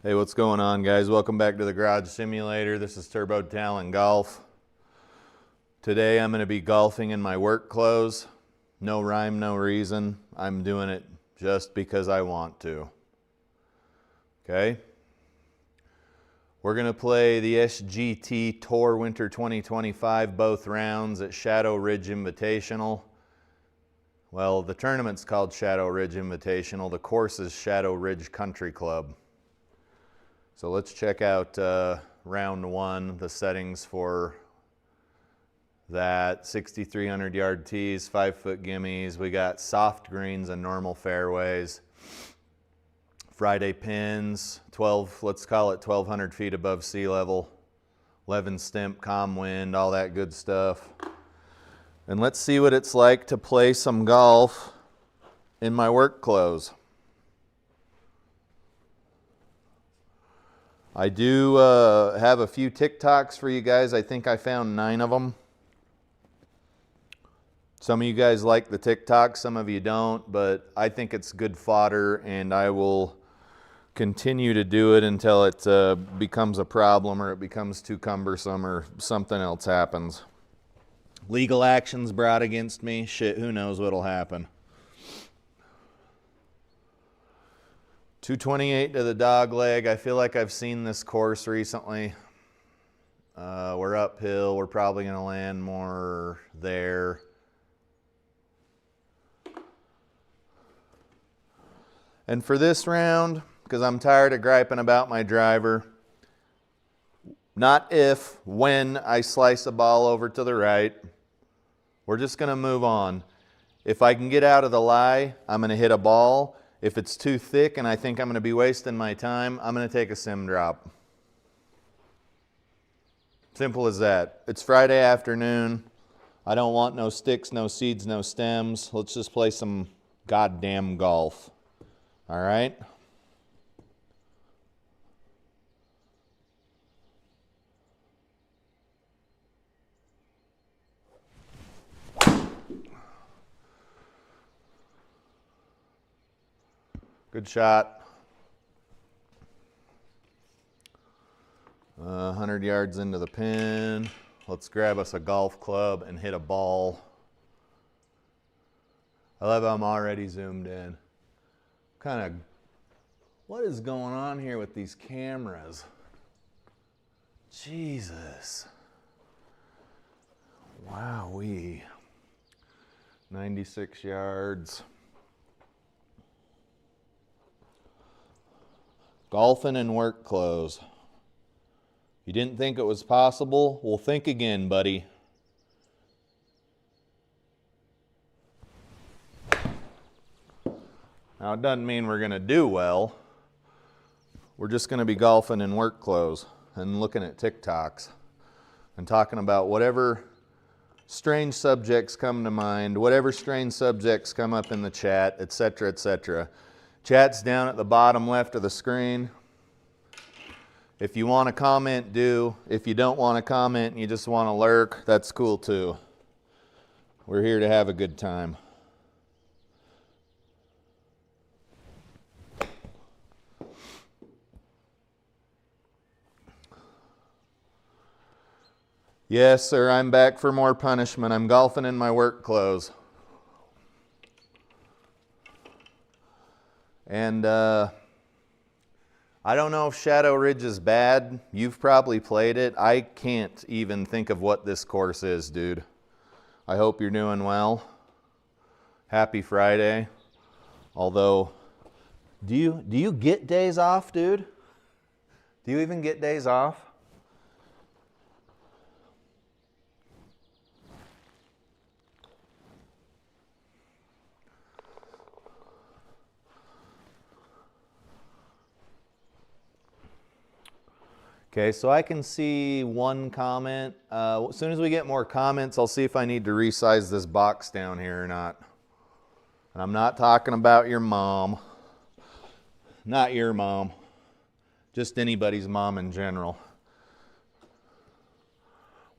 Hey, what's going on, guys? Welcome back to the Garage Simulator. This is Turbo Talent Golf. Today I'm going to be golfing in my work clothes. No rhyme, no reason. I'm doing it just because I want to. Okay? We're going to play the SGT Tour Winter 2025 both rounds at Shadow Ridge Invitational. Well, the tournament's called Shadow Ridge Invitational. The course is Shadow Ridge Country Club. So let's check out round one, the settings for that. 6,300 yard tees, 5-foot gimmies. We got soft greens and normal fairways. Friday pins, 12, let's call it 1,200 feet above sea level. 11 stimp, calm wind, all that good stuff. And let's see what it's like to play some golf in my work clothes. I do have a few TikToks for you guys. I think I found 9 of them. Some of you guys like the TikTok, some of you don't, but I think it's good fodder, and I will continue to do it until it becomes a problem or it becomes too cumbersome or something else happens. Legal actions brought against me. Shit, who knows what'll happen. 228 to the dog leg. I feel like I've seen this course recently. We're uphill. We're probably going to land more there. And for this round, because I'm tired of griping about my driver, not if, when I slice a ball over to the right. We're just going to move on. If I can get out of the lie, I'm going to hit a ball. If it's too thick and I think I'm going to be wasting my time, I'm going to take a sim drop. Simple as that. It's Friday afternoon. I don't want no sticks, no seeds, no stems. Let's just play some goddamn golf. All right? Good shot. 100 yards into the pin. Let's grab us a golf club and hit a ball. I love how I'm already zoomed in. What is going on here with these cameras? Jesus. Wowee. 96 yards. Golfing in work clothes. You didn't think it was possible? Well, think again, buddy. Now, it doesn't mean we're going to do well. We're just going to be golfing in work clothes and looking at TikToks and talking about whatever strange subjects come to mind, whatever strange subjects come up in the chat, etc., etc. Chat's down at the bottom left of the screen. If you want to comment, do. If you don't want to comment and you just want to lurk, that's cool too. We're here to have a good time. Yes, sir, I'm back for more punishment. I'm golfing in my work clothes. And I don't know if Shadow Ridge is bad. You've probably played it. I can't even think of what this course is, dude. I hope you're doing well. Happy Friday. Although, do you get days off, dude? Do you even get days off? Okay, so I can see one comment. As soon as we get more comments, I'll see if I need to resize this box down here or not. And I'm not talking about your mom. Not your mom. Just anybody's mom in general.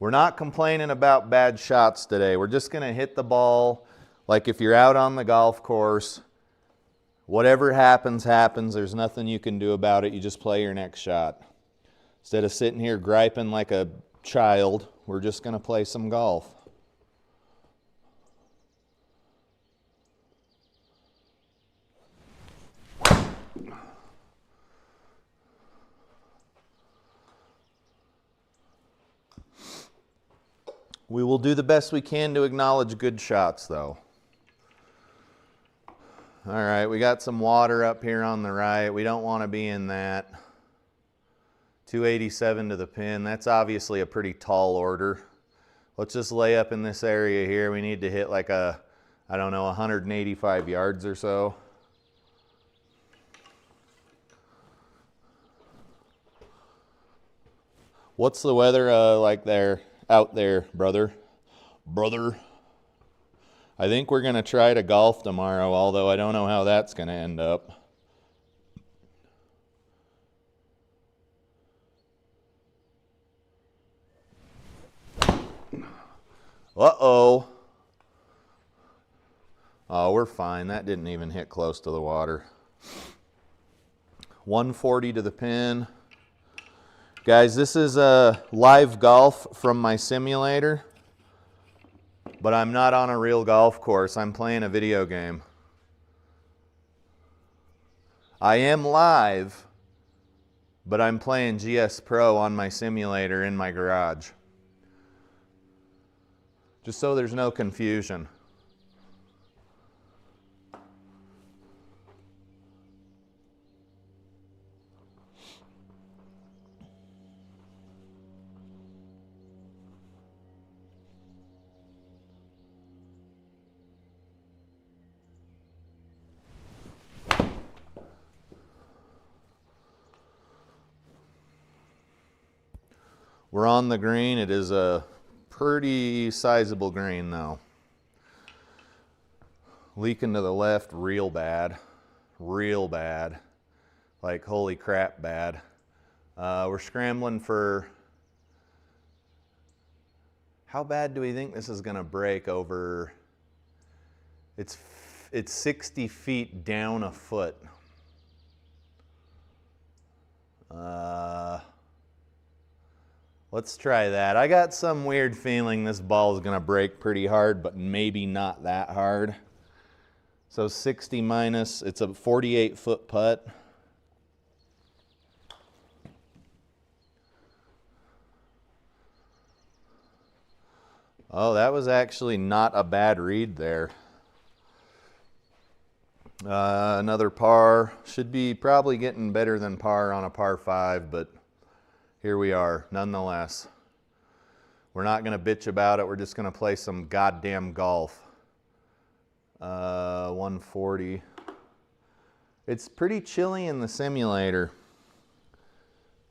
We're not complaining about bad shots today. We're just going to hit the ball like if you're out on the golf course. Whatever happens, happens. There's nothing you can do about it. You just play your next shot. Instead of sitting here griping like a child, we're just going to play some golf. We will do the best we can to acknowledge good shots, though. All right, we got some water up here on the right. We don't want to be in that. 287 to the pin. That's obviously a pretty tall order. Let's just lay up in this area here. We need to hit like a, I don't know, 185 yards or so. What's the weather like there, out there, brother? I think we're going to try to golf tomorrow, although I don't know how that's going to end up. Uh-oh. Oh, we're fine. That didn't even hit close to the water. 140 to the pin. Guys, this is a live golf from my simulator, but I'm not on a real golf course. I'm playing a video game. I am live, but I'm playing GS Pro on my simulator in my garage. Just so there's no confusion. We're on the green. It is a pretty sizable green though. Leaking to the left real bad. Real bad. Like holy crap bad. We're scrambling for, how bad do we think this is going to break over? It's 60 feet down a foot. Let's try that. I got some weird feeling this ball is going to break pretty hard, but maybe not that hard. So 60 minus, it's a 48-foot putt. Oh, that was actually not a bad read there. Another par. Should be probably getting better than par on a par 5, but here we are, nonetheless. We're not going to bitch about it. We're just going to play some goddamn golf. 140. It's pretty chilly in the simulator.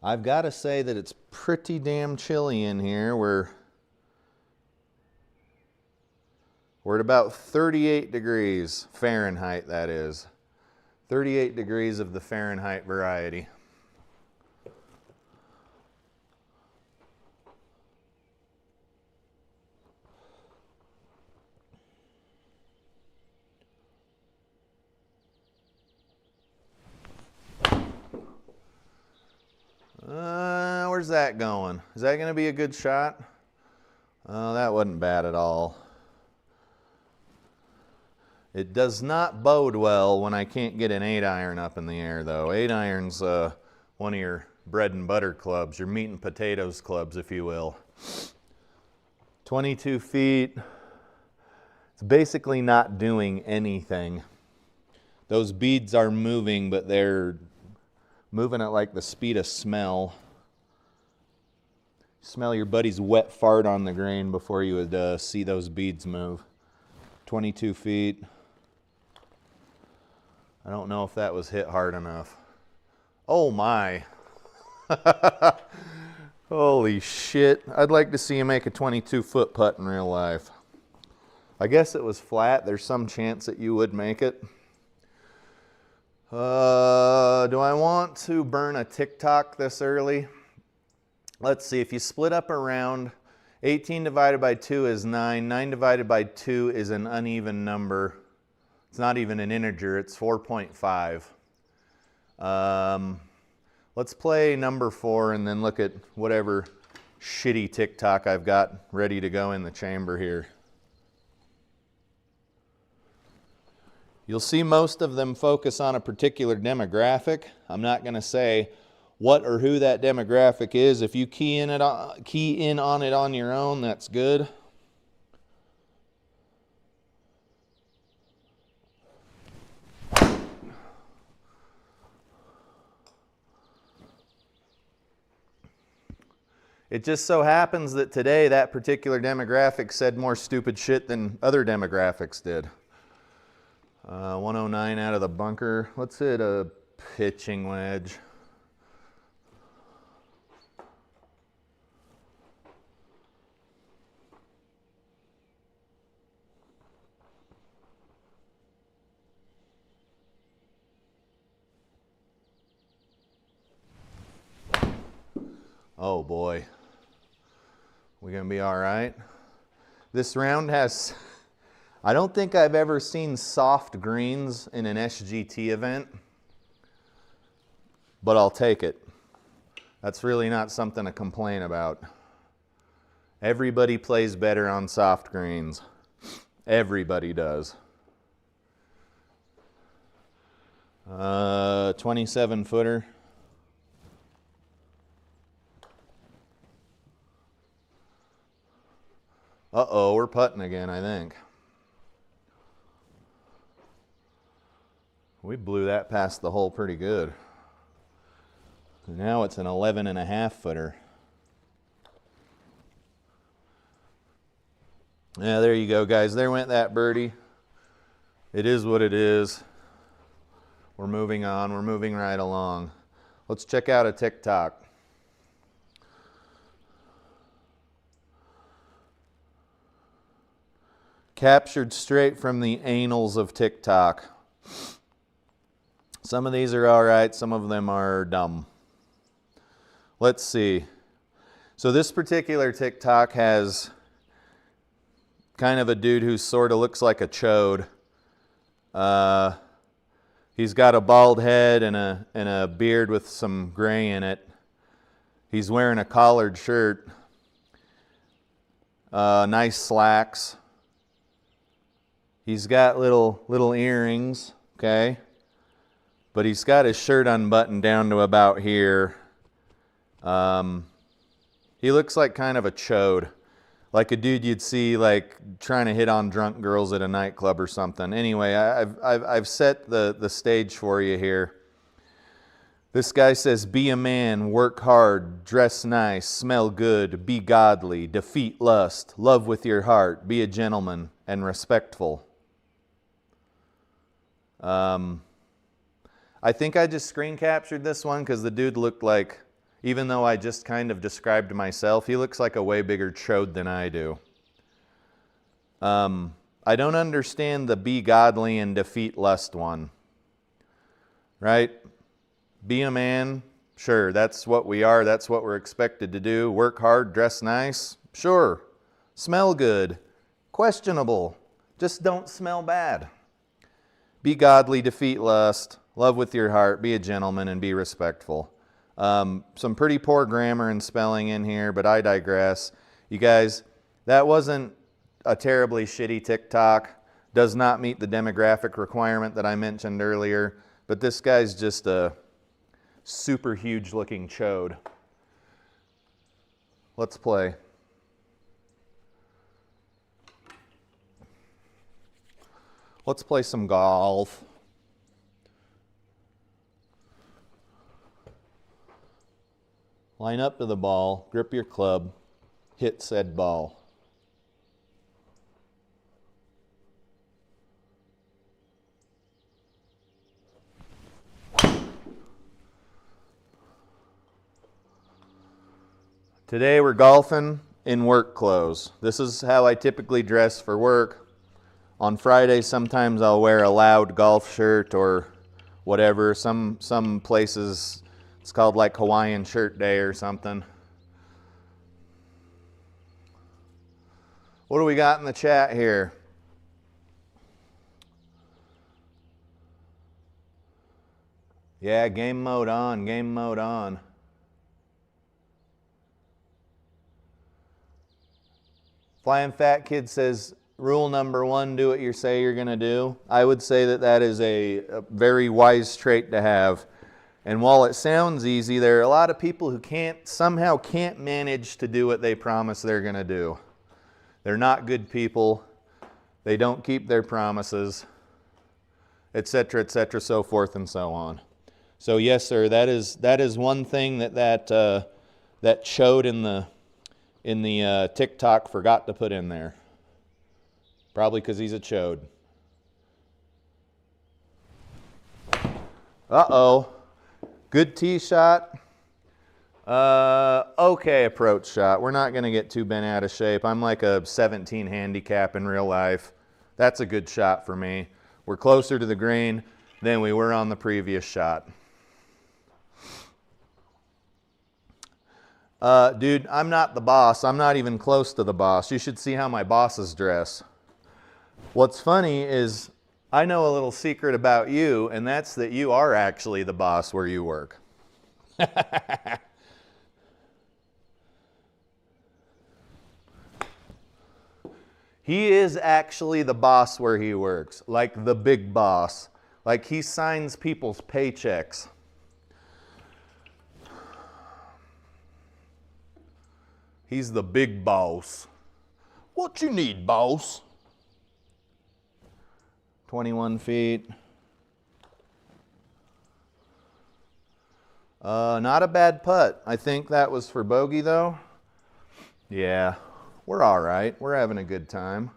I've got to say that it's pretty damn chilly in here. We're at about 38 degrees Fahrenheit, that is. 38 degrees of the Fahrenheit variety. Where's that going? Is that going to be a good shot? Oh, that wasn't bad at all. It does not bode well when I can't get an 8-iron up in the air, though. 8-iron's one of your bread and butter clubs, your meat and potatoes clubs, if you will. 22 feet. It's basically not doing anything. Those beads are moving, but they're moving at like the speed of smell. Smell your buddy's wet fart on the green before you would see those beads move. 22 feet. I don't know if that was hit hard enough. Oh my. Holy shit. I'd like to see you make a 22-foot putt in real life. I guess it was flat. There's some chance that you would make it. Do I want to burn a TikTok this early? Let's see. If you split up a round, 18 divided by 2 is 9. 9 divided by 2 is an uneven number. It's not even an integer, it's 4.5. Let's play number 4 and then look at whatever shitty TikTok I've got ready to go in the chamber here. You'll see most of them focus on a particular demographic. I'm not going to say what or who that demographic is. If you key in on it on your own, that's good. It just so happens that today that particular demographic said more stupid shit than other demographics did. 109 out of the bunker. Let's hit a pitching wedge. Oh boy. We gonna be all right? This round has, I don't think I've ever seen soft greens in an SGT event, but I'll take it. That's really not something to complain about. Everybody plays better on soft greens. Everybody does. 27 footer. Uh-oh, we're putting again, I think. We blew that past the hole pretty good. Now it's an 11.5 footer. Yeah, there you go, guys. There went that birdie. It is what it is. We're moving on. We're moving right along. Let's check out a TikTok. Captured straight from the annals of TikTok. Some of these are all right, some of them are dumb. Let's see. So this particular TikTok has kind of a dude who sort of looks like a chode. He's got a bald head and a beard with some gray in it. He's wearing a collared shirt. Nice slacks. He's got little earrings, okay? But he's got his shirt unbuttoned down to about here. He looks like kind of a chode. Like a dude you'd see like trying to hit on drunk girls at a nightclub or something. Anyway, I've set the stage for you here. This guy says, be a man, work hard, dress nice, smell good, be godly, defeat lust, love with your heart, be a gentleman and respectful. I think I just screen captured this one because the dude looked like, even though I just kind of described myself, he looks like a way bigger chode than I do. I don't understand the be godly and defeat lust one. Right? Be a man, sure, that's what we are, that's what we're expected to do. Work hard, dress nice, sure. Smell good, questionable, just don't smell bad. Be godly, defeat lust, love with your heart, be a gentleman, and be respectful. Some pretty poor grammar and spelling in here, but I digress. You guys, that wasn't a terribly shitty TikTok. Does not meet the demographic requirement that I mentioned earlier, but this guy's just a super huge looking chode. Let's play. Let's play some golf. Line up to the ball, grip your club, hit said ball. Today we're golfing in work clothes. This is how I typically dress for work. On Fridays, sometimes I'll wear a loud golf shirt or whatever. Some places it's called like Hawaiian shirt day or something. What do we got in the chat here? Yeah, game mode on, game mode on. Flying Fat Kid says, rule number 1, do what you say you're going to do. I would say that that is a very wise trait to have. And while it sounds easy, there are a lot of people who somehow can't manage to do what they promise they're going to do. They're not good people. They don't keep their promises, etc., so forth and so on. So yes, sir, that is one thing that chode in the TikTok forgot to put in there. Probably because he's a chode. Uh-oh. Good tee shot. Okay approach shot. We're not going to get too bent out of shape. I'm like a 17 handicap in real life. That's a good shot for me. We're closer to the green than we were on the previous shot. Dude, I'm not the boss. I'm not even close to the boss. You should see how my bosses dress. What's funny is I know a little secret about you, and that's that you are actually the boss where you work. He is actually the boss where he works, like the big boss. Like he signs people's paychecks. He's the big boss. What you need, boss? 21 feet. Not a bad putt. I think that was for bogey though. Yeah, we're all right. We're having a good time.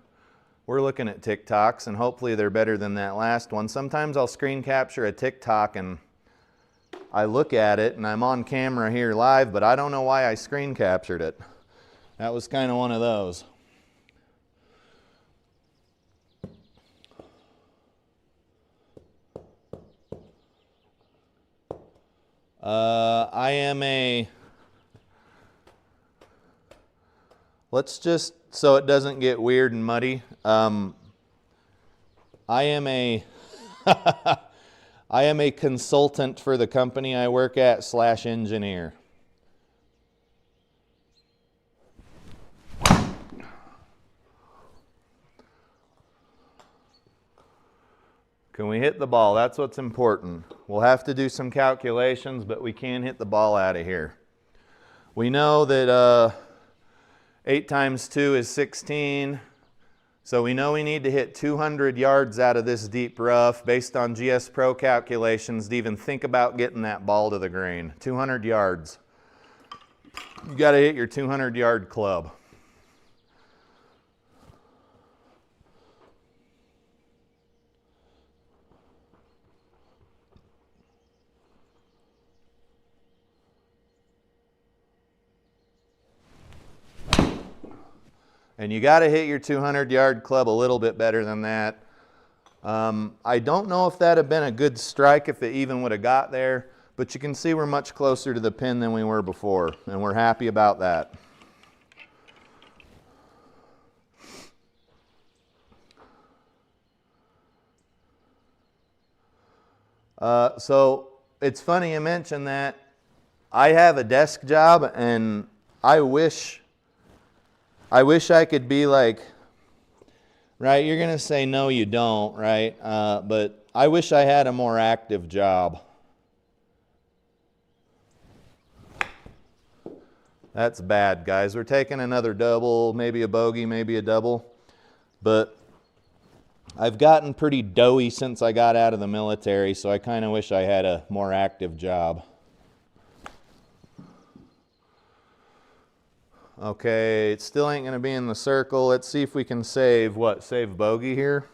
We're looking at TikToks and hopefully they're better than that last one. Sometimes I'll screen capture a TikTok and I look at it and I'm on camera here live, but I don't know why I screen captured it. That was kind of one of those. I am a, let's just, so it doesn't get weird and muddy, I am a, I am a consultant for the company I work at / engineer. Can we hit the ball? That's what's important. We'll have to do some calculations, but we can hit the ball out of here. We know that 8 times 2 is 16. So we know we need to hit 200 yards out of this deep rough based on GS Pro calculations to even think about getting that ball to the green. 200 yards. You got to hit your 200-yard club. And you got to hit your 200-yard club a little bit better than that. I don't know if that had been a good strike if it even would have got there, but you can see we're much closer to the pin than we were before, and we're happy about that. So it's funny you mentioned that. I have a desk job, and I wish I could be like, right, you're going to say no you don't, right? But I wish I had a more active job. That's bad, guys. We're taking another double, maybe a bogey, maybe a double. But I've gotten pretty doughy since I got out of the military, so I kind of wish I had a more active job. Okay, it still ain't going to be in the circle. Let's see if we can save, what, save bogey here?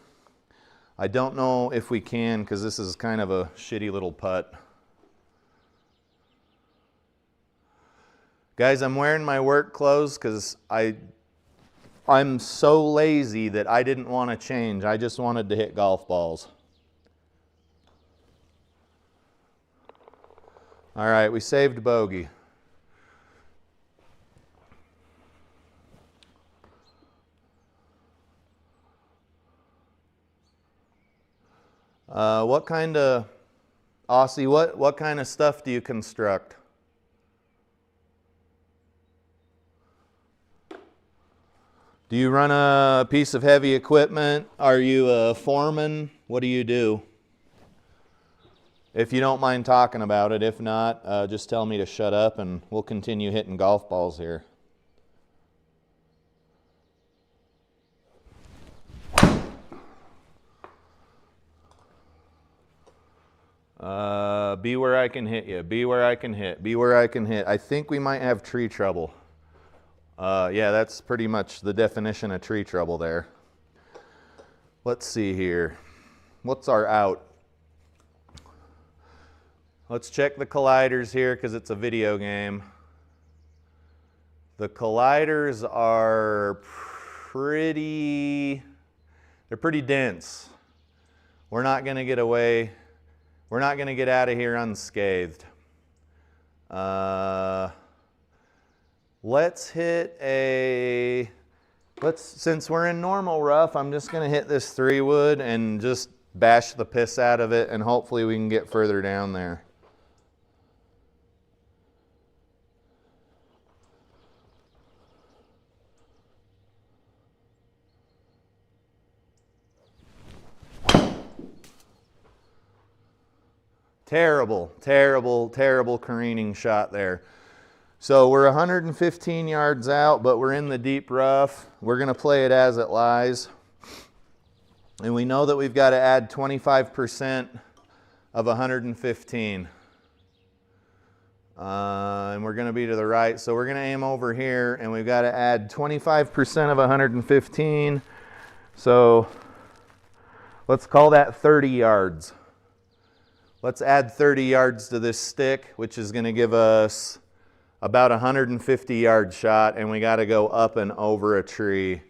I don't know if we can because this is kind of a shitty little putt. Guys, I'm wearing my work clothes because I'm so lazy that I didn't want to change. I just wanted to hit golf balls. All right, we saved bogey. What kind of Aussie, what kind of stuff do you construct? Do you run a piece of heavy equipment? Are you a foreman? What do you do? If you don't mind talking about it. If not, just tell me to shut up and we'll continue hitting golf balls here. Be where I can hit you. Be where I can hit. Be where I can hit. I think we might have tree trouble. Yeah, that's pretty much the definition of tree trouble there. Let's see here. What's our out? Let's check the colliders here because it's a video game. The colliders are they're pretty dense. We're not going to get away. We're not going to get out of here unscathed. Let's hit a, since we're in normal rough, I'm just going to hit this 3-wood and just bash the piss out of it, and hopefully we can get further down there. Terrible, terrible, terrible careening shot there. So we're 115 yards out, but we're in the deep rough. We're going to play it as it lies. And we know that we've got to add 25% of 115. And we're going to be to the right. So we're going to aim over here, and we've got to add 25% of 115. So let's call that 30 yards. Let's add 30 yards to this stick, which is going to give us about a 150-yard shot, and we got to go up and over a tree.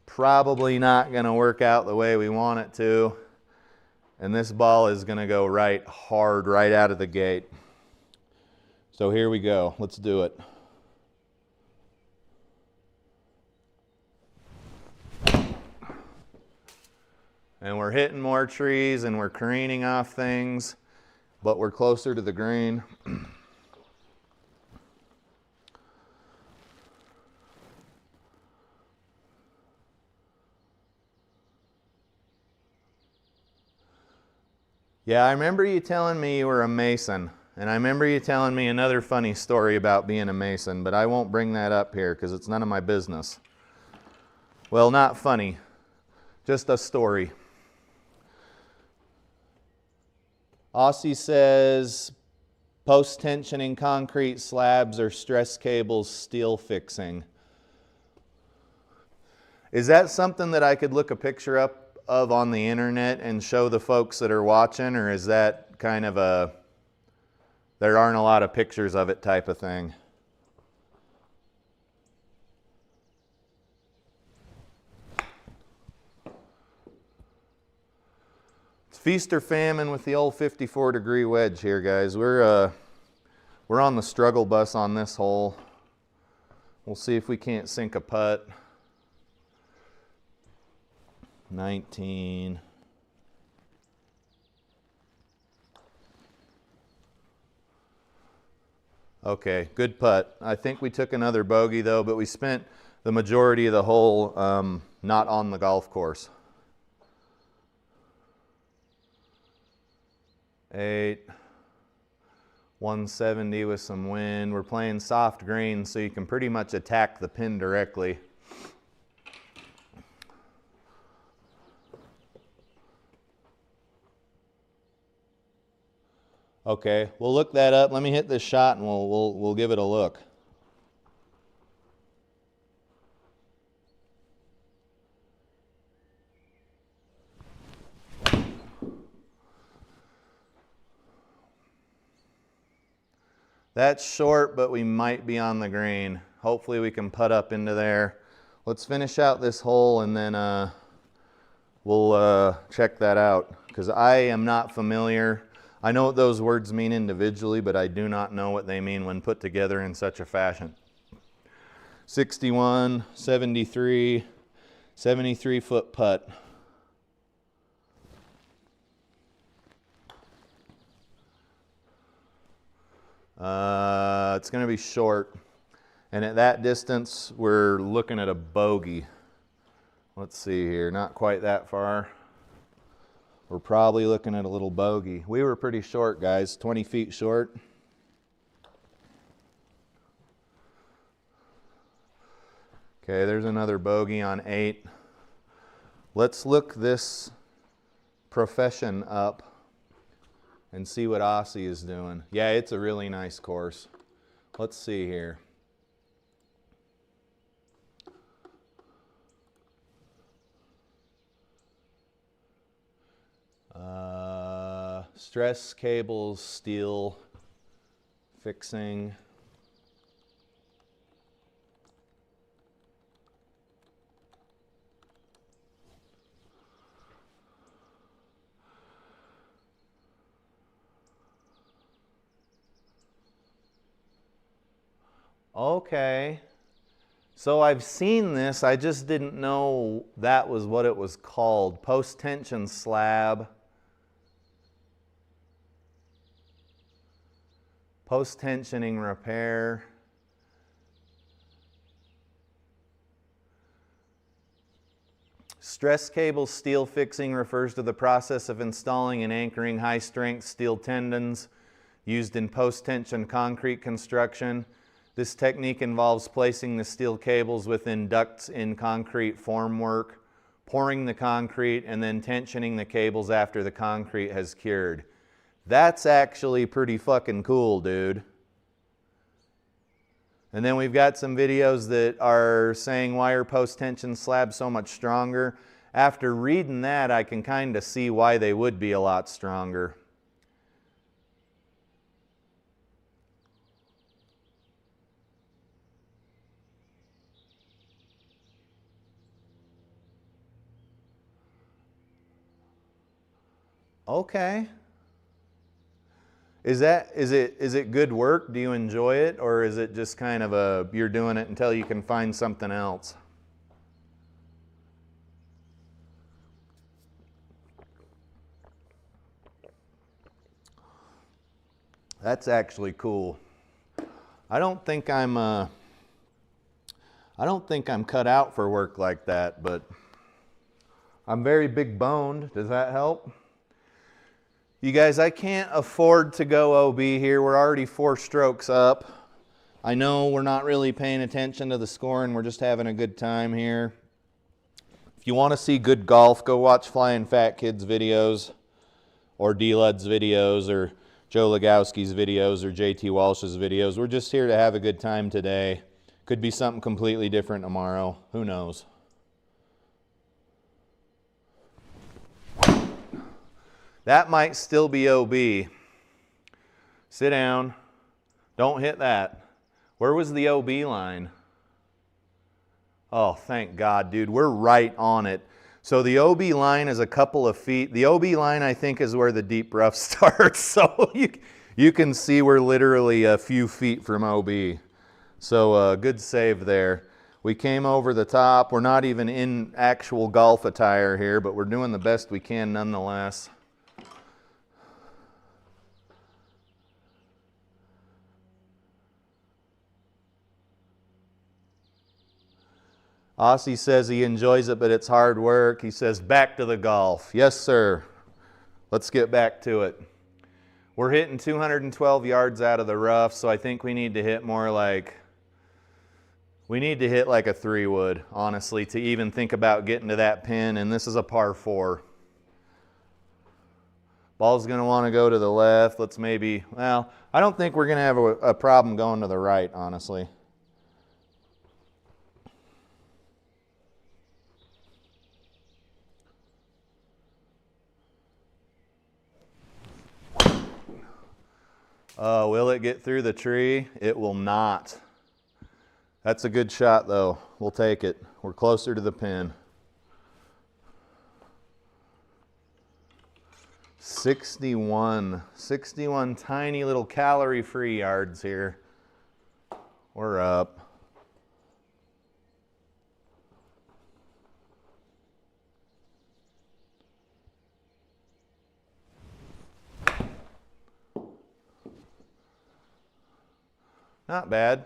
Probably not going to work out the way we want it to, and this ball is going to go right hard right out of the gate. So here we go. Let's do it. And we're hitting more trees and we're careening off things, but we're closer to the green. Yeah, I remember you telling me you were a mason, and I remember you telling me another funny story about being a mason, but I won't bring that up here because it's none of my business. Well, not funny, just a story. Aussie says, post-tensioning concrete slabs or stress cables steel fixing. Is that something that I could look a picture up of on the internet and show the folks that are watching, or is that kind of a, there aren't a lot of pictures of it type of thing? Feast or famine with the old 54-degree wedge here, guys. We're on the struggle bus on this hole. We'll see if we can't sink a putt. 19. Okay, good putt. I think we took another bogey though, but we spent the majority of the hole not on the golf course. 8, 170 with some wind. We're playing soft green, so you can pretty much attack the pin directly. Okay, we'll look that up. Let me hit this shot and we'll give it a look. That's short, but we might be on the green. Hopefully we can putt up into there. Let's finish out this hole and then we'll check that out, because I am not familiar. I know what those words mean individually, but I do not know what they mean when put together in such a fashion. 61, 73, 73-foot putt. It's going to be short. And at that distance, we're looking at a bogey. Let's see here, not quite that far. We're probably looking at a little bogey. We were pretty short, guys, 20 feet short. Okay, there's another bogey on 8. Let's look this profession up and see what Aussie is doing. Yeah, it's a really nice course. Let's see here. Stress cables, steel fixing. Okay. So I've seen this, I just didn't know that was what it was called. Post-tension slab. Post-tensioning repair. Stress cable steel fixing refers to the process of installing and anchoring high-strength steel tendons used in post-tension concrete construction. This technique involves placing the steel cables within ducts in concrete formwork, pouring the concrete, and then tensioning the cables after the concrete has cured. That's actually pretty fucking cool, dude. And then we've got some videos that are saying why are post-tension slabs so much stronger. After reading that, I can kind of see why they would be a lot stronger. Okay. Is it good work? Do you enjoy it? Or is it just kind of a, you're doing it until you can find something else? That's actually cool. I don't think I'm cut out for work like that, but I'm very big boned. Does that help? You guys, I can't afford to go OB here. We're already 4 strokes up. I know we're not really paying attention to the scoring. We're just having a good time here. If you want to see good golf, go watch Flying Fat Kids videos or D-Lud's videos or Joe Legowski's videos or JT Walsh's videos. We're just here to have a good time today. Could be something completely different tomorrow. Who knows? That might still be OB. Sit down. Don't hit that. Where was the OB line? Oh, thank God, dude. We're right on it. So the OB line is a couple of feet. The OB line, I think, is where the deep rough starts. So you can see we're literally a few feet from OB. So good save there. We came over the top. We're not even in actual golf attire here, but we're doing the best we can nonetheless. Aussie says he enjoys it, but it's hard work. He says, back to the golf. Yes, sir. Let's get back to it. We're hitting 212 yards out of the rough, so I think we need to hit more like, we need to hit like a 3-wood, honestly, to even think about getting to that pin, and this is a par 4. Ball's going to want to go to the left. Let's maybe, well, I don't think we're going to have a problem going to the right, honestly. Will it get through the tree? It will not. That's a good shot, though. We'll take it. We're closer to the pin. 61 tiny little calorie-free yards here. We're up. Not bad.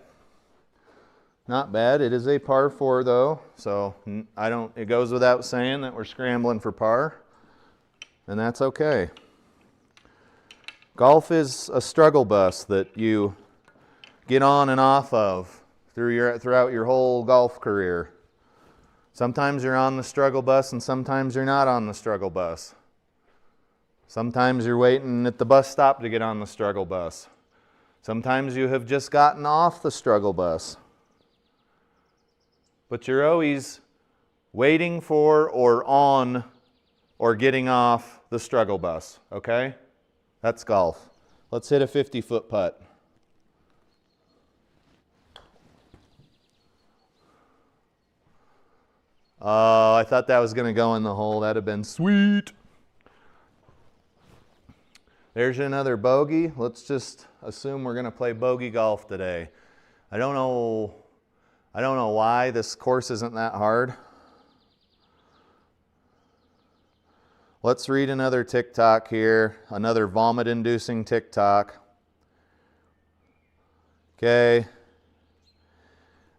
Not bad. It is a par 4 though, so it goes without saying that we're scrambling for par, and that's okay. Golf is a struggle bus that you get on and off of throughout your whole golf career. Sometimes you're on the struggle bus and sometimes you're not on the struggle bus. Sometimes you're waiting at the bus stop to get on the struggle bus. Sometimes you have just gotten off the struggle bus. But you're always waiting for or on or getting off the struggle bus, okay? That's golf. Let's hit a 50-foot putt. Oh, I thought that was going to go in the hole. That'd have been sweet. There's another bogey. Let's just assume we're going to play bogey golf today. I don't know why this course isn't that hard. Let's read another TikTok here, another vomit-inducing TikTok. Okay.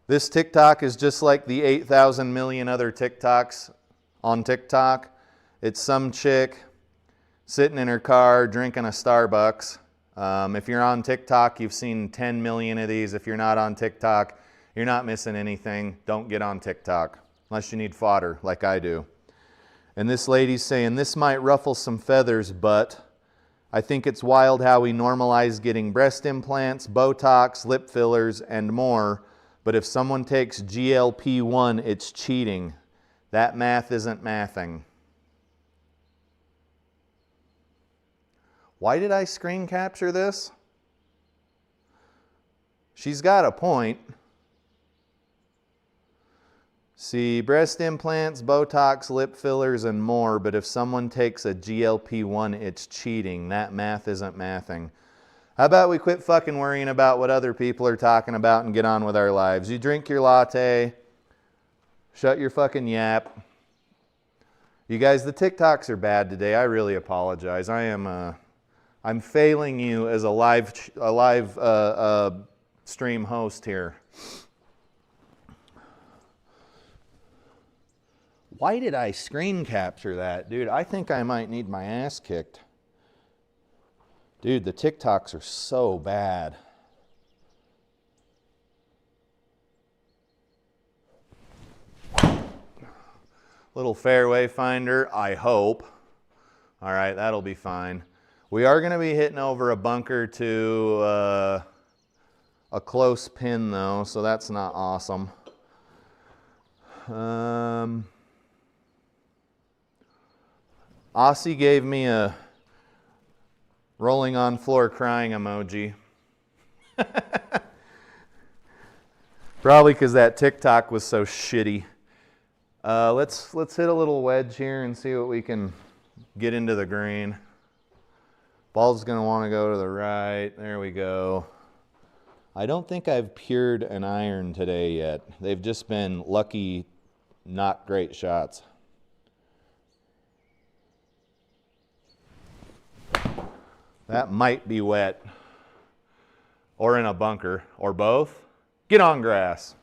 This TikTok is just like the 8,000 million other TikToks on TikTok. It's some chick sitting in her car drinking a Starbucks. If you're on TikTok, you've seen 10 million of these. If you're not on TikTok, you're not missing anything. Don't get on TikTok unless you need fodder like I do. And this lady's saying, this might ruffle some feathers, but I think it's wild how we normalize getting breast implants, Botox, lip fillers, and more. But if someone takes GLP-1, it's cheating. That math isn't mathing. Why did I screen capture this? She's got a point. See, breast implants, Botox, lip fillers, and more, but if someone takes a GLP-1, it's cheating. That math isn't mathing. How about we quit fucking worrying about what other people are talking about and get on with our lives? You drink your latte, shut your fucking yap. You guys, the TikToks are bad today. I really apologize. I'm failing you as a live stream host here. Why did I screen capture that? Dude, I think I might need my ass kicked. Dude, the TikToks are so bad. Little fairway finder, I hope. All right, that'll be fine. We are going to be hitting over a bunker to a close pin though, so that's not awesome. Aussie gave me a rolling on floor crying emoji. Probably because that TikTok was so shitty. Let's hit a little wedge here and see what we can get into the green. Ball's going to want to go to the right. There we go. I don't think I've pured an iron today yet. They've just been lucky, not great shots. That might be wet, or in a bunker, or both. Get on grass.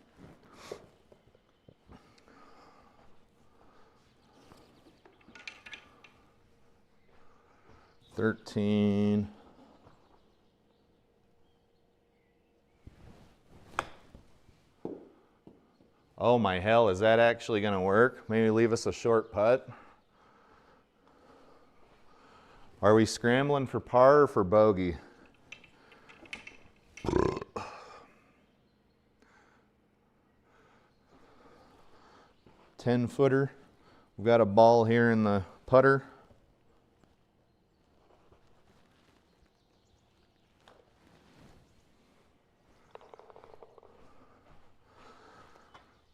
$13. Oh my hell, is that actually going to work? Maybe leave us a short putt. Are we scrambling for par or for bogey? 10-footer. We've got a ball here in the putter.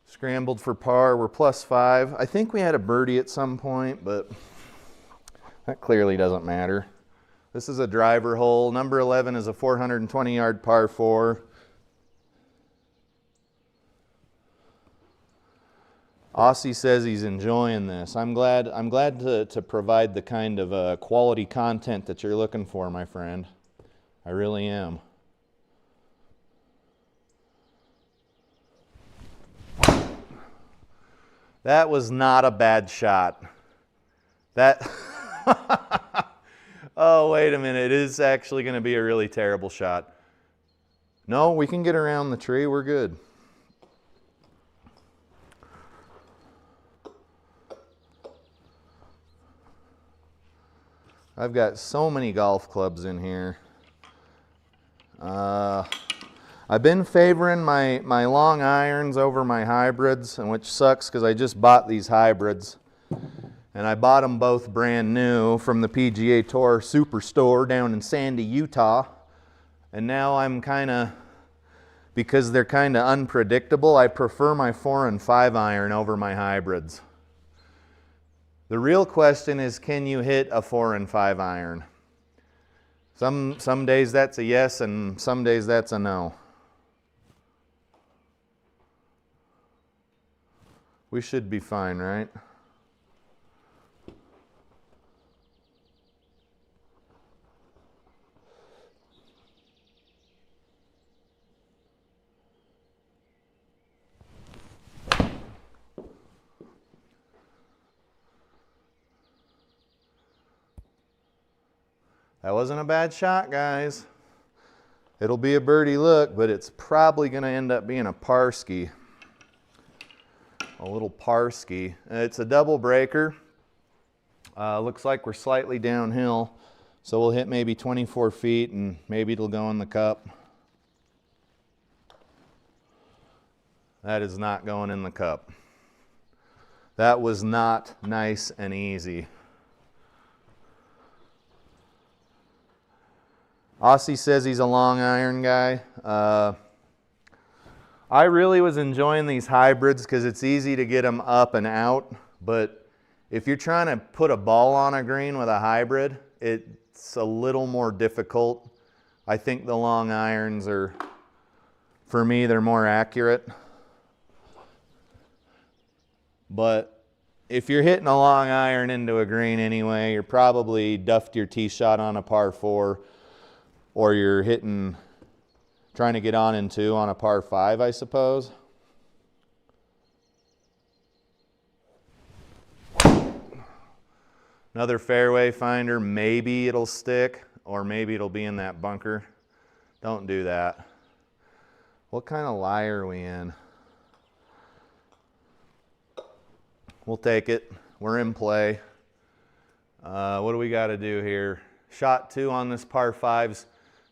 Scrambled for par. We're +5. I think we had a birdie at some point, but that clearly doesn't matter. This is a driver hole. Number 11 is a 420-yard par 4. Aussie says he's enjoying this. I'm glad to provide the kind of quality content that you're looking for, my friend. I really am. That was not a bad shot. That, oh, wait a minute. It is actually going to be a really terrible shot. No, we can get around the tree. We're good. I've got so many golf clubs in here. I've been favoring my long irons over my hybrids, and which sucks because I just bought these hybrids. And I bought them both brand new from the PGA Tour Superstore down in Sandy, Utah. And now I'm kind of, because they're kind of unpredictable, I prefer my 4 and 5 iron over my hybrids. The real question is, can you hit a 4 and 5 iron? Some days that's a yes, and some days that's a no. We should be fine, right? That wasn't a bad shot, guys. It'll be a birdie look, but it's probably going to end up being a parski. A little parski. It's a double breaker. Looks like we're slightly downhill, so we'll hit maybe 24 feet and maybe it'll go in the cup. That is not going in the cup. That was not nice and easy. Aussie says he's a long iron guy. I really was enjoying these hybrids because it's easy to get them up and out, but if you're trying to put a ball on a green with a hybrid, it's a little more difficult. I think the long irons are, for me, they're more accurate. But if you're hitting a long iron into a green anyway, you're probably duffed your tee shot on a par 4, or you're trying to get on in 2 on a par 5, I suppose. Another fairway finder, maybe it'll stick, or maybe it'll be in that bunker. Don't do that. What kind of lie are we in? We'll take it. We're in play. What do we got to do here? Shot 2 on this par 5's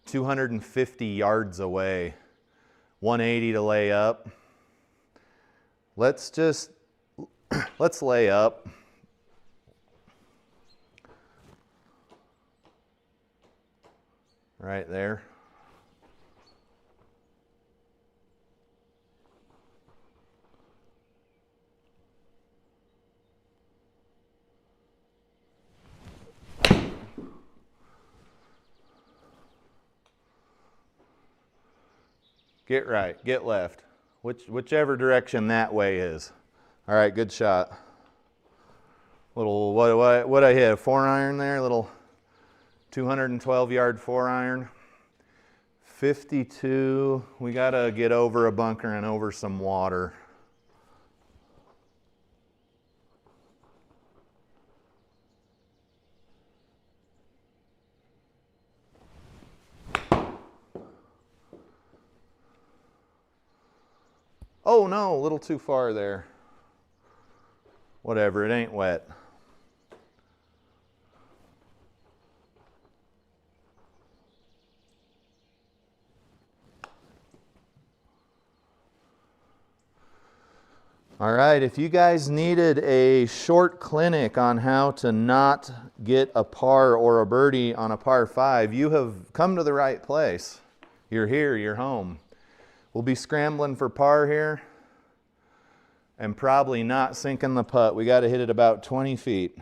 250 yards away. 180 to lay up. Let's lay up. Right there. Get right, get left. Whichever direction that way is. All right, good shot. Little, what I hit, a 4 iron there, little 212 yard 4 iron. 52, we gotta get over a bunker and over some water. Oh no, a little too far there. Whatever, it ain't wet. All right, if you guys needed a short clinic on how to not get a par or a birdie on a par 5, you have come to the right place. You're here, you're home. We'll be scrambling for par here and probably not sinking the putt. We got to hit it about 20 feet.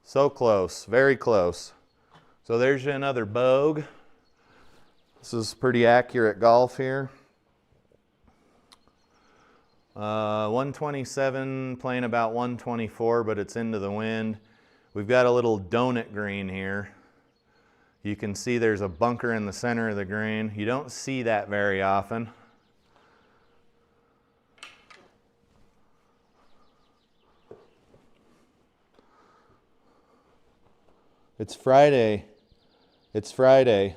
So close, very close. So there's another bogue. This is pretty accurate golf here. 127, playing about 124, but it's into the wind. We've got a little donut green here. You can see there's a bunker in the center of the green. You don't see that very often. It's Friday. It's Friday.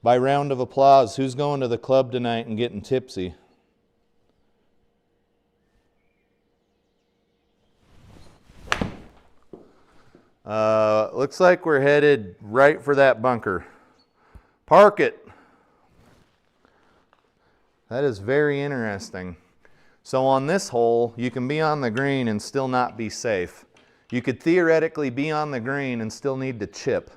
By round of applause, who's going to the club tonight and getting tipsy? Looks like we're headed right for that bunker. Park it. That is very interesting. So on this hole, you can be on the green and still not be safe. You could theoretically be on the green and still need to chip.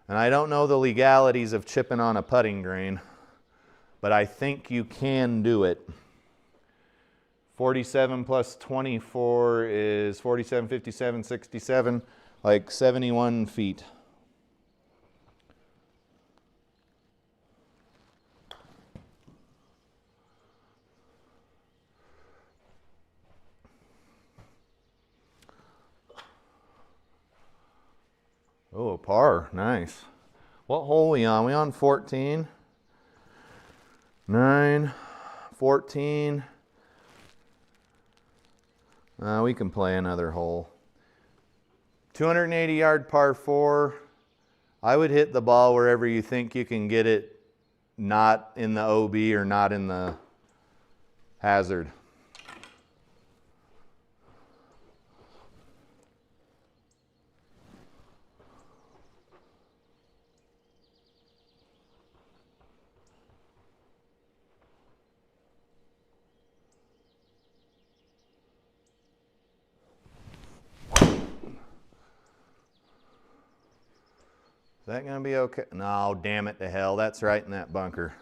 And I don't know the legalities of chipping on a putting green, but I think you can do it. 47 plus 24 is 47, 57, 67, like 71 feet. Oh, a par, nice. What hole are we on? We on 14? 9, 14. We can play another hole. 280 yard par 4. I would hit the ball wherever you think you can get it, not in the OB or not in the hazard. Is that going to be okay? No, damn it to hell. That's right in that bunker.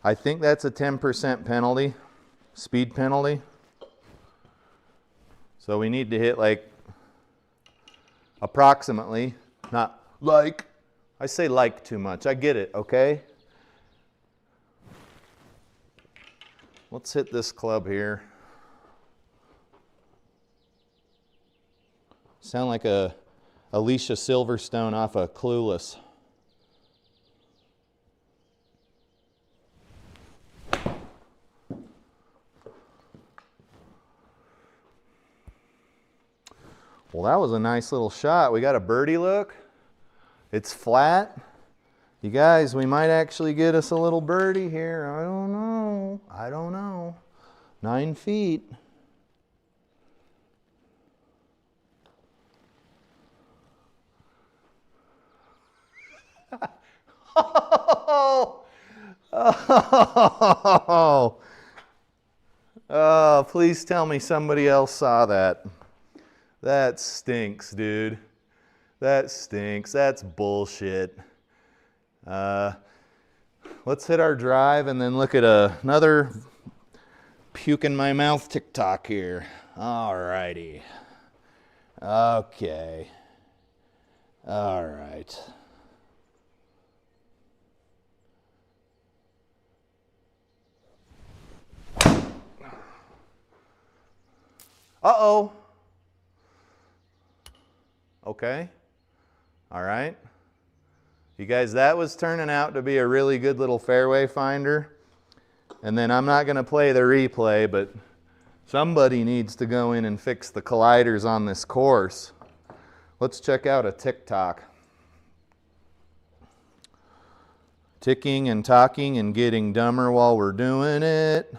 I think that's a 10% penalty, speed penalty. So we need to hit like approximately, not like. I say like too much. I get it, okay? Let's hit this club here. Sound like a Alicia Silverstone off of Clueless. Well, that was a nice little shot. We got a birdie look. It's flat. You guys, we might actually get us a little birdie here. I don't know. I don't know. 9 feet. Oh, please tell me somebody else saw that. That stinks, dude. That stinks. That's bullshit. Let's hit our drive and then look at another puke in my mouth TikTok here. Alrighty. Okay. All right. Uh-oh. Okay. All right. You guys, that was turning out to be a really good little fairway finder. And then I'm not going to play the replay, but somebody needs to go in and fix the colliders on this course. Let's check out a TikTok. Ticking and talking and getting dumber while we're doing it.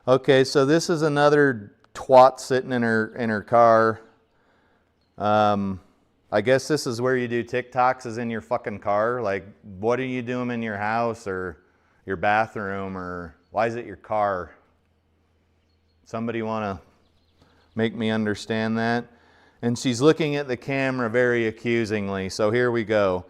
Okay, so this is another twat sitting in her car. I guess this is where you do TikToks, is in your fucking car. Like, what are you doing in your house or your bathroom, or why is it your car? Somebody want to make me understand that? And she's looking at the camera very accusingly. So here we go.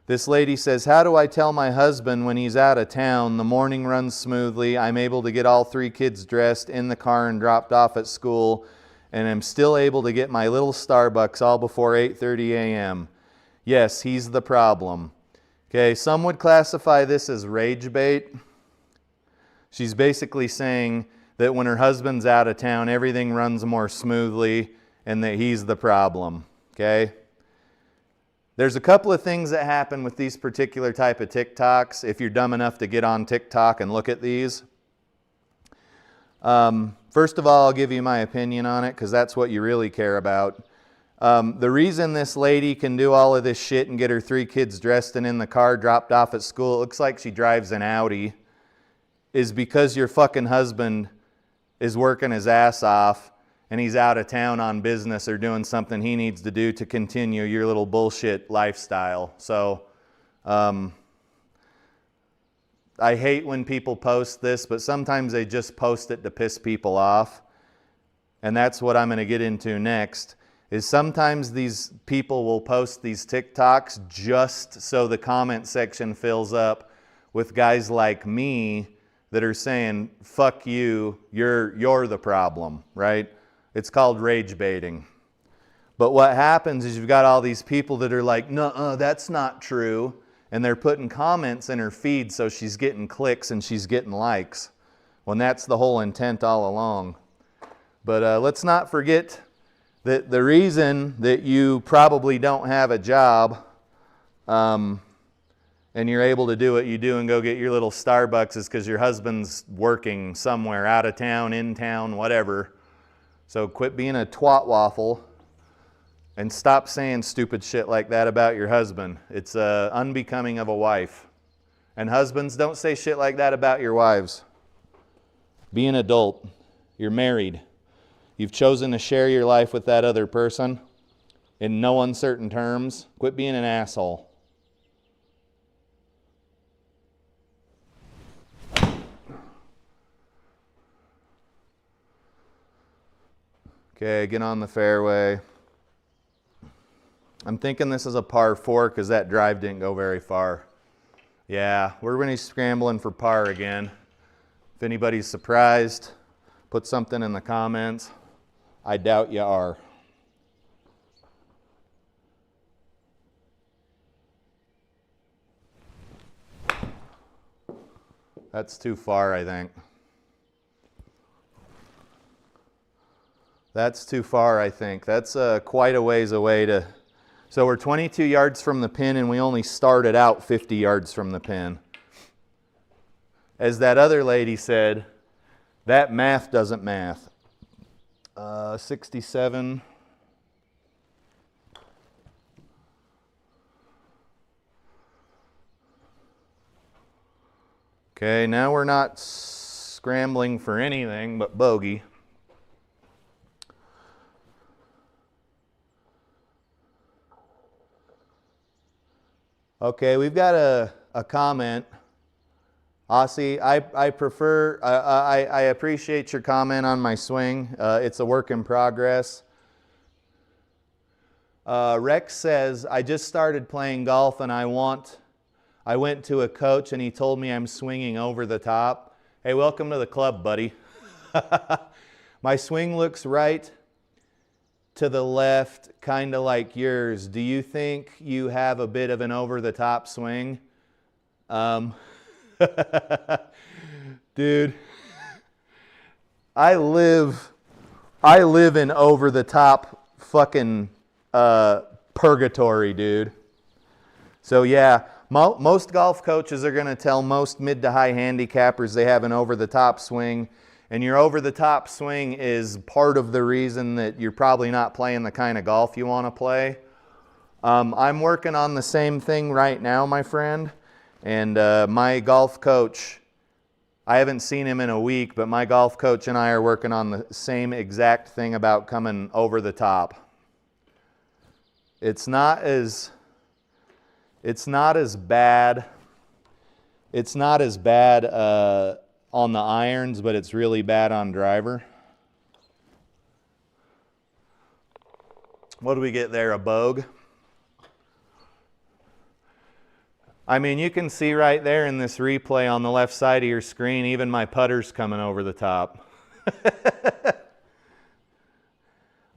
This lady says, how do I tell my husband when he's out of town? The morning runs smoothly. I'm able to get all 3 kids dressed in the car and dropped off at school. And I'm still able to get my little Starbucks all before 8:30 a.m. Yes, he's the problem. Okay, some would classify this as rage bait. She's basically saying that when her husband's out of town, everything runs more smoothly and that he's the problem. Okay? There's a couple of things that happen with these particular type of TikToks, if you're dumb enough to get on TikTok and look at these. First of all, I'll give you my opinion on it, because that's what you really care about. The reason this lady can do all of this shit and get her 3 kids dressed and in the car dropped off at school, it looks like she drives an Audi, is because your fucking husband is working his ass off and he's out of town on business or doing something he needs to do to continue your little bullshit lifestyle. So, I hate when people post this, but sometimes they just post it to piss people off. And that's what I'm going to get into next, is sometimes these people will post these TikToks just so the comment section fills up with guys like me that are saying, fuck you, you're the problem, right? It's called rage baiting. But what happens is you've got all these people that are like, nuh-uh, that's not true. And they're putting comments in her feed so she's getting clicks and she's getting likes, when that's the whole intent all along. But let's not forget that the reason that you probably don't have a job and you're able to do what you do and go get your little Starbucks is because your husband's working somewhere, out of town, in town, whatever. So quit being a twat waffle and stop saying stupid shit like that about your husband. It's unbecoming of a wife. And husbands, don't say shit like that about your wives. Be an adult. You're married. You've chosen to share your life with that other person in no uncertain terms. Quit being an asshole. Okay, get on the fairway. I'm thinking this is a par 4 because that drive didn't go very far. Yeah, we're going to be scrambling for par again. If anybody's surprised, put something in the comments. I doubt you are. That's too far, I think. That's too far, I think. That's quite a ways away to... So we're 22 yards from the pin and we only started out 50 yards from the pin. As that other lady said, that math doesn't math. 67. Okay, now we're not scrambling for anything but bogey. Okay, we've got a comment. Aussie, I appreciate your comment on my swing. It's a work in progress. Rex says, I just started playing golf and I went to a coach and he told me I'm swinging over the top. Hey, welcome to the club, buddy. My swing looks right to the left, kind of like yours. Do you think you have a bit of an over-the-top swing? Dude, I live in over-the-top fucking purgatory, dude. So yeah, most golf coaches are going to tell most mid to high handicappers they have an over-the-top swing. And your over-the-top swing is part of the reason that you're probably not playing the kind of golf you want to play. I'm working on the same thing right now, my friend. And my golf coach, I haven't seen him in a week, but my golf coach and I are working on the same exact thing about coming over the top. It's not as bad. It's not as bad on the irons, but it's really bad on driver. What do we get there? A bogue? I mean, you can see right there in this replay on the left side of your screen, even my putter's coming over the top.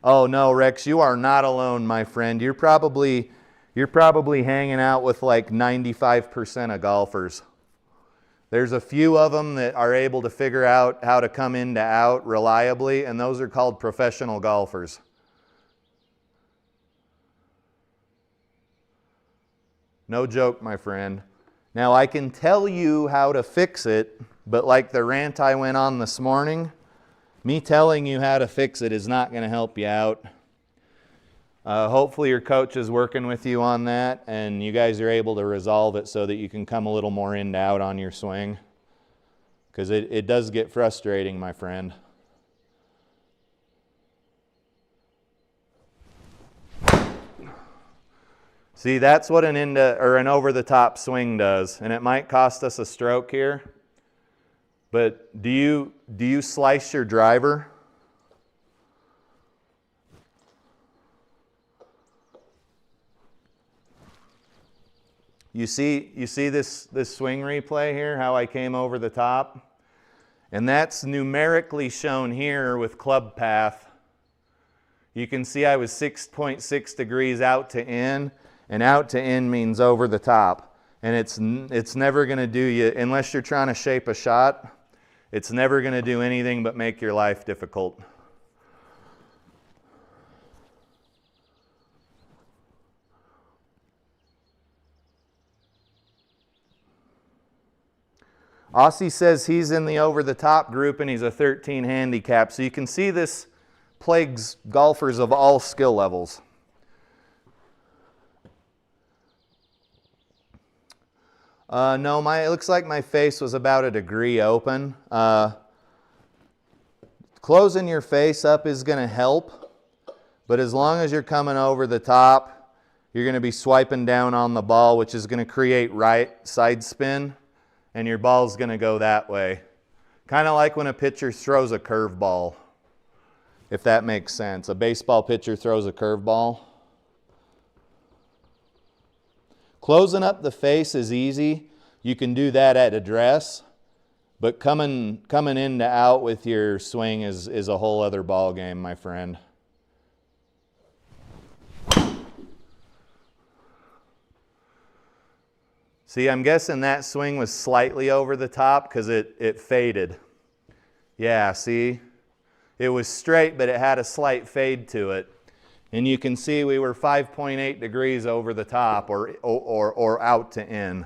Oh no, Rex, you are not alone, my friend. You're probably hanging out with like 95% of golfers. There's a few of them that are able to figure out how to come in to out reliably, and those are called professional golfers. No joke, my friend. Now I can tell you how to fix it, but like the rant I went on this morning, me telling you how to fix it is not going to help you out. Hopefully your coach is working with you on that and you guys are able to resolve it so that you can come a little more in to out on your swing. Because it does get frustrating, my friend. See, that's what an an over-the-top swing does, and it might cost us a stroke here. But do you slice your driver? You see this swing replay here, how I came over the top? And that's numerically shown here with club path. You can see I was 6.6 degrees out to in, and out to in means over the top. And it's never going to do you, unless you're trying to shape a shot, it's never going to do anything but make your life difficult. Aussie says he's in the over-the-top group and he's a 13 handicap. So you can see this plagues golfers of all skill levels. No, it looks like my face was about 1 degree open. Closing your face up is going to help, but as long as you're coming over the top, you're going to be swiping down on the ball, which is going to create right side spin, and your ball's going to go that way. Kind of like when a pitcher throws a curveball, if that makes sense. A baseball pitcher throws a curveball. Closing up the face is easy. You can do that at address, but coming in to out with your swing is a whole other ball game, my friend. See, I'm guessing that swing was slightly over the top because it faded. Yeah, see? It was straight, but it had a slight fade to it. And you can see we were 5.8 degrees over the top or out to in.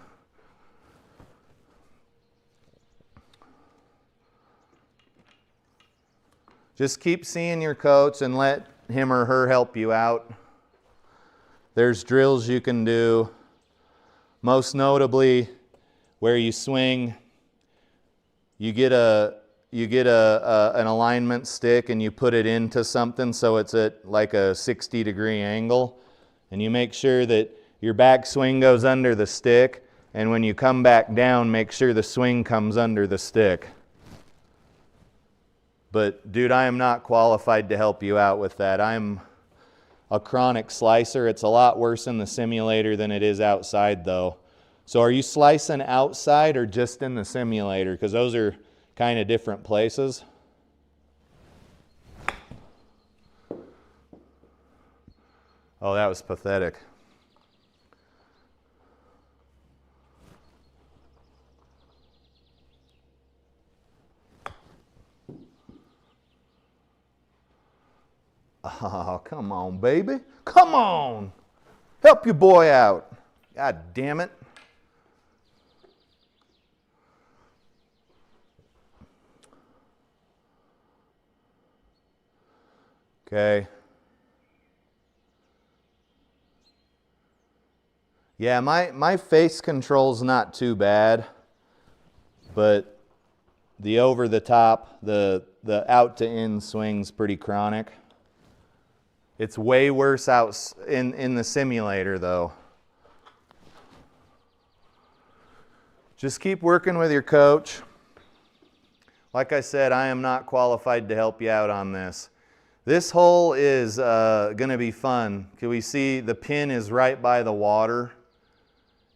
Just keep seeing your coach and let him or her help you out. There's drills you can do. Most notably, where you swing, you get an alignment stick and you put it into something so it's at like a 60-degree angle, and you make sure that your back swing goes under the stick, and when you come back down, make sure the swing comes under the stick. But dude, I am not qualified to help you out with that. I'm a chronic slicer. It's a lot worse in the simulator than it is outside though. So are you slicing outside or just in the simulator? Because those are kind of different places. Oh, that was pathetic. Oh, come on, baby. Come on. Help your boy out. God damn it. Okay. Yeah, my face control's not too bad, but the over the top, the out to in swing's pretty chronic. It's way worse out in the simulator though. Just keep working with your coach. Like I said, I am not qualified to help you out on this. This hole is going to be fun. Can we see the pin is right by the water?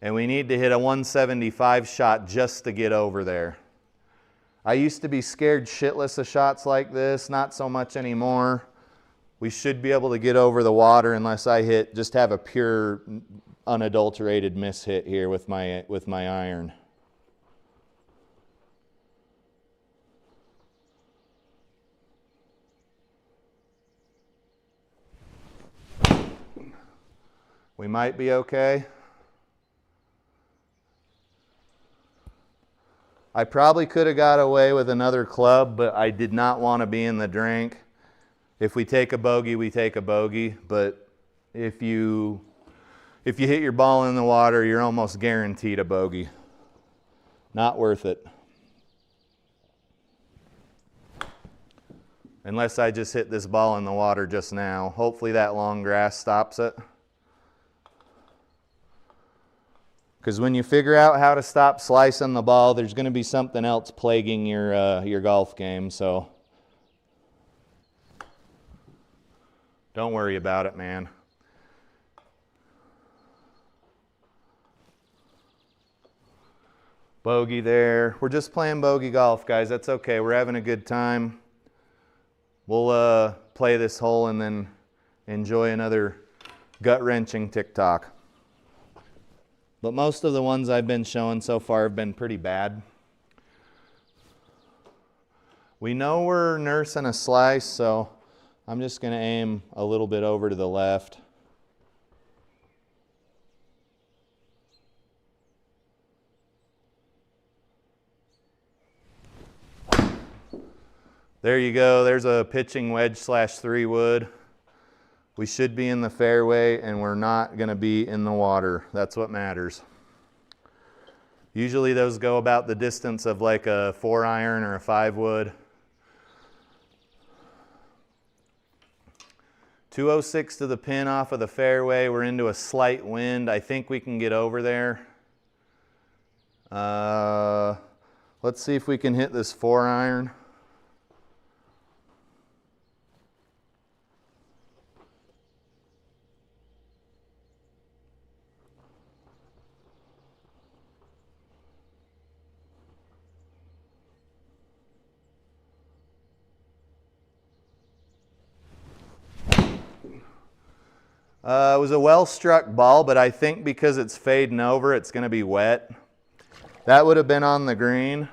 And we need to hit a 175 shot just to get over there. I used to be scared shitless of shots like this, not so much anymore. We should be able to get over the water unless I just have a pure, unadulterated miss hit here with my iron. We might be okay. I probably could have got away with another club, but I did not want to be in the drink. If we take a bogey, we take a bogey, but if you hit your ball in the water, you're almost guaranteed a bogey. Not worth it. Unless I just hit this ball in the water just now. Hopefully that long grass stops it. Because when you figure out how to stop slicing the ball, there's going to be something else plaguing your golf game. So don't worry about it, man. Bogey there. We're just playing bogey golf, guys. That's okay. We're having a good time. We'll play this hole and then enjoy another gut-wrenching TikTok. But most of the ones I've been showing so far have been pretty bad. We know we're nursing a slice, so I'm just going to aim a little bit over to the left. There you go. There's a pitching wedge slash 3-wood. We should be in the fairway, and we're not going to be in the water. That's what matters. Usually those go about the distance of like a 4-iron or a 5-wood. 206 to the pin off of the fairway. We're into a slight wind. I think we can get over there. Let's see if we can hit this 4-iron. It was a well-struck ball, but I think because it's fading over, it's going to be wet. That would have been on the green.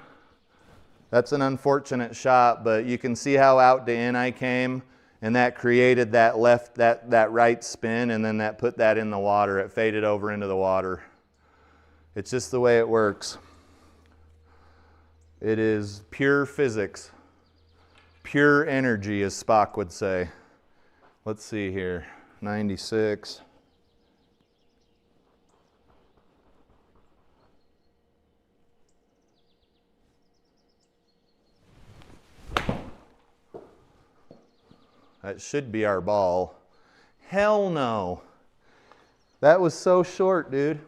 That's an unfortunate shot, but you can see how out to in I came, and that created that left, that right spin, and then that put that in the water. It faded over into the water. It's just the way it works. It is pure physics. Pure energy, as Spock would say. Let's see here. 96. That should be our ball. Hell no. That was so short, dude.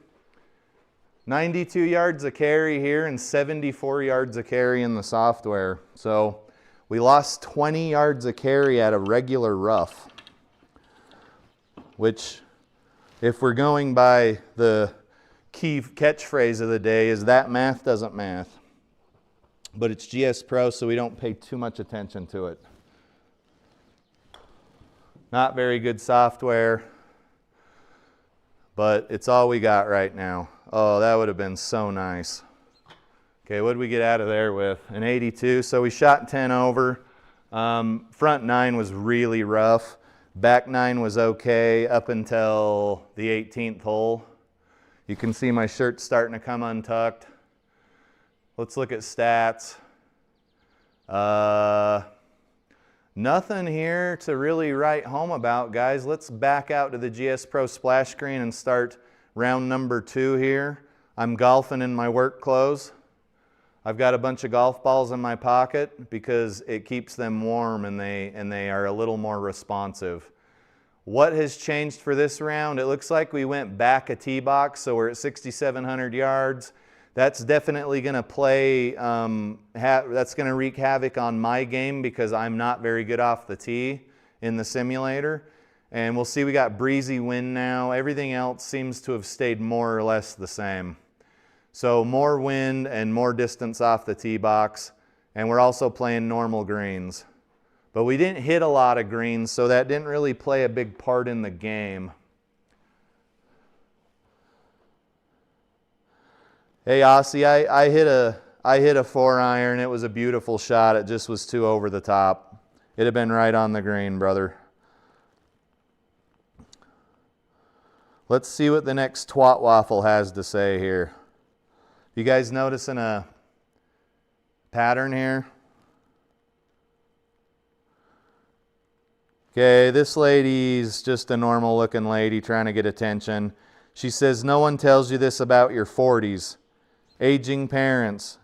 92 yards of carry here and 74 yards of carry in the software. So we lost 20 yards of carry at a regular rough. Which, if we're going by the key catchphrase of the day, is that math doesn't math. But it's GS Pro, so we don't pay too much attention to it. Not very good software, but it's all we got right now. Oh, that would have been so nice. Okay, what did we get out of there with? An 82, so we shot 10 over. Front 9 was really rough. Back 9 was okay up until the 18th hole. You can see my shirt's starting to come untucked. Let's look at stats. Nothing here to really write home about, guys. Let's back out to the GS Pro splash screen and start round number 2 here. I'm golfing in my work clothes. I've got a bunch of golf balls in my pocket because it keeps them warm and they are a little more responsive. What has changed for this round? It looks like we went back a tee box, so we're at 6,700 yards. That's definitely going to play, that's going to wreak havoc on my game because I'm not very good off the tee in the simulator. And we'll see we got breezy wind now. Everything else seems to have stayed more or less the same. So more wind and more distance off the tee box, and we're also playing normal greens. But we didn't hit a lot of greens, so that didn't really play a big part in the game. Hey Aussie, I hit a 4-iron. It was a beautiful shot. It just was too over the top. It'd have been right on the green, brother. Let's see what the next twat waffle has to say here. You guys noticing a pattern here. Okay, this lady's just a normal looking lady trying to get attention. She says, no one tells you this about your 40s. Aging parents.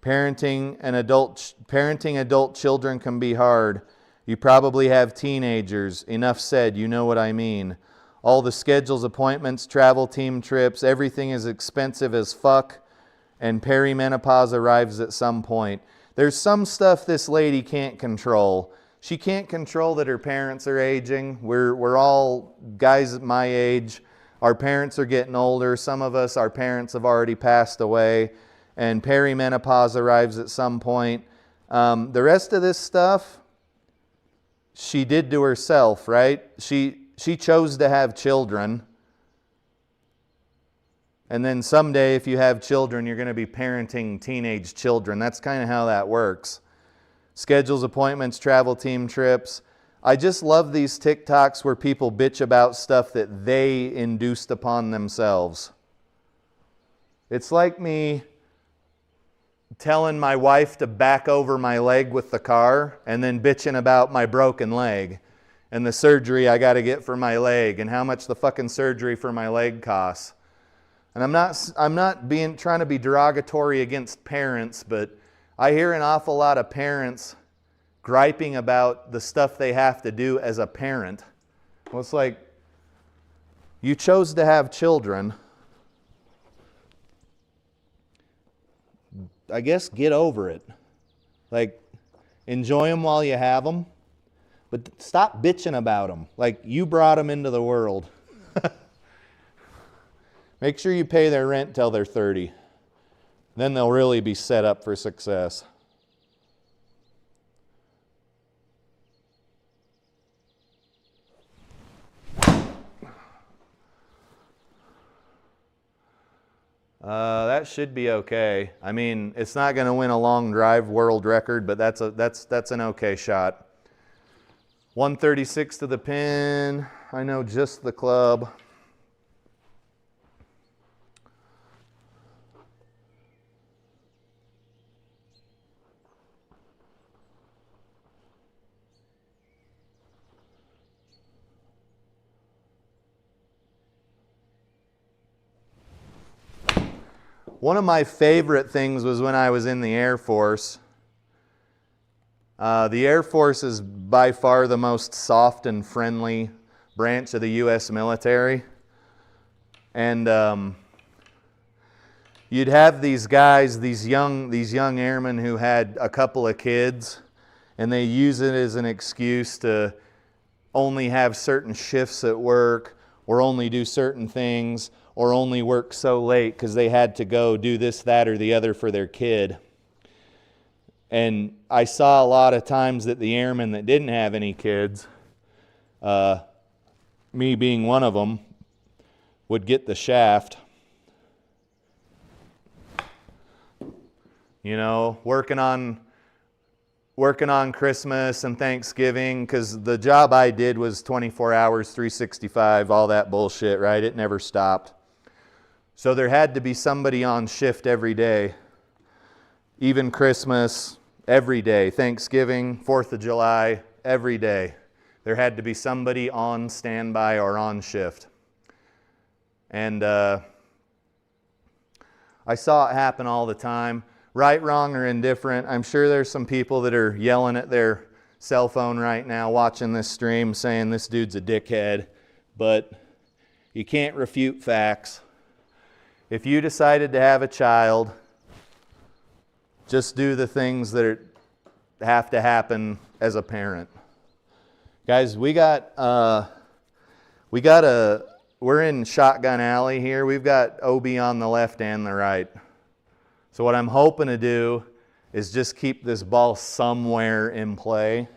Parenting adult children can be hard. You probably have teenagers. Enough said, you know what I mean. All the schedules, appointments, travel, team trips, everything is expensive as fuck, and perimenopause arrives at some point. There's some stuff this lady can't control. She can't control that her parents are aging. We're all guys at my age. Our parents are getting older. Some of us, our parents have already passed away, and perimenopause arrives at some point. The rest of this stuff, she did to herself, right? She chose to have children. And then someday, if you have children, you're going to be parenting teenage children. That's kind of how that works. Schedules, appointments, travel, team trips. I just love these TikToks where people bitch about stuff that they induced upon themselves. It's like me telling my wife to back over my leg with the car and then bitching about my broken leg and the surgery I got to get for my leg and how much the fucking surgery for my leg costs. And I'm not trying to be derogatory against parents, but I hear an awful lot of parents griping about the stuff they have to do as a parent. Well, it's like, you chose to have children. I guess get over it. Like, enjoy them while you have them. But stop bitching about them. Like, you brought them into the world. Make sure you pay their rent till they're 30. Then they'll really be set up for success. That should be okay. I mean, it's not going to win a long drive world record, but that's an okay shot. 136 to the pin. I know just the club. One of my favorite things was when I was in the Air Force. The Air Force is by far the most soft and friendly branch of the U.S. military. And you'd have these guys, these young airmen who had a couple of kids, and they use it as an excuse to only have certain shifts at work, or only do certain things, or only work so late because they had to go do this, that, or the other for their kid. And I saw a lot of times that the airmen that didn't have any kids, me being one of them, would get the shaft. You know, working on Christmas and Thanksgiving, because the job I did was 24 hours, 365, all that bullshit, right? It never stopped. So there had to be somebody on shift every day, even Christmas, every day, Thanksgiving, 4th of July, every day. There had to be somebody on standby or on shift. And I saw it happen all the time. Right, wrong, or indifferent. I'm sure there's some people that are yelling at their cell phone right now watching this stream saying this dude's a dickhead. But you can't refute facts. If you decided to have a child, just do the things that have to happen as a parent. Guys, we're in Shotgun Alley here. We've got OB on the left and the right. So what I'm hoping to do is just keep this ball somewhere in play.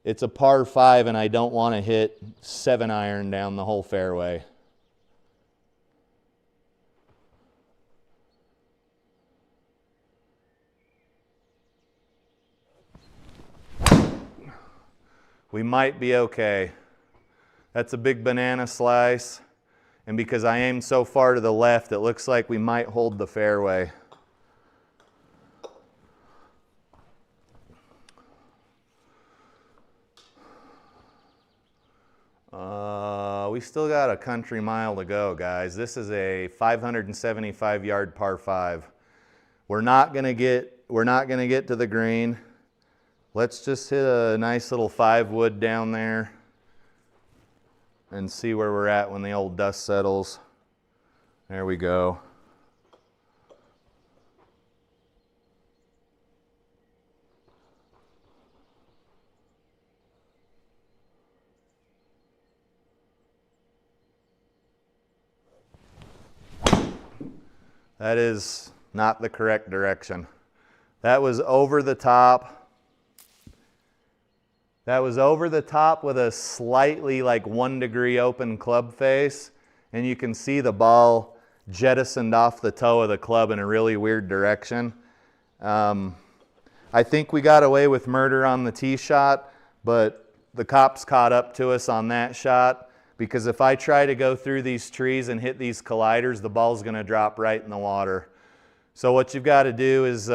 It's a par 5 and I don't want to hit 7-iron down the whole fairway. We might be okay. That's a big banana slice. And because I aimed so far to the left, it looks like we might hold the fairway. We still got a country mile to go, guys. This is a 575 yard par 5. We're not gonna get to the green. Let's just hit a nice little 5 wood down there and see where we're at when the old dust settles. There we go. That is not the correct direction. That was over the top. That was over the top with a slightly like 1 degree open club face. And you can see the ball jettisoned off the toe of the club in a really weird direction. I think we got away with murder on the tee shot, but the cops caught up to us on that shot. Because if I try to go through these trees and hit these colliders, the ball's going to drop right in the water. So what you've got to do is,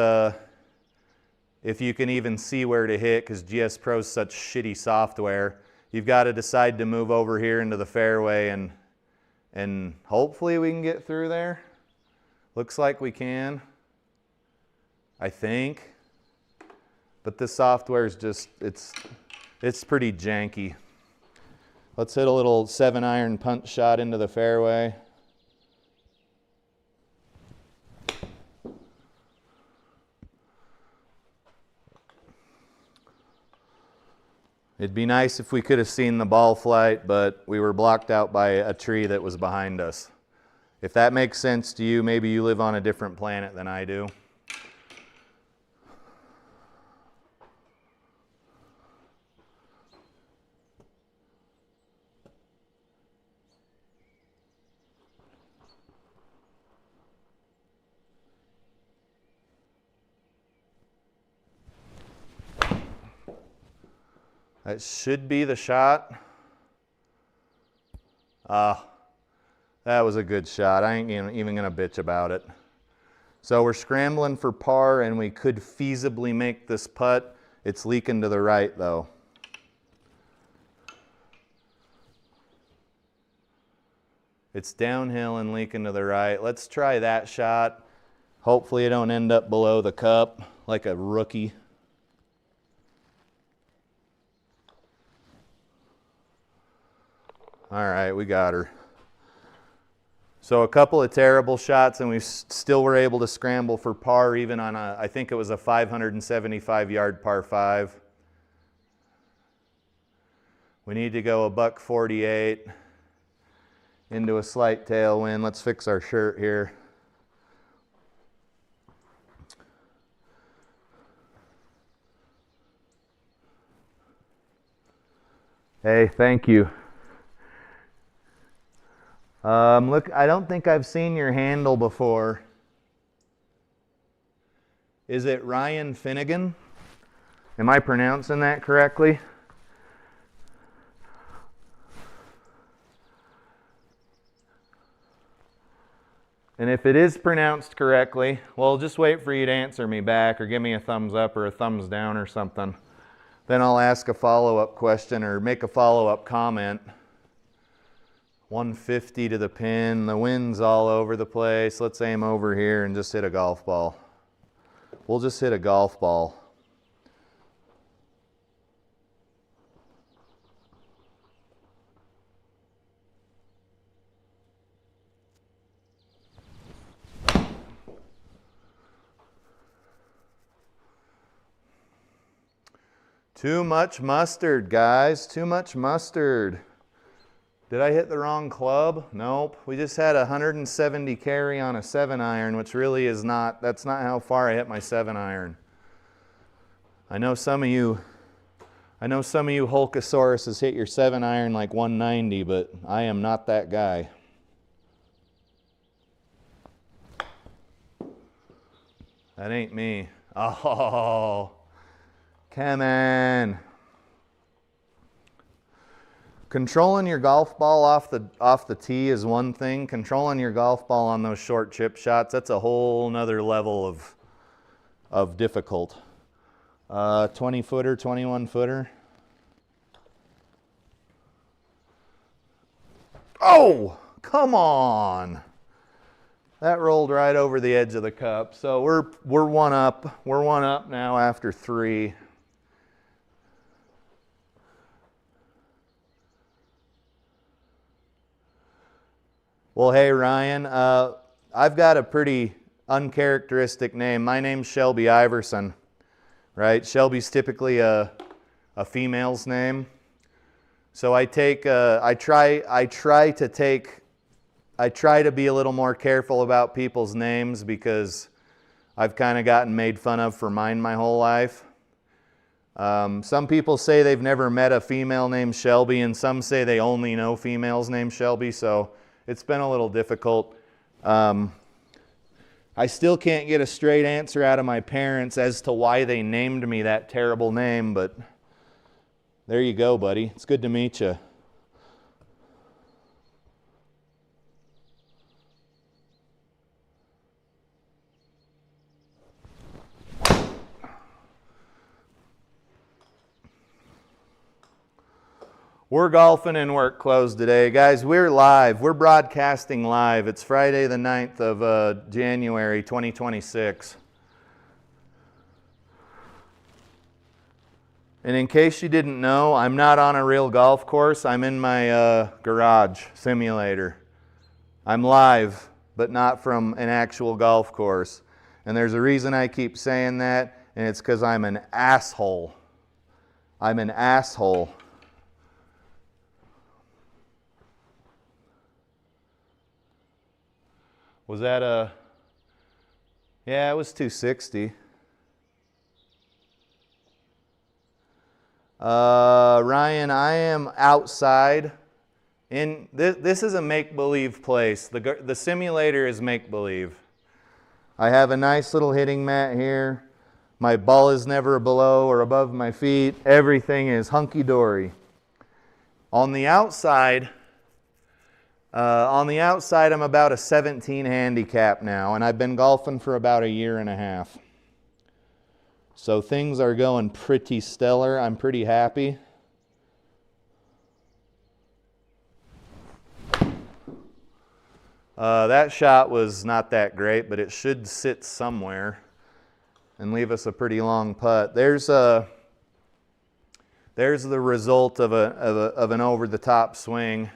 if you can even see where to hit, because GS Pro is such shitty software, you've got to decide to move over here into the fairway and hopefully we can get through there. Looks like we can, I think. But this software is just, it's pretty janky. Let's hit a little 7-iron punch shot into the fairway. It'd be nice if we could have seen the ball flight, but we were blocked out by a tree that was behind us. If that makes sense to you, maybe you live on a different planet than I do. That should be the shot. That was a good shot. I ain't even gonna bitch about it. So we're scrambling for par and we could feasibly make this putt. It's leaking to the right though. It's downhill and leaking to the right. Let's try that shot. Hopefully I don't end up below the cup like a rookie. All right, we got her. So a couple of terrible shots and we still were able to scramble for par even on a, I think it was a 575 yard par 5. We need to go a $148 into a slight tailwind. Let's fix our shirt here. Hey, thank you. Look, I don't think I've seen your handle before. Is it Ryan Finnegan? Am I pronouncing that correctly? And if it is pronounced correctly, well, just wait for you to answer me back or give me a thumbs up or a thumbs down or something. Then I'll ask a follow-up question or make a follow-up comment. 150 to the pin, the wind's all over the place. Let's aim over here and just hit a golf ball. We'll just hit a golf ball. Too much mustard, guys, too much mustard. Did I hit the wrong club? Nope. We just had a 170 carry on a 7-iron, which really is not, that's not how far I hit my 7-iron. I know some of you Hulkosauruses hit your 7-iron like 190, but I am not that guy. That ain't me. Oh, come on. Controlling your golf ball off the tee is one thing. Controlling your golf ball on those short chip shots, that's a whole nother level of difficult. 20 footer, 21 footer. Oh, come on. That rolled right over the edge of the cup. So we're one up. We're one up now after 3. Well, hey, Ryan. I've got a pretty uncharacteristic name. My name's Shelby Iverson, right? Shelby's typically a female's name. So I try to be a little more careful about people's names because I've kind of gotten made fun of for mine my whole life. Some people say they've never met a female named Shelby, and some say they only know females named Shelby, so it's been a little difficult. I still can't get a straight answer out of my parents as to why they named me that terrible name, but there you go, buddy. It's good to meet you. We're golfing in work clothes today. Guys, we're live. We're broadcasting live. It's Friday the 9th of January 2026. And in case you didn't know, I'm not on a real golf course. I'm in my garage simulator. I'm live, but not from an actual golf course. And there's a reason I keep saying that, and it's because I'm an asshole. I'm an asshole. Was that a... Yeah, it was 260. Ryan, I am outside. This is a make-believe place. The simulator is make-believe. I have a nice little hitting mat here. My ball is never below or above my feet. Everything is hunky-dory. On the outside, I'm about a 17 handicap now, and I've been golfing for about 1.5 years. So things are going pretty stellar. I'm pretty happy. That shot was not that great, but it should sit somewhere and leave us a pretty long putt. There's the result of an over-the-top swing.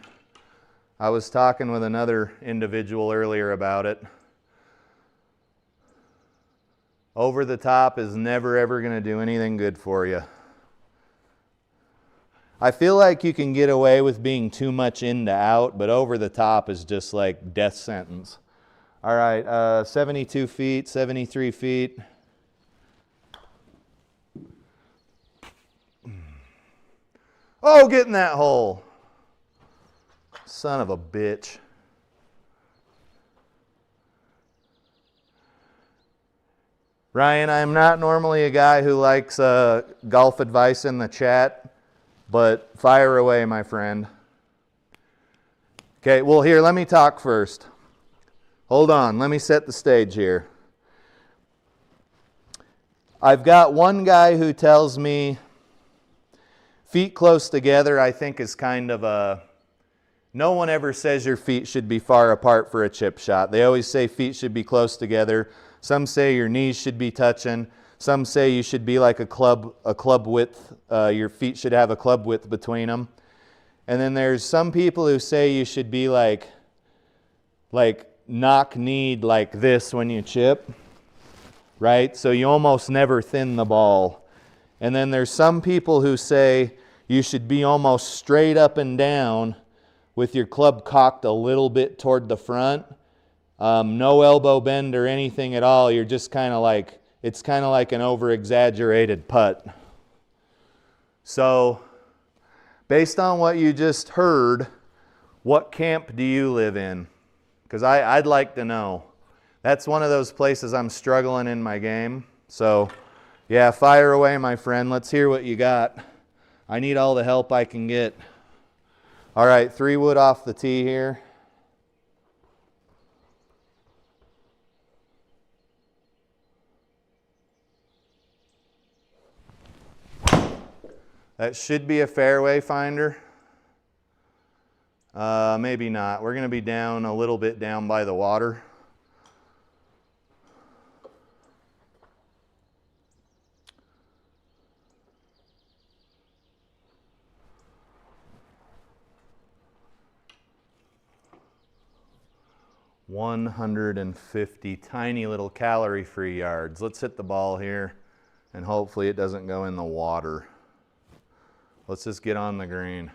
I was talking with another individual earlier about it. Over the top is never ever going to do anything good for you. I feel like you can get away with being too much in to out, but over the top is just like death sentence. All right, 72 feet, 73 feet. Oh, get in that hole. Son of a bitch. Ryan, I'm not normally a guy who likes golf advice in the chat, but fire away, my friend. Okay, well here, let me talk first. Hold on, let me set the stage here. I've got one guy who tells me feet close together, I think is kind of a... No one ever says your feet should be far apart for a chip shot. They always say feet should be close together. Some say your knees should be touching. Some say you should be like a club width. Your feet should have a club width between them. And then there's some people who say you should be like knock-kneed like this when you chip, right? So you almost never thin the ball. And then there's some people who say you should be almost straight up and down with your club cocked a little bit toward the front. No elbow bend or anything at all. You're just kind of like, it's kind of like an over-exaggerated putt. So, based on what you just heard, what camp do you live in? Because I'd like to know. That's one of those places I'm struggling in my game. So, yeah, fire away, my friend. Let's hear what you got. I need all the help I can get. All right, 3 wood off the tee here. That should be a fairway finder. Maybe not. We're going to be down a little bit down by the water. $150 tiny little calorie-free yards. Let's hit the ball here, and hopefully it doesn't go in the water. Let's just get on the green.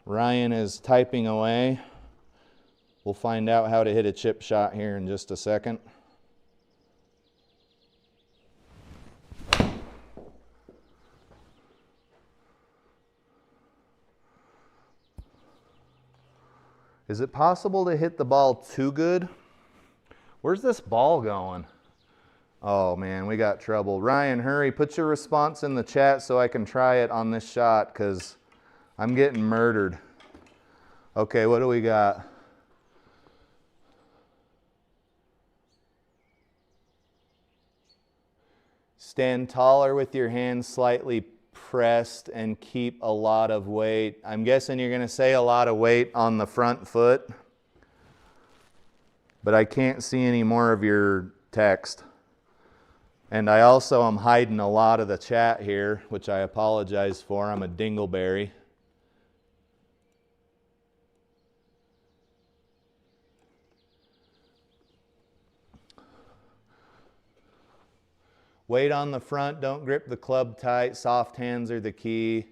Ryan is typing away. We'll find out how to hit a chip shot here in just a second. Is it possible to hit the ball too good? Where's this ball going? Oh man, we got trouble. Ryan, hurry, put your response in the chat so I can try it on this shot, because I'm getting murdered. Okay, what do we got? Stand taller with your hands slightly pressed and keep a lot of weight. I'm guessing you're going to say a lot of weight on the front foot, but I can't see any more of your text. And I also am hiding a lot of the chat here, which I apologize for. I'm a dingleberry. Weight on the front, don't grip the club tight. Soft hands are the key.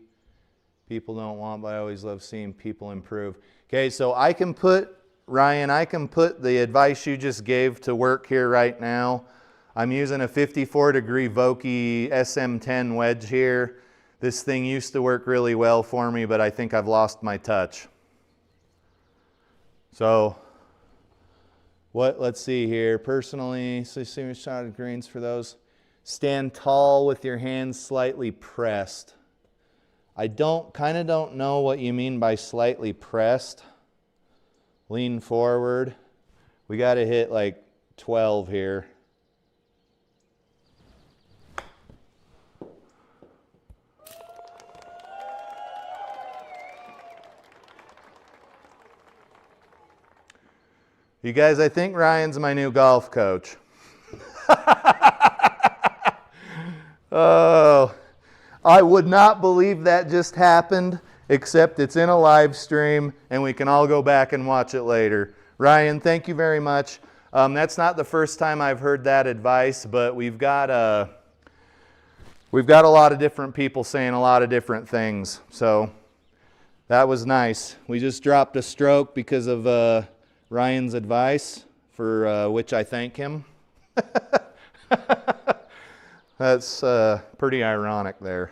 People don't want, but I always love seeing people improve. Okay, so I can put, Ryan, I can put the advice you just gave to work here right now. I'm using a 54-degree Vokey SM10 wedge here. This thing used to work really well for me, but I think I've lost my touch. So, let's see here. Personally, so see shot of greens for those. Stand tall with your hands slightly pressed. I kind of don't know what you mean by slightly pressed. Lean forward. We got to hit like 12 here. You guys, I think Ryan's my new golf coach. Oh, I would not believe that just happened, except it's in a live stream and we can all go back and watch it later. Ryan, thank you very much. That's not the first time I've heard that advice, but we've got a lot of different people saying a lot of different things. So that was nice. We just dropped a stroke because of Ryan's advice, for which I thank him. That's pretty ironic there.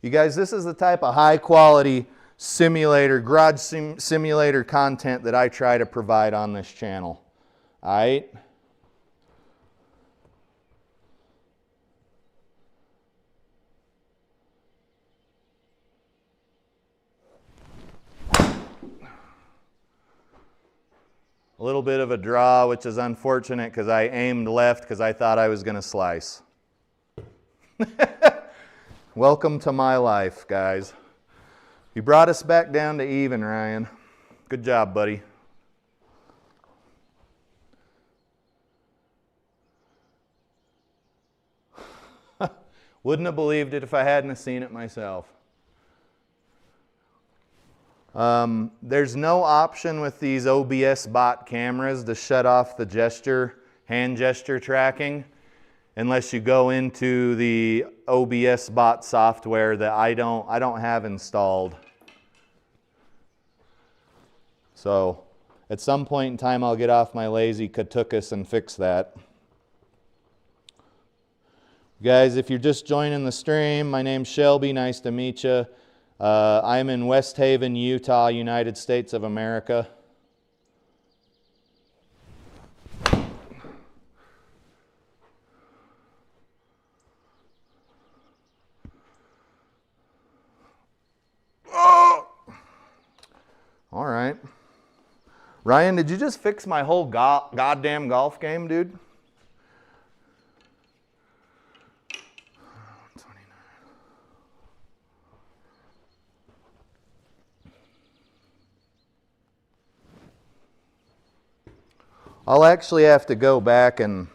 You guys, this is the type of high quality simulator, garage simulator content that I try to provide on this channel. All right? A little bit of a draw, which is unfortunate because I aimed left because I thought I was going to slice. Welcome to my life, guys. You brought us back down to even, Ryan. Good job, buddy. Wouldn't have believed it if I hadn't seen it myself. There's no option with these OBS bot cameras to shut off the gesture, hand gesture tracking, unless you go into the OBS bot software that I don't have installed. So at some point in time I'll get off my lazy katukas and fix that. Guys, if you're just joining the stream, my name's Shelby, nice to meet you. I'm in West Haven, Utah, United States of America. Oh! All right. Ryan, did you just fix my whole goddamn golf game, dude? I'll actually have to go back and,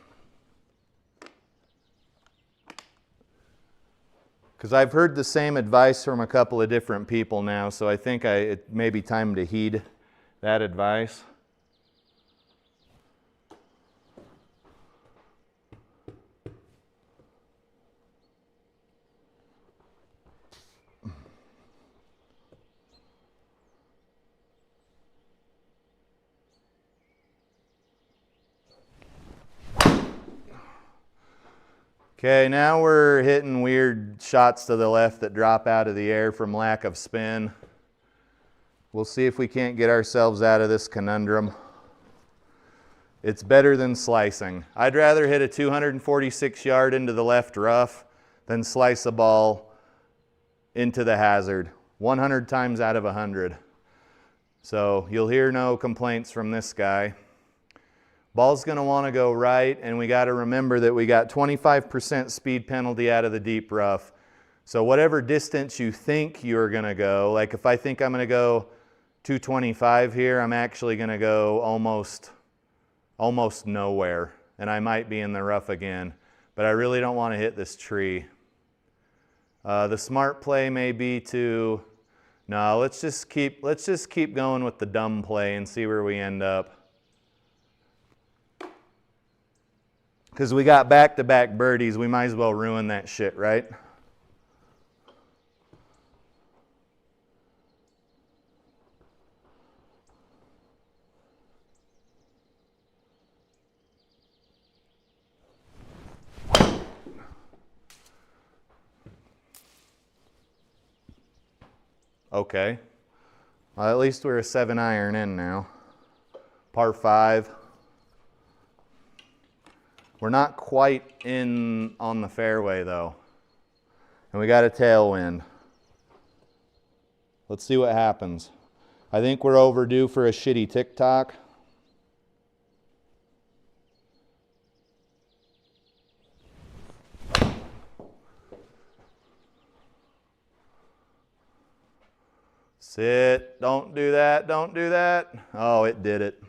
because I've heard the same advice from a couple of different people now, so I think it may be time to heed that advice. Okay, now we're hitting weird shots to the left that drop out of the air from lack of spin. We'll see if we can't get ourselves out of this conundrum. It's better than slicing. I'd rather hit a 246 yard into the left rough than slice a ball into the hazard. 100 times out of 100. So you'll hear no complaints from this guy. Ball's going to want to go right, and we got to remember that we got 25% speed penalty out of the deep rough. So whatever distance you think you're going to go, like if I think I'm going to go 225 here, I'm actually going to go almost nowhere, and I might be in the rough again. But I really don't want to hit this tree. The smart play may be to, no, let's just keep going with the dumb play and see where we end up. Because we got back-to-back birdies, we might as well ruin that shit, right? Okay. Well, at least we're a 7-iron in now. Par 5. We're not quite in on the fairway though. And we got a tailwind. Let's see what happens. I think we're overdue for a shitty TikTok. Sit, don't do that, don't do that. Oh, it did it.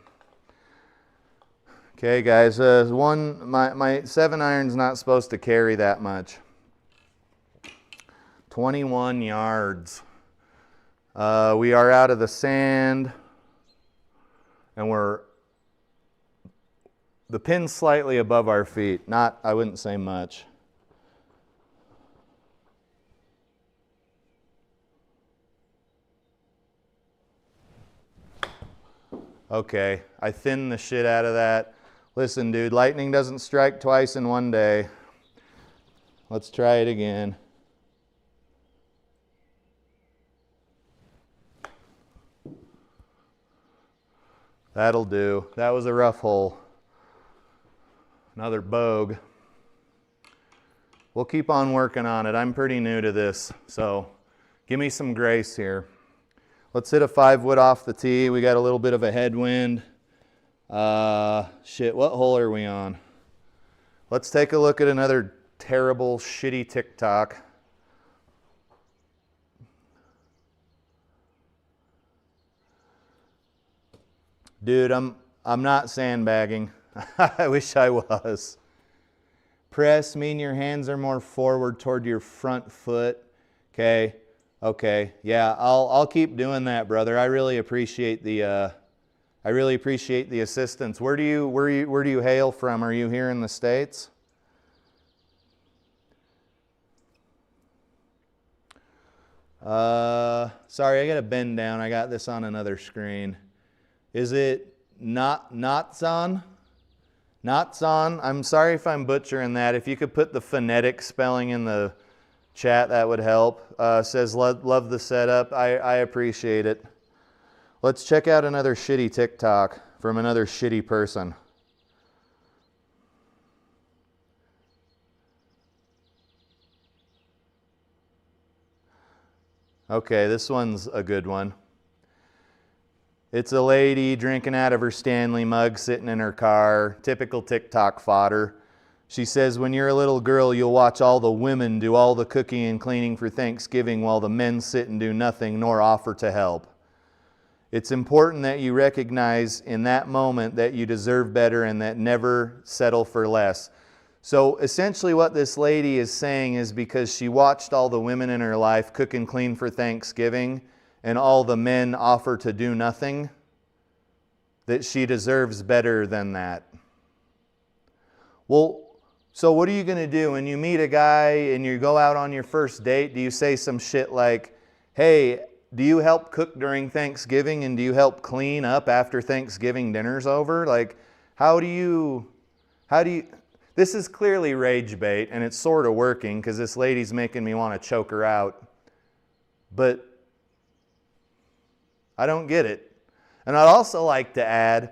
Okay guys, my 7-iron's not supposed to carry that much. 21 yards. We are out of the sand, and the pin's slightly above our feet. Not, I wouldn't say much. Okay, I thinned the shit out of that. Listen, dude, lightning doesn't strike twice in one day. Let's try it again. That'll do. That was a rough hole. Another bogue. We'll keep on working on it. I'm pretty new to this, so give me some grace here. Let's hit a 5-wood off the tee. We got a little bit of a headwind. Shit, what hole are we on? Let's take a look at another terrible, shitty TikTok. Dude, I'm not sandbagging. I wish I was. Press mean your hands are more forward toward your front foot. Okay. Okay. Yeah, I'll keep doing that, brother. I really appreciate the assistance. Where do you hail from? Are you here in the States? Sorry, I gotta bend down. I got this on another screen. Is it Natsan? Natsan? I'm sorry if I'm butchering that. If you could put the phonetic spelling in the chat, that would help. Says, love the setup. I appreciate it. Let's check out another shitty TikTok from another shitty person. Okay, this one's a good one. It's a lady drinking out of her Stanley mug, sitting in her car. Typical TikTok fodder. She says, when you're a little girl, you'll watch all the women do all the cooking and cleaning for Thanksgiving while the men sit and do nothing nor offer to help. It's important that you recognize in that moment that you deserve better and that never settle for less. So essentially what this lady is saying is because she watched all the women in her life cook and clean for Thanksgiving and all the men offer to do nothing, that she deserves better than that. Well, so what are you going to do when you meet a guy and you go out on your first date? Do you say some shit like, hey, do you help cook during Thanksgiving and do you help clean up after Thanksgiving dinner's over? Like, how do you, this is clearly rage bait and it's sort of working because this lady's making me want to choke her out. But I don't get it. And I'd also like to add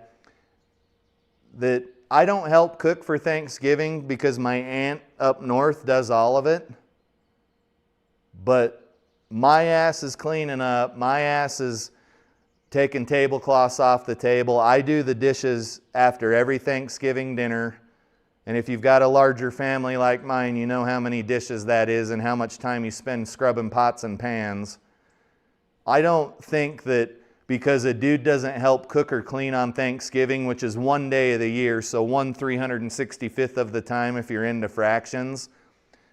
that I don't help cook for Thanksgiving because my aunt up north does all of it. But my ass is cleaning up. My ass is taking tablecloths off the table. I do the dishes after every Thanksgiving dinner. And if you've got a larger family like mine, you know how many dishes that is and how much time you spend scrubbing pots and pans. I don't think that because a dude doesn't help cook or clean on Thanksgiving, which is one day of the year, so 1/365th of the time if you're into fractions,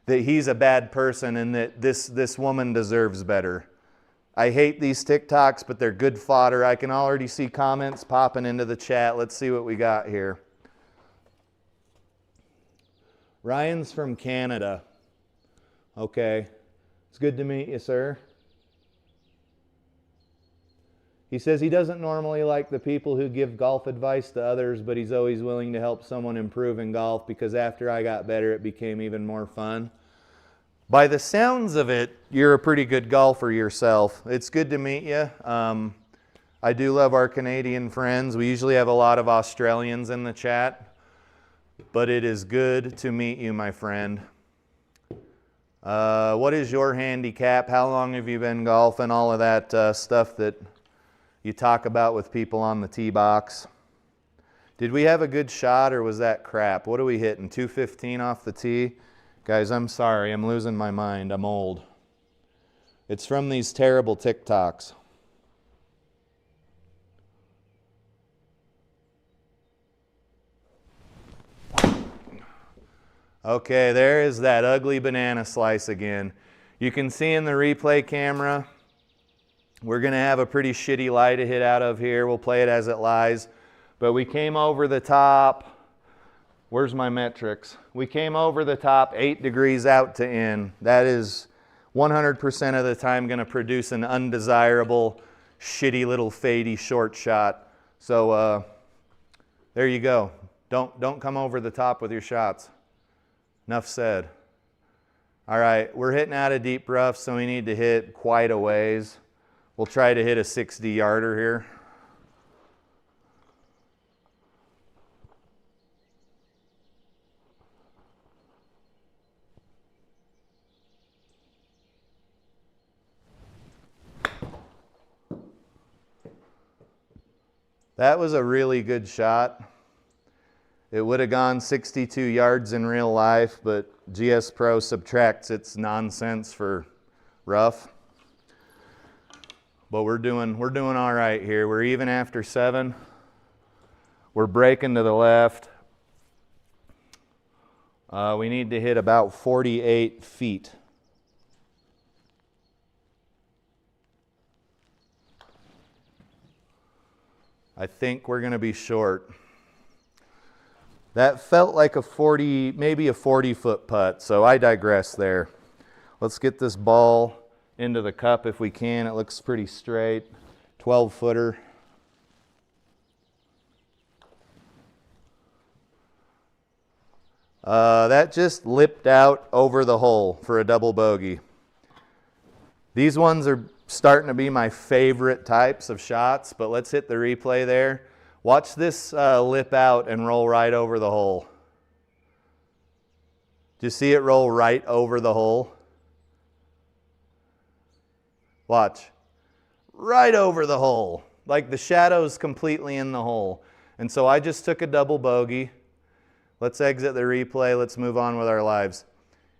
that he's a bad person and that this woman deserves better. I hate these TikToks, but they're good fodder. I can already see comments popping into the chat. Let's see what we got here. Ryan's from Canada. Okay. It's good to meet you, sir. He says he doesn't normally like the people who give golf advice to others, but he's always willing to help someone improve in golf because after I got better, it became even more fun. By the sounds of it, you're a pretty good golfer yourself. It's good to meet you. I do love our Canadian friends. We usually have a lot of Australians in the chat, but it is good to meet you, my friend. What is your handicap? How long have you been golfing? All of that stuff that you talk about with people on the tee box. Did we have a good shot or was that crap? What are we hitting? 215 off the tee? Guys, I'm sorry. I'm losing my mind. I'm old. It's from these terrible TikToks. Okay, there is that ugly banana slice again. You can see in the replay camera, we're going to have a pretty shitty lie to hit out of here. We'll play it as it lies. But we came over the top. Where's my metrics? We came over the top 8 degrees out to in. That is 100% of the time going to produce an undesirable, shitty little fadey short shot. So there you go. Don't come over the top with your shots. Enough said. All right, we're hitting out of deep rough, so we need to hit quite a ways. We'll try to hit a 60-yarder here. That was a really good shot. It would have gone 62 yards in real life, but GS Pro subtracts its nonsense for rough. But we're doing all right here. We're even after 7. We're breaking to the left. We need to hit about 48 feet. I think we're going to be short. That felt like a 40, maybe a 40-foot putt, so I digress there. Let's get this ball into the cup if we can. It looks pretty straight. 12-footer. That just lipped out over the hole for a double bogey. These ones are starting to be my favorite types of shots, but let's hit the replay there. Watch this lip out and roll right over the hole. Do you see it roll right over the hole? Watch. Right over the hole. like the shadow's completely in the hole. And so I just took a double bogey. Let's exit the replay. Let's move on with our lives.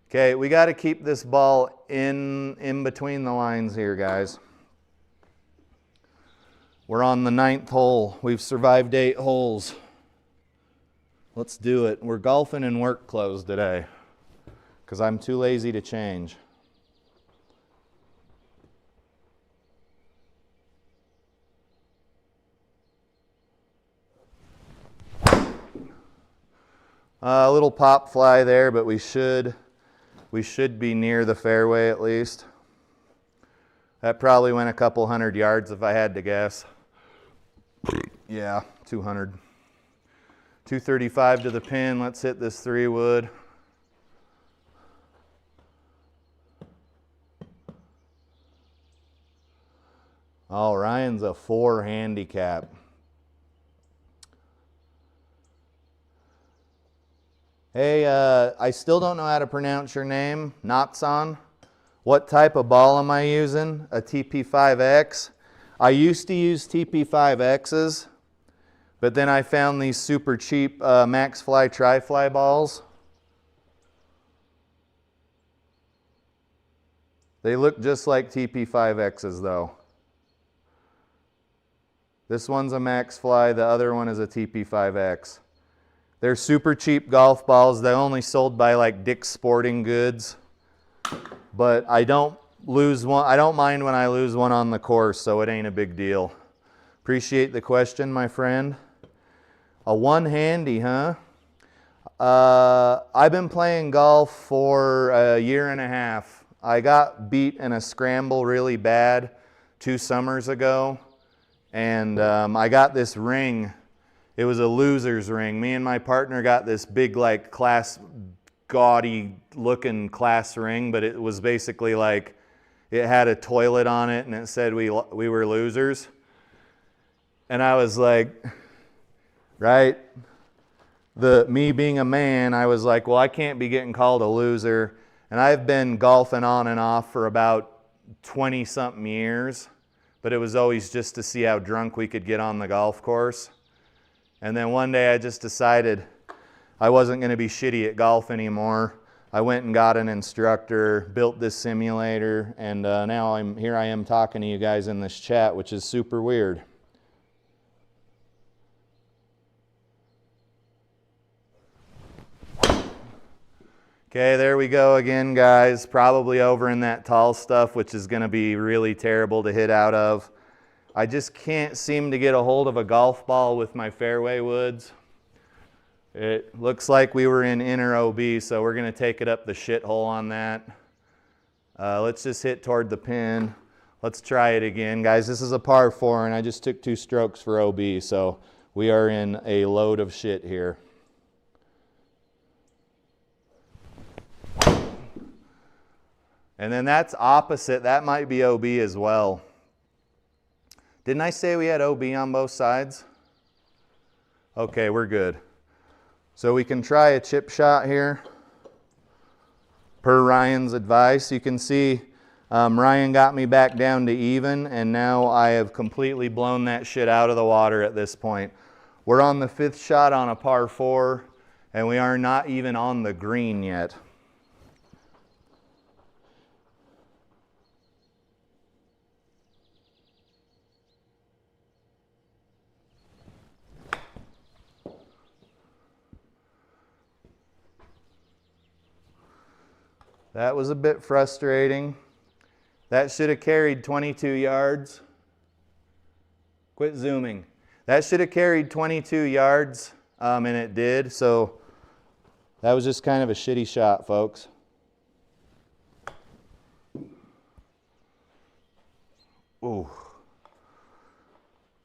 Okay, we got to keep this ball in between the lines here, guys. We're on the 9th hole. We've survived 8 holes. Let's do it. We're golfing in work clothes today because I'm too lazy to change. A little pop fly there, but we should be near the fairway at least. That probably went a couple 100 yards if I had to guess. Yeah, 200. 235 to the pin. Let's hit this 3-wood. Oh, Ryan's a 4 handicap. Hey, I still don't know how to pronounce your name. Natsan. What type of ball am I using? A TP5X. I used to use TP5Xs, but then I found these super cheap MAXFLI TRIFLI balls. They look just like TP5Xs though. This one's a MAXFLI, the other one is a TP5X. They're super cheap golf balls. They only sold by like Dick's Sporting Goods. But I don't mind when I lose one on the course, so it ain't a big deal. Appreciate the question, my friend. A 1 handy, huh? I've been playing golf for a year and a half. I got beat in a scramble really bad 2 summers ago. And I got this ring. It was a loser's ring. Me and my partner got this big, like, gaudy looking class ring, but it was basically like, it had a toilet on it and it said we were losers. And I was like, right? Me being a man, I was like, well, I can't be getting called a loser. And I've been golfing on and off for about 20-something years, but it was always just to see how drunk we could get on the golf course. And then one day I just decided I wasn't going to be shitty at golf anymore. I went and got an instructor, built this simulator, and now here I am talking to you guys in this chat, which is super weird. Okay, there we go again, guys. Probably over in that tall stuff, which is going to be really terrible to hit out of. I just can't seem to get a hold of a golf ball with my fairway woods. It looks like we were in inner OB, so we're going to take it up the shithole on that. Let's just hit toward the pin. Let's try it again. Guys, this is a par 4, and I just took 2 strokes for OB, so we are in a load of shit here. And then that's opposite. That might be OB as well. Didn't I say we had OB on both sides? Okay, we're good. So we can try a chip shot here per Ryan's advice. You can see Ryan got me back down to even, and now I have completely blown that shit out of the water at this point. We're on the 5th shot on a par 4, and we are not even on the green yet. That was a bit frustrating. That should have carried 22 yards. Quit zooming. That should have carried 22 yards, and it did. So that was just kind of a shitty shot, folks. Ooh.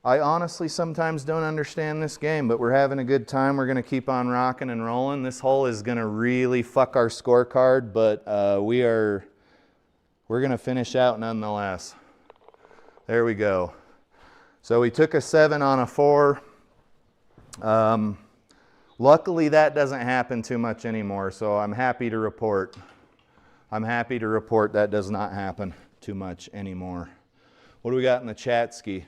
I honestly sometimes don't understand this game, but we're having a good time. We're going to keep on rocking and rolling. This hole is going to really fuck our scorecard, but we're going to finish out nonetheless. There we go. So we took a 7 on a 4. Luckily, that doesn't happen too much anymore, so I'm happy to report. That does not happen too much anymore. What do we got in the chat ski?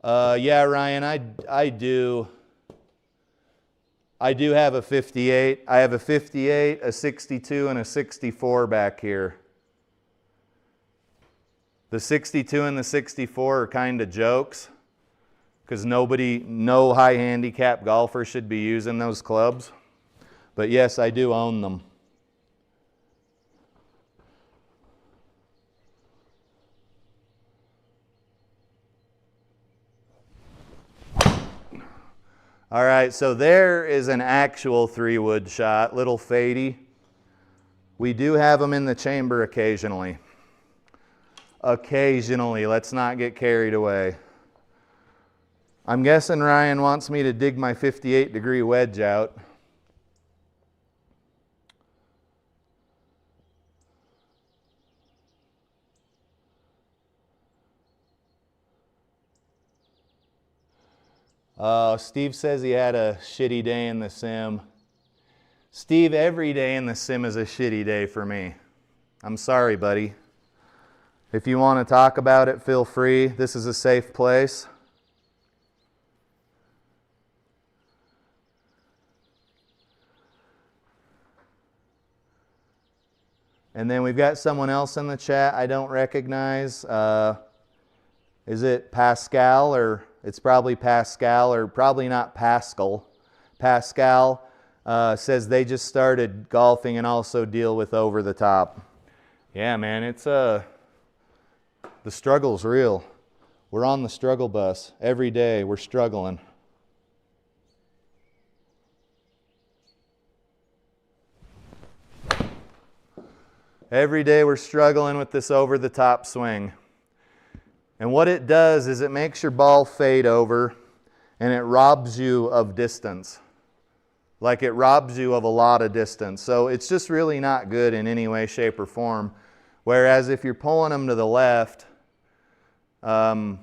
Yeah, Ryan, I do. I do have a 58. I have a 58, a 62, and a 64 back here. The 62 and the 64 are kind of jokes because no high handicap golfer should be using those clubs. But yes, I do own them. All right, so there is an actual 3-wood shot, little fadey. We do have them in the chamber occasionally. Occasionally, let's not get carried away. I'm guessing Ryan wants me to dig my 58-degree wedge out. Steve says he had a shitty day in the sim. Steve, every day in the sim is a shitty day for me. I'm sorry, buddy. If you want to talk about it, feel free. This is a safe place. And then we've got someone else in the chat I don't recognize. Is it Pascal or... It's probably Pascal or probably not Pascal. Pascal says they just started golfing and also deal with over the top. Yeah, man, it's the struggle's real. We're on the struggle bus. Every day we're struggling. Every day we're struggling with this over the top swing. And what it does is it makes your ball fade over and it robs you of distance. Like it robs you of a lot of distance. So it's just really not good in any way, shape, or form. Whereas if you're pulling them to the left, a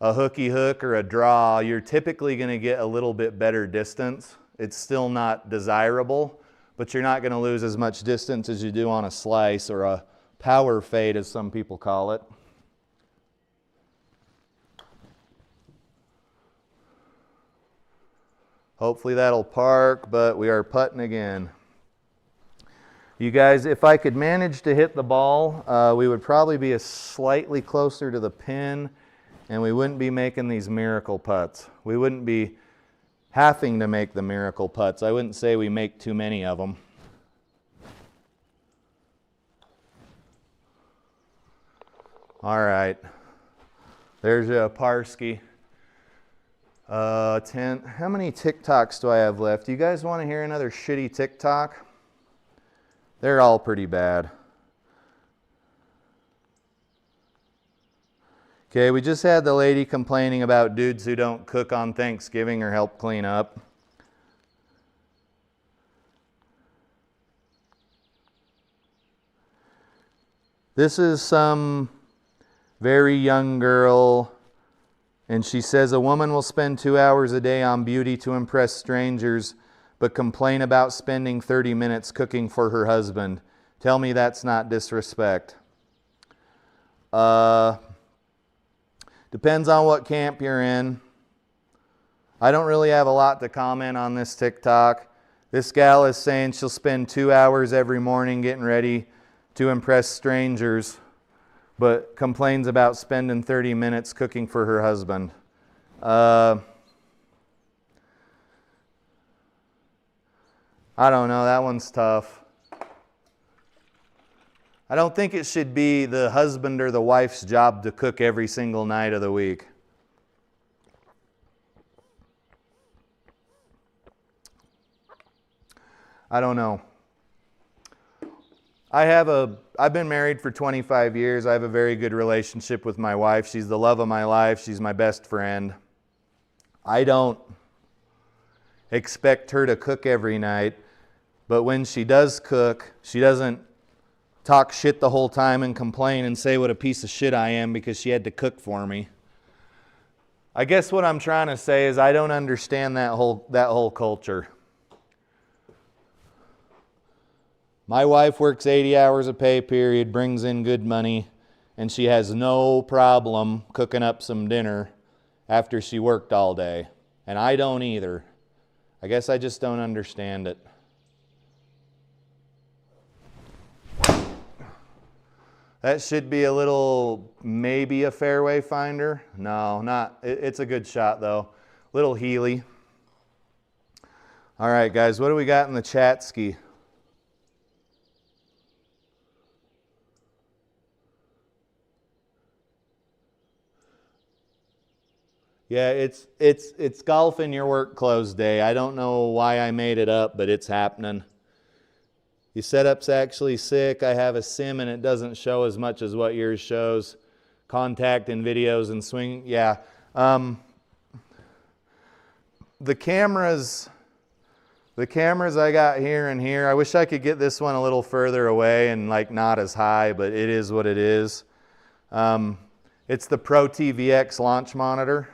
hooky hook or a draw, you're typically going to get a little bit better distance. It's still not desirable, but you're not going to lose as much distance as you do on a slice or a power fade, as some people call it. Hopefully that'll park, but we are putting again. You guys, if I could manage to hit the ball, we would probably be slightly closer to the pin, and we wouldn't be making these miracle putts. We wouldn't be having to make the miracle putts. I wouldn't say we make too many of them. All right. There's a Parsky. 10. How many TikToks do I have left? Do you guys want to hear another shitty TikTok? They're all pretty bad. Okay, we just had the lady complaining about dudes who don't cook on Thanksgiving or help clean up. This is some very young girl. And she says, a woman will spend 2 hours a day on beauty to impress strangers, but complain about spending 30 minutes cooking for her husband. Tell me that's not disrespect. Depends on what camp you're in. I don't really have a lot to comment on this TikTok. This gal is saying she'll spend 2 hours every morning getting ready to impress strangers, but complains about spending 30 minutes cooking for her husband. I don't know, that one's tough. I don't think it should be the husband or the wife's job to cook every single night of the week. I don't know. I've been married for 25 years. I have a very good relationship with my wife. She's the love of my life. She's my best friend. I don't expect her to cook every night, but when she does cook, she doesn't talk shit the whole time and complain and say what a piece of shit I am because she had to cook for me. I guess what I'm trying to say is I don't understand that whole culture. My wife works 80 hours a pay period, brings in good money, and she has no problem cooking up some dinner after she worked all day. And I don't either. I guess I just don't understand it. That should be a little, maybe a fairway finder. No, not. It's a good shot though. Little Healy. All right, guys, what do we got in the chat ski? Yeah, it's golf in your work clothes day. I don't know why I made it up, but it's happening. Your setup's actually sick. I have a sim and it doesn't show as much as what yours shows. Contact and videos and swing. Yeah. The cameras I got here and here. I wish I could get this one a little further away and like not as high, but it is what it is. It's the ProTee VX launch monitor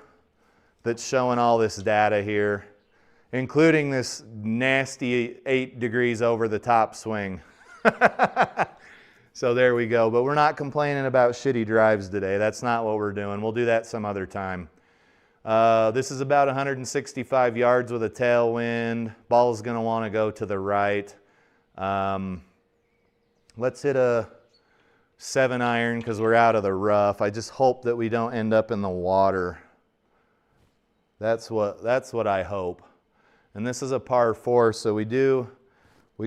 that's showing all this data here, including this nasty 8 degrees over the top swing. So there we go. But we're not complaining about shitty drives today. That's not what we're doing. We'll do that some other time. This is about 165 yards with a tailwind. Ball's going to want to go to the right. Let's hit a 7-iron because we're out of the rough. I just hope that we don't end up in the water. That's what I hope. And this is a par 4, so we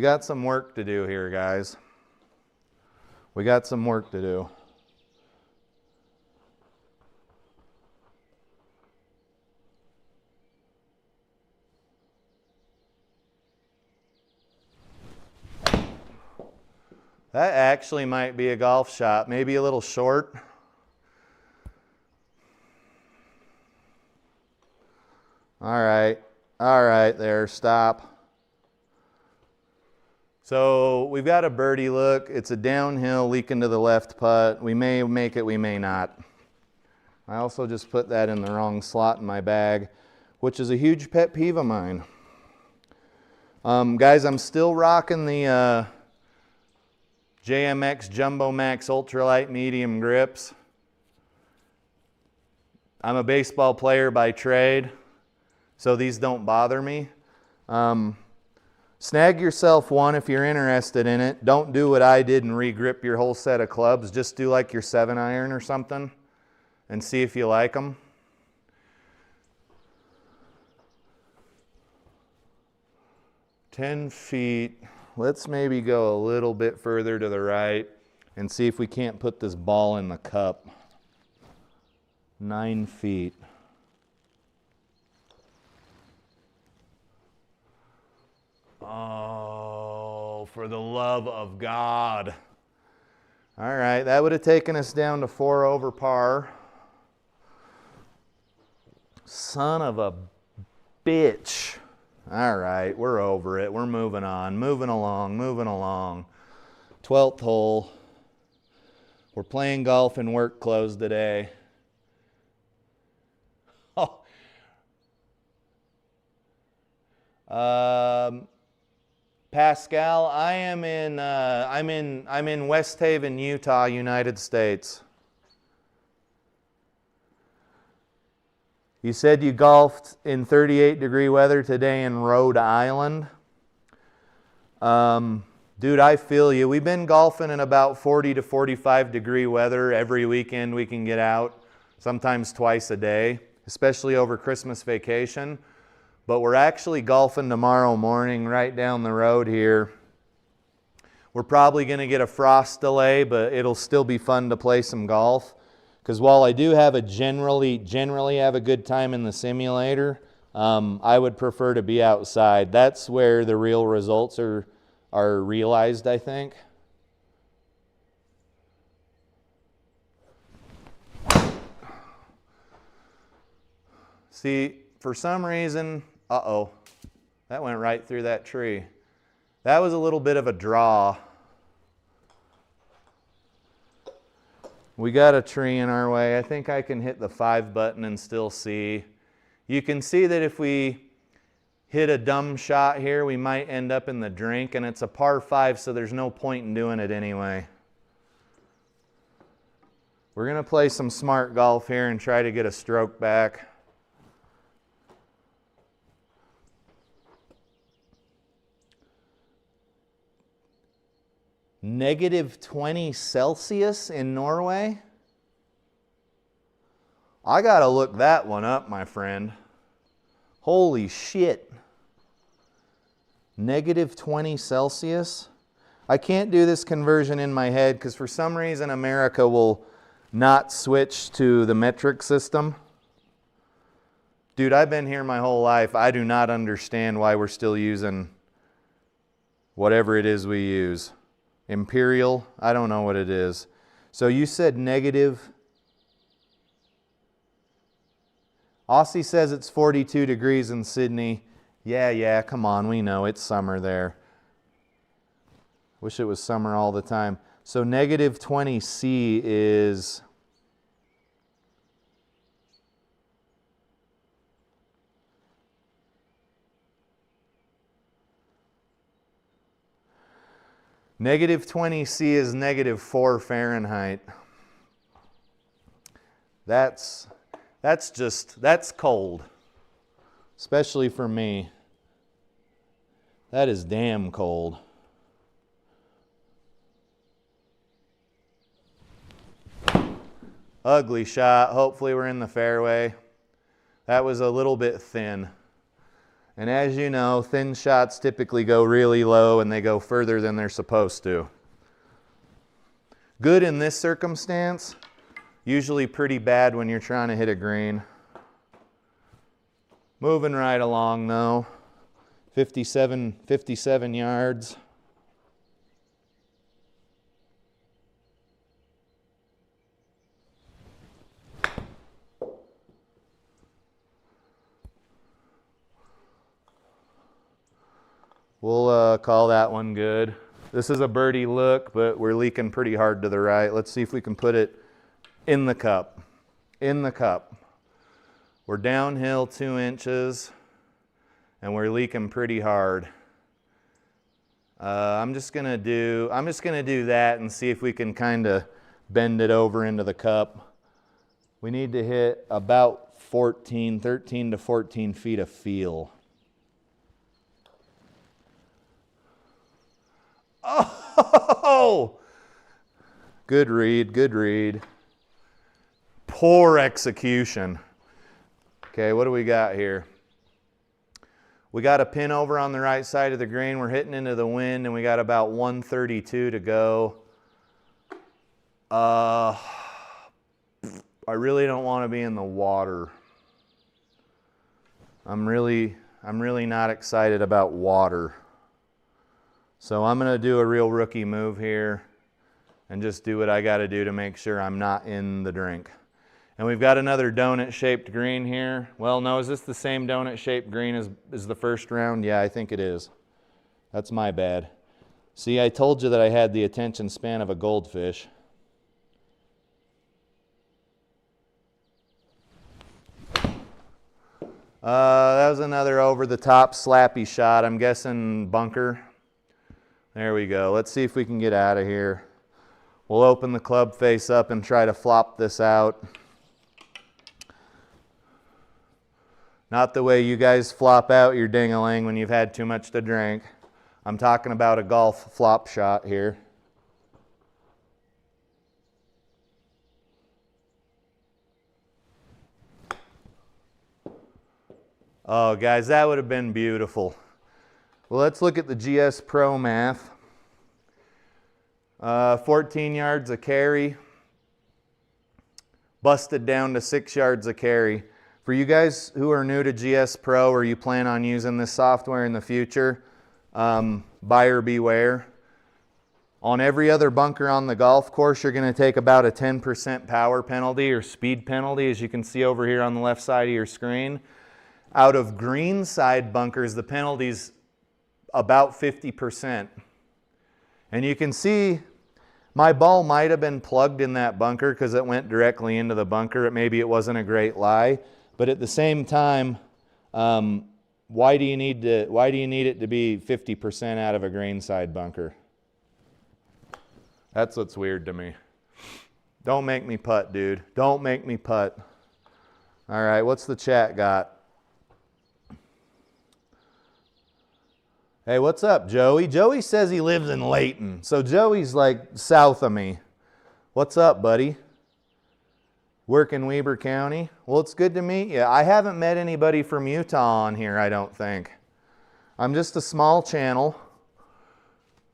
got some work to do here, guys. We got some work to do. That actually might be a golf shot, maybe a little short. All right there, stop. So we've got a birdie look. It's a downhill leaking to the left putt. We may make it, we may not. I also just put that in the wrong slot in my bag, which is a huge pet peeve of mine. Guys, I'm still rocking the JMX Jumbo Max Ultralight Medium grips. I'm a baseball player by trade, so these don't bother me. Snag yourself one if you're interested in it. Don't do what I did and re-grip your whole set of clubs. Just do like your 7-iron or something and see if you like them. "10 feet. Let's maybe go a little bit further to the right and see if we can't put this ball in the cup. 9 feet. Oh, for the love of God. All right, that would have taken us down to 4 over par. Son of a bitch. All right, we're over it. We're moving on, moving along. 12th hole. We're playing golf in work clothes today. Oh. Pascal, I am in I'm in West Haven, Utah, United States. You said you golfed in 38-degree weather today in Rhode Island. Dude, I feel you. We've been golfing in about 40 to 45-degree weather every weekend we can get out, sometimes twice a day, especially over Christmas vacation. But we're actually golfing tomorrow morning right down the road here. We're probably going to get a frost delay, but it'll still be fun to play some golf. Because while I do have generally have a good time in the simulator, I would prefer to be outside. That's where the real results are realized, I think. See, for some reason, uh-oh, that went right through that tree. That was a little bit of a draw. We got a tree in our way. I think I can hit the 5 button and still see. You can see that if we hit a dumb shot here, we might end up in the drink, and it's a par 5, so there's no point in doing it anyway. We're going to play some smart golf here and try to get a stroke back. -20 Celsius in Norway? I gotta look that one up, my friend. Holy shit. -20 Celsius? I can't do this conversion in my head because for some reason America will not switch to the metric system. Dude, I've been here my whole life. I do not understand why we're still using whatever it is we use. Imperial? I don't know what it is. So you said negative. Aussie says it's 42 degrees in Sydney. Yeah, come on, we know it's summer there. Wish it was summer all the time. So -20 C is... -20 C is -4 Fahrenheit. That's cold. Especially for me. That is damn cold. Ugly shot. Hopefully we're in the fairway. That was a little bit thin. And as you know, thin shots typically go really low and they go further than they're supposed to. Good in this circumstance. Usually pretty bad when you're trying to hit a green. Moving right along though. 57 yards. We'll call that one good. This is a birdie look, but we're leaking pretty hard to the right. Let's see if we can put it in the cup. In the cup. We're downhill 2 inches, and we're leaking pretty hard. I'm just gonna do that and see if we can kind of bend it over into the cup. We need to hit about 13 to 14 feet of feel. Oh! Good read, good read. Poor execution. Okay, what do we got here? We got a pin over on the right side of the green. We're hitting into the wind, and we got about 132 to go. I really don't want to be in the water. I'm really not excited about water. So I'm going to do a real rookie move here and just do what I got to do to make sure I'm not in the drink. And we've got another donut-shaped green here. Well, no, is this the same donut-shaped green as the first round? Yeah, I think it is. That's my bad. See, I told you that I had the attention span of a goldfish. That was another over-the-top slappy shot. I'm guessing bunker. There we go. Let's see if we can get out of here. We'll open the club face up and try to flop this out. Not the way you guys flop out your ding-a-ling when you've had too much to drink. I'm talking about a golf flop shot here. Oh, guys, that would have been beautiful. Well, let's look at the GS Pro math. 14 yards a carry. Busted down to 6 yards a carry. For you guys who are new to GS Pro or you plan on using this software in the future, buyer beware. On every other bunker on the golf course, you're going to take about a 10% power penalty or speed penalty, as you can see over here on the left side of your screen. Out of green side bunkers, the penalty's about 50%. And you can see my ball might have been plugged in that bunker because it went directly into the bunker. Maybe it wasn't a great lie. But at the same time, why do you need it to be 50% out of a green side bunker? That's what's weird to me. Don't make me putt, dude. Don't make me putt. All right, what's the chat got? Hey, what's up, Joey? Joey says he lives in Layton. So Joey's like south of me. What's up, buddy? Work in Weber County? Well, it's good to meet you. I haven't met anybody from Utah on here, I don't think. I'm just a small channel.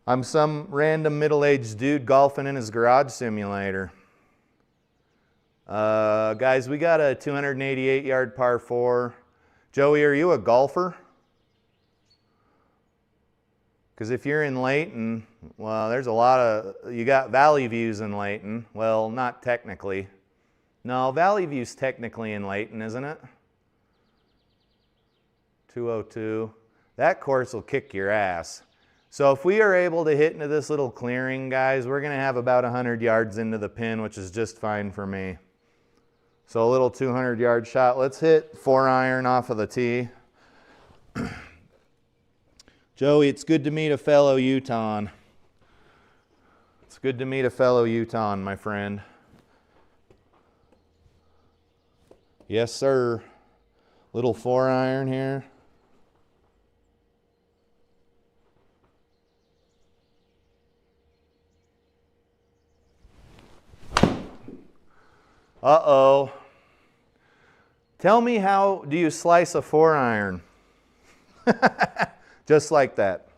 I'm some random middle-aged dude golfing in his garage simulator. Guys, we got a 288-yard par 4. Joey, are you a golfer? Because if you're in Layton, well, there's a lot of, you got Valley Views in Layton. Well, not technically. No, Valley View's technically in Layton, isn't it? 202. That course will kick your ass. So if we are able to hit into this little clearing, guys, we're going to have about 100 yards into the pin, which is just fine for me. So a little 200-yard shot. Let's hit 4-iron off of the tee. Joey, it's good to meet a fellow Utahn. It's good to meet a fellow Utahn, my friend. Yes, sir. Little 4-iron here. Uh-oh. Tell me, how do you slice a 4-iron? Just like that.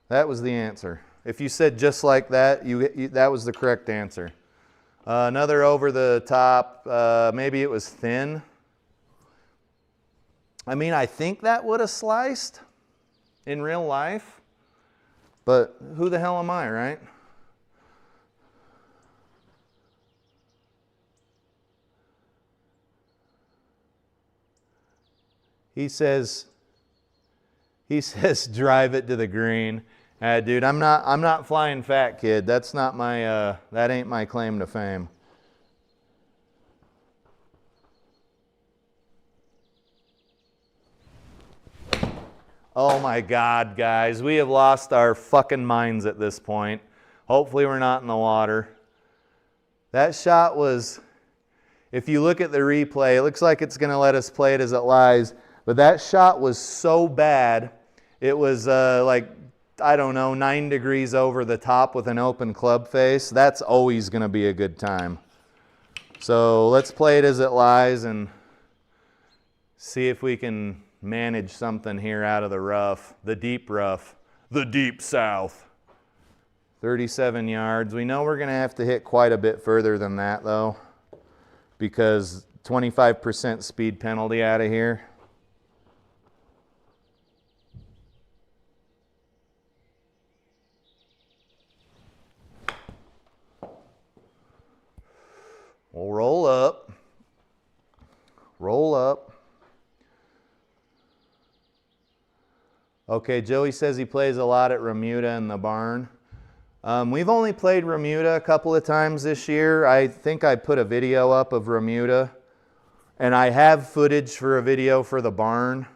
That was the answer. If you said just like that, that was the correct answer. Another over the top, maybe it was thin. I mean, I think that would have sliced in real life, but who the hell am I, right? He says drive it to the green. Dude, I'm not flying fat, kid. That's not my that ain't my claim to fame. Oh my God, guys, we have lost our fucking minds at this point. Hopefully we're not in the water. That shot was, if you look at the replay, it looks like it's going to let us play it as it lies. But that shot was so bad, it was like, I don't know, 9 degrees over the top with an open club face. That's always going to be a good time. So let's play it as it lies and see if we can manage something here out of the rough, the deep south. 37 yards. We know we're going to have to hit quite a bit further than that, though, because 25% speed penalty out of here. We'll roll up. Roll up. Okay, Joey says he plays a lot at Remuda in the barn. We've only played Remuda a couple of times this year. I think I put a video up of Remuda, and I have footage for a video for the barn,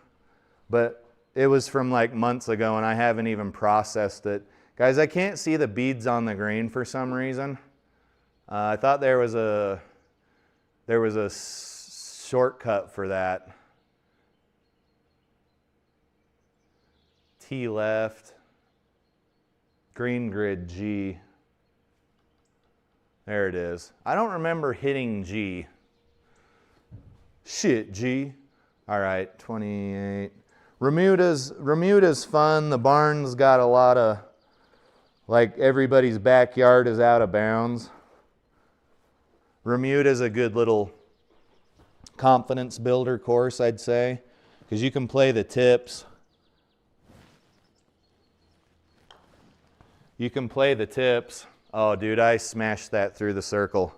but it was from like months ago and I haven't even processed it. Guys, I can't see the beads on the green for some reason. I thought there was a shortcut for that. T left, green grid G. There it is. I don't remember hitting G. Shit, G. All right, 28. Remuda's fun. The barn's got a lot of, like, everybody's backyard is out of bounds. Remuda's a good little confidence builder course, I'd say, because you can play the tips. You can play the tips. Oh, dude, I smashed that through the circle.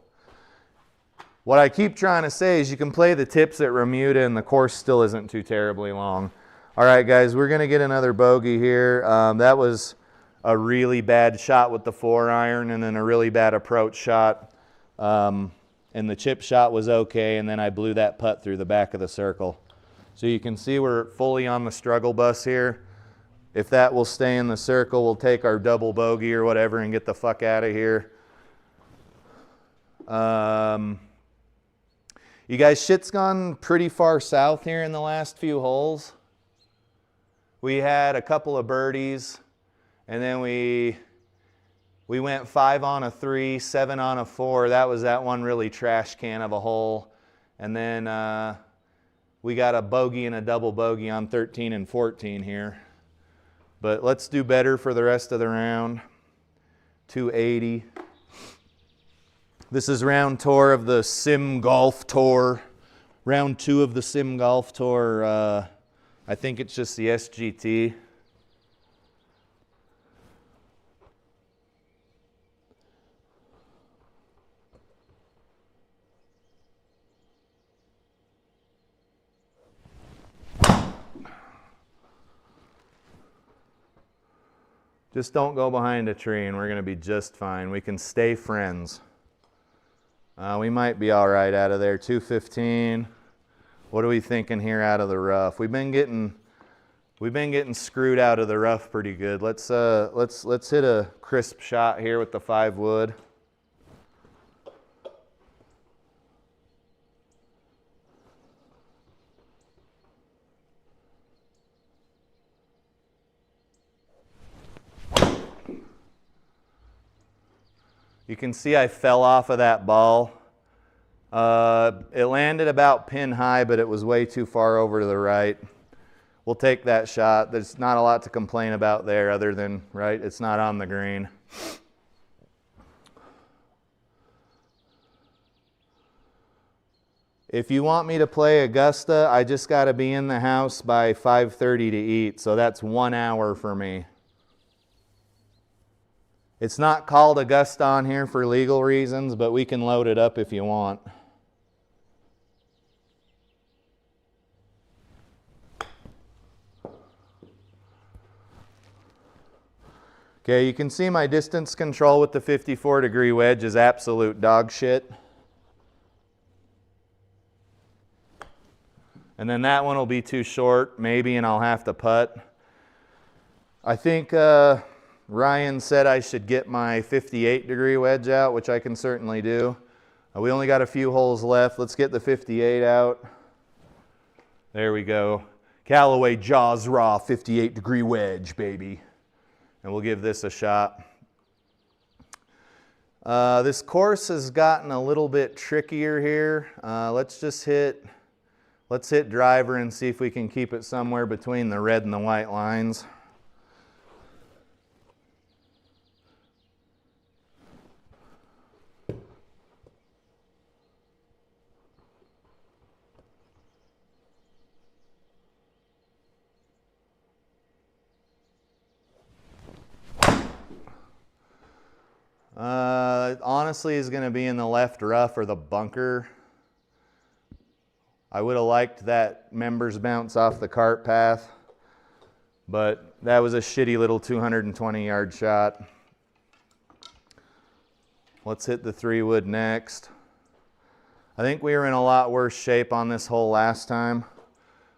What I keep trying to say is you can play the tips at Remuda and the course still isn't too terribly long. All right, guys, we're going to get another bogey here. That was a really bad shot with the 4-iron and then a really bad approach shot. And the chip shot was okay, and then I blew that putt through the back of the circle. So you can see we're fully on the struggle bus here. If that will stay in the circle, we'll take our double bogey or whatever and get the fuck out of here. You guys, shit's gone pretty far south here in the last few holes. We had a couple of birdies, and then we went 5 on a 3, 7 on a 4. That was that one really trash can of a hole. And then we got a bogey and a double bogey on 13 and 14 here. But let's do better for the rest of the round. 280. This is round tour of the Sim Golf Tour. Round 2 of the Sim Golf Tour. I think it's just the SGT. Just don't go behind a tree and we're going to be just fine. We can stay friends. We might be all right out of there. 215. What are we thinking here out of the rough? We've been getting screwed out of the rough pretty good. Let's hit a crisp shot here with the 5 wood. You can see I fell off of that ball. It landed about pin high, but it was way too far over to the right. We'll take that shot. There's not a lot to complain about there other than, right, it's not on the green. If you want me to play Augusta, I just got to be in the house by 5:30 to eat, so that's 1 hour for me. It's not called Augusta on here for legal reasons, but we can load it up if you want. Okay, you can see my distance control with the 54-degree wedge is absolute dog shit. And then that one will be too short, maybe, and I'll have to putt. I think Ryan said I should get my 58-degree wedge out, which I can certainly do. We only got a few holes left. Let's get the 58 out. There we go. Callaway Jaws Raw 58-degree wedge, baby. And we'll give this a shot. This course has gotten a little bit trickier here. Let's hit driver and see if we can keep it somewhere between the red and the white lines. Honestly, is going to be in the left rough or the bunker. I would have liked that members bounce off the cart path, but that was a shitty little 220-yard shot. Let's hit the 3 wood next. I think we were in a lot worse shape on this hole last time,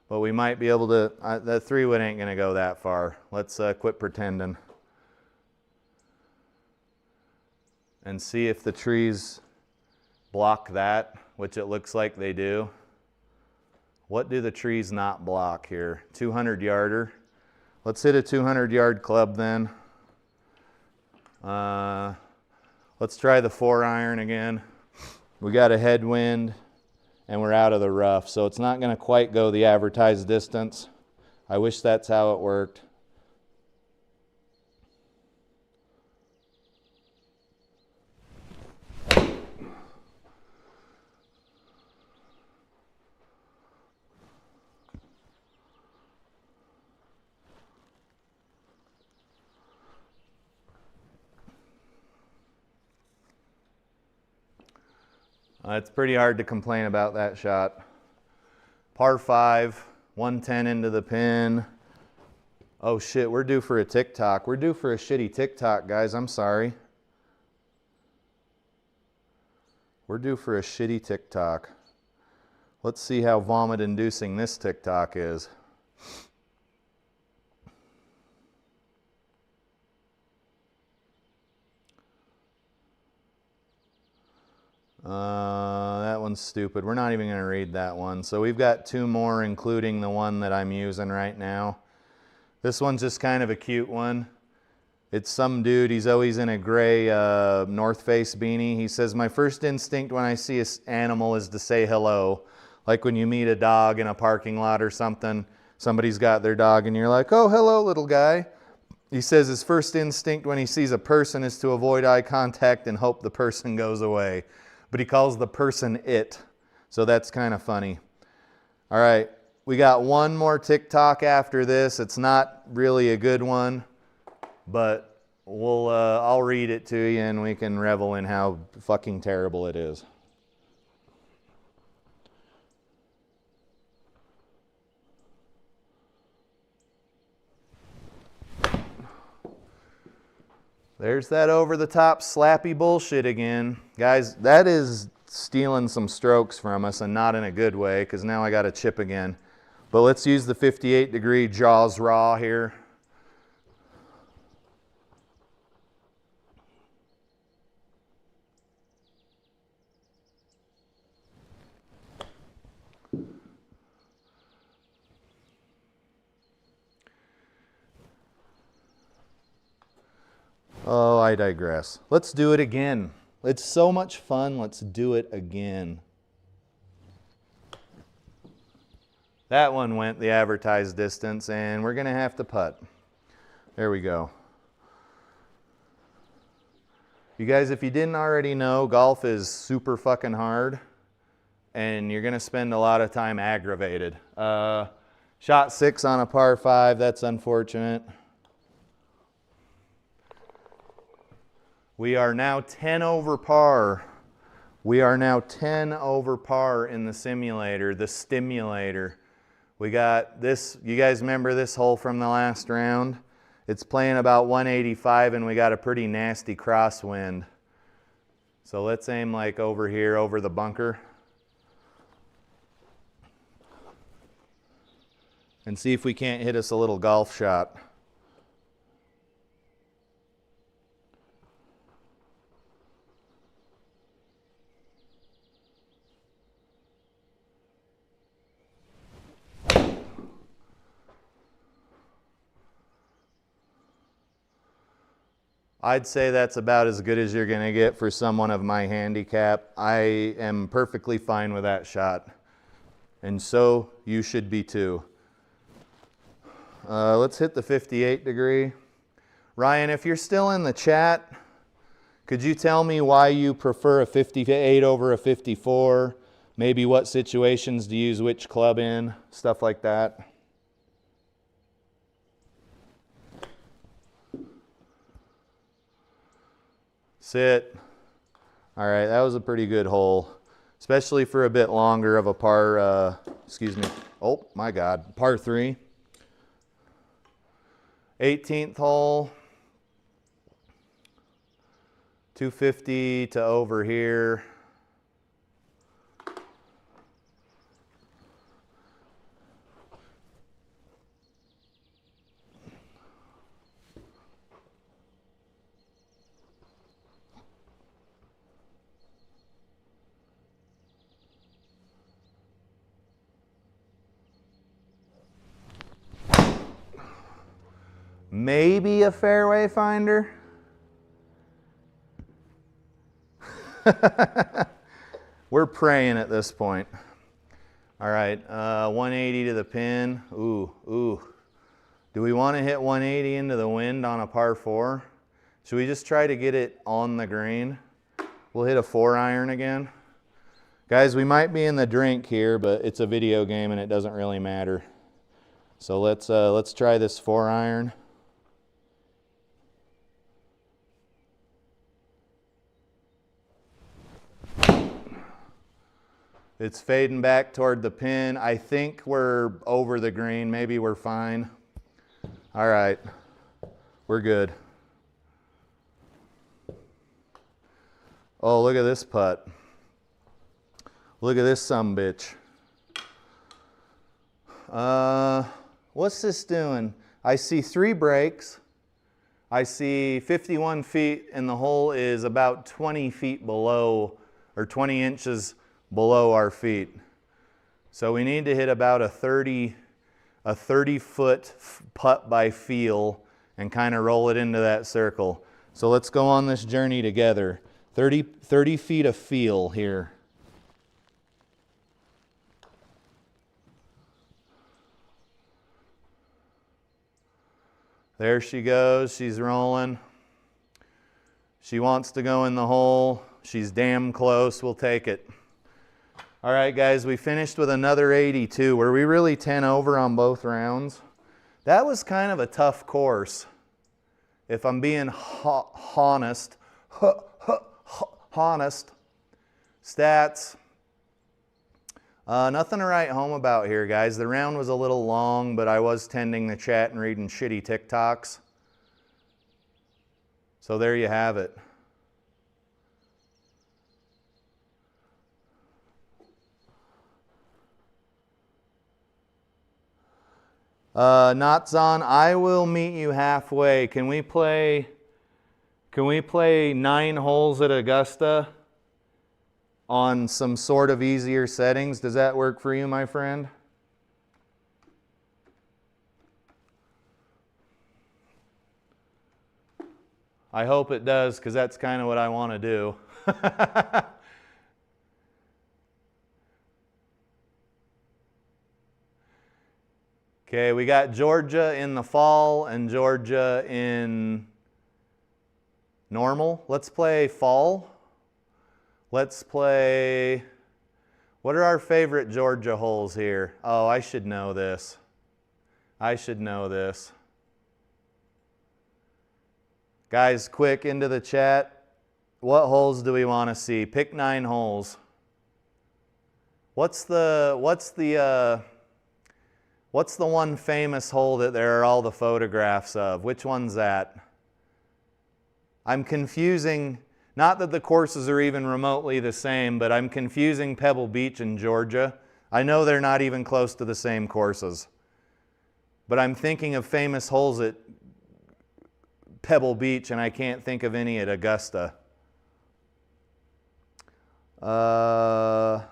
but we might be able to, the 3 wood ain't going to go that far. Let's quit pretending. And see if the trees block that, which it looks like they do. What do the trees not block here? 200-yarder. Let's hit a 200-yard club then. Let's try the 4-iron again. We got a headwind and we're out of the rough, so it's not going to quite go the advertised distance. I wish that's how it worked. It's pretty hard to complain about that shot. Par 5, 110 into the pin. Oh shit, we're due for a TikTok. We're due for a shitty TikTok, guys. I'm sorry. We're due for a shitty TikTok. Let's see how vomit-inducing this TikTok is. That one's stupid. We're not even going to read that one. So we've got 2 more, including the one that I'm using right now. This one's just kind of a cute one. It's some dude, he's always in a gray North Face beanie. He says, my first instinct when I see an animal is to say hello. Like when you meet a dog in a parking lot or something, somebody's got their dog and you're like, oh, hello, little guy. He says his first instinct when he sees a person is to avoid eye contact and hope the person goes away. But he calls the person it. So that's kind of funny. All right, we got one more TikTok after this. It's not really a good one, but I'll read it to you and we can revel in how fucking terrible it is. There's that over-the-top slappy bullshit again. Guys, that is stealing some strokes from us, and not in a good way, because now I got a chip again. But let's use the 58-degree Jaws Raw here. Oh, I digress. Let's do it again. It's so much fun. Let's do it again. That one went the advertised distance, and we're going to have to putt. There we go. You guys, if you didn't already know, golf is super fucking hard, and you're going to spend a lot of time aggravated. Shot 6 on a par 5. That's unfortunate. We are now 10 over par. We are now 10 over par in the simulator, the stimulator. We got this, you guys remember this hole from the last round? It's playing about 185 and we got a pretty nasty crosswind. So let's aim like over here, over the bunker. And see if we can't hit us a little golf shot. I'd say that's about as good as you're going to get for someone of my handicap. I am perfectly fine with that shot. And so you should be too. Let's hit the 58 degree. Ryan, if you're still in the chat, could you tell me why you prefer a 58 over a 54? Maybe what situations do you use which club in? Stuff like that. Sit. All right, that was a pretty good hole, especially for a bit longer of a par, excuse me, oh my God, par 3. 18th hole, 250 to over here. Maybe a fairway finder. We're praying at this point. All right, 180 to the pin. Ooh. Do we want to hit 180 into the wind on a par 4? Should we just try to get it on the green? We'll hit a 4-iron again. Guys, we might be in the drink here, but it's a video game and it doesn't really matter. So let's try this 4-iron. It's fading back toward the pin. I think we're over the green. Maybe we're fine. All right, we're good. Oh, look at this putt. Look at this sumbitch. What's this doing? I see 3 breaks. I see 51 feet, and the hole is about 20 feet below, or 20 inches below our feet. So we need to hit about a 30 a 30-foot putt by feel and kind of roll it into that circle. So let's go on this journey together. 30 feet of feel here. There she goes, she's rolling. She wants to go in the hole. She's damn close, we'll take it. All right, guys, we finished with another 82. Were we really 10 over on both rounds? That was kind of a tough course. If I'm being honest. Stats. Nothing to write home about here, guys. The round was a little long, but I was tending the chat and reading shitty TikToks. So there you have it. Knots on. I will meet you halfway. Can we play 9 holes at Augusta on some sort of easier settings? Does that work for you, my friend? I hope it does, because that's kind of what I want to do. Okay, we got Georgia in the fall and Georgia in normal. Let's play fall. Let's play, what are our favorite Georgia holes here? Oh, I should know this. I should know this. Guys, quick into the chat. What holes do we want to see? Pick 9 holes. What's the one famous hole that there are all the photographs of? Which one's that? I'm confusing, not that the courses are even remotely the same, but I'm confusing Pebble Beach and Georgia. I know they're not even close to the same courses. But I'm thinking of famous holes at Pebble Beach, and I can't think of any at Augusta. Go